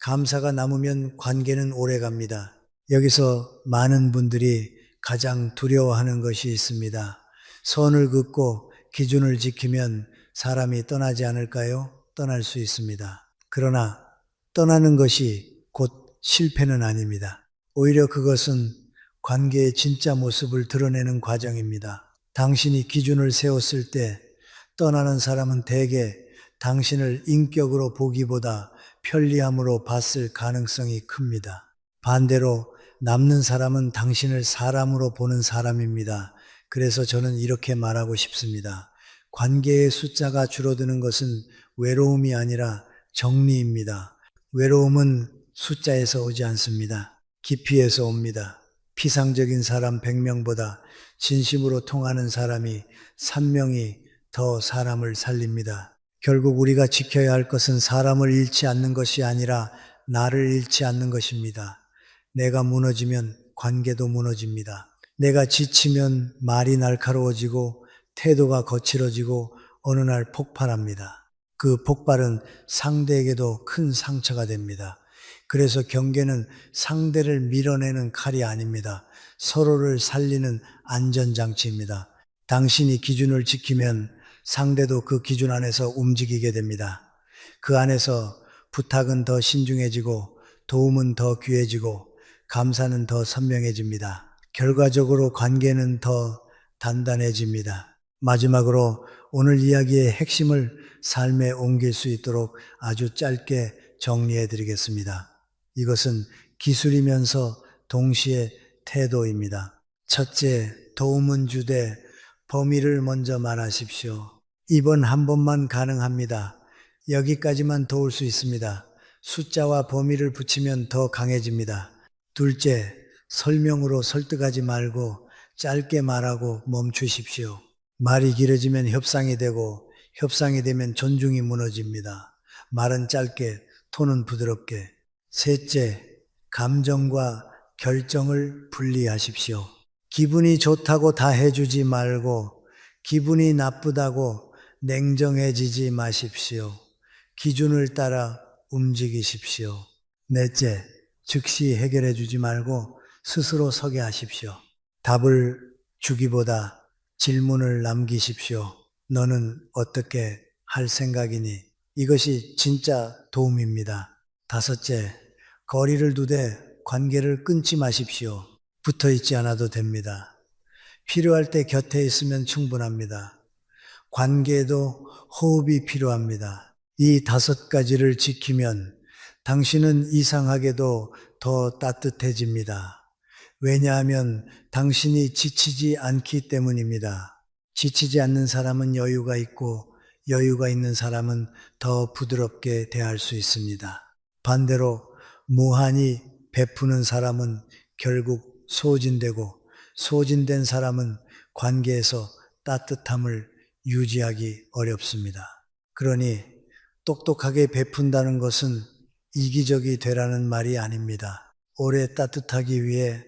감사가 남으면 관계는 오래 갑니다. 여기서 많은 분들이 가장 두려워하는 것이 있습니다. 선을 긋고 기준을 지키면 사람이 떠나지 않을까요? 떠날 수 있습니다. 그러나 떠나는 것이 곧 실패는 아닙니다. 오히려 그것은 관계의 진짜 모습을 드러내는 과정입니다. 당신이 기준을 세웠을 때 떠나는 사람은 대개 당신을 인격으로 보기보다 편리함으로 봤을 가능성이 큽니다. 반대로 남는 사람은 당신을 사람으로 보는 사람입니다. 그래서 저는 이렇게 말하고 싶습니다. 관계의 숫자가 줄어드는 것은 외로움이 아니라 정리입니다. 외로움은 숫자에서 오지 않습니다. 깊이에서 옵니다. 피상적인 사람 100명보다 진심으로 통하는 사람이 3명이 더 사람을 살립니다. 결국 우리가 지켜야 할 것은 사람을 잃지 않는 것이 아니라 나를 잃지 않는 것입니다. 내가 무너지면 관계도 무너집니다. 내가 지치면 말이 날카로워지고 태도가 거칠어지고 어느 날 폭발합니다. 그 폭발은 상대에게도 큰 상처가 됩니다. 그래서 경계는 상대를 밀어내는 칼이 아닙니다. 서로를 살리는 안전장치입니다. 당신이 기준을 지키면 상대도 그 기준 안에서 움직이게 됩니다. 그 안에서 부탁은 더 신중해지고 도움은 더 귀해지고 감사는 더 선명해집니다. 결과적으로 관계는 더 단단해집니다. 마지막으로 오늘 이야기의 핵심을 삶에 옮길 수 있도록 아주 짧게 정리해 드리겠습니다. 이것은 기술이면서 동시에 태도입니다. 첫째, 도움은 주되 범위를 먼저 말하십시오. 이번 한 번만 가능합니다. 여기까지만 도울 수 있습니다. 숫자와 범위를 붙이면 더 강해집니다. 둘째, 설명으로 설득하지 말고 짧게 말하고 멈추십시오. 말이 길어지면 협상이 되고 협상이 되면 존중이 무너집니다. 말은 짧게, 톤은 부드럽게. 셋째, 감정과 결정을 분리하십시오. 기분이 좋다고 다 해주지 말고 기분이 나쁘다고 냉정해지지 마십시오. 기준을 따라 움직이십시오. 넷째, 즉시 해결해 주지 말고 스스로 서게 하십시오. 답을 주기보다 질문을 남기십시오. 너는 어떻게 할 생각이니? 이것이 진짜 도움입니다. 다섯째, 거리를 두되 관계를 끊지 마십시오. 붙어 있지 않아도 됩니다. 필요할 때 곁에 있으면 충분합니다. 관계에도 호흡이 필요합니다. 이 5가지를 지키면 당신은 이상하게도 더 따뜻해집니다. 왜냐하면 당신이 지치지 않기 때문입니다. 지치지 않는 사람은 여유가 있고 여유가 있는 사람은 더 부드럽게 대할 수 있습니다. 반대로 무한히 베푸는 사람은 결국 소진되고 소진된 사람은 관계에서 따뜻함을 유지하기 어렵습니다. 그러니 똑똑하게 베푼다는 것은 이기적이 되라는 말이 아닙니다. 오래 따뜻하기 위해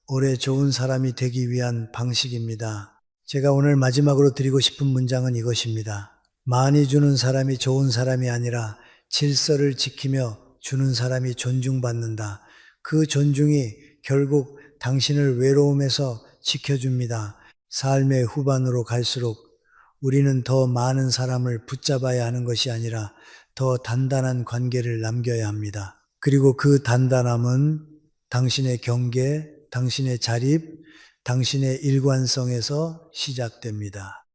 오래 좋은 사람이 되기 위한 방식입니다. 제가 오늘 마지막으로 드리고 싶은 문장은 이것입니다. 많이 주는 사람이 좋은 사람이 아니라 질서를 지키며 주는 사람이 존중받는다. 그 존중이 결국 당신을 외로움에서 지켜줍니다. 삶의 후반으로 갈수록 우리는 더 많은 사람을 붙잡아야 하는 것이 아니라 더 단단한 관계를 남겨야 합니다. 그리고 그 단단함은 당신의 경계, 당신의 자립, 당신의 일관성에서 시작됩니다.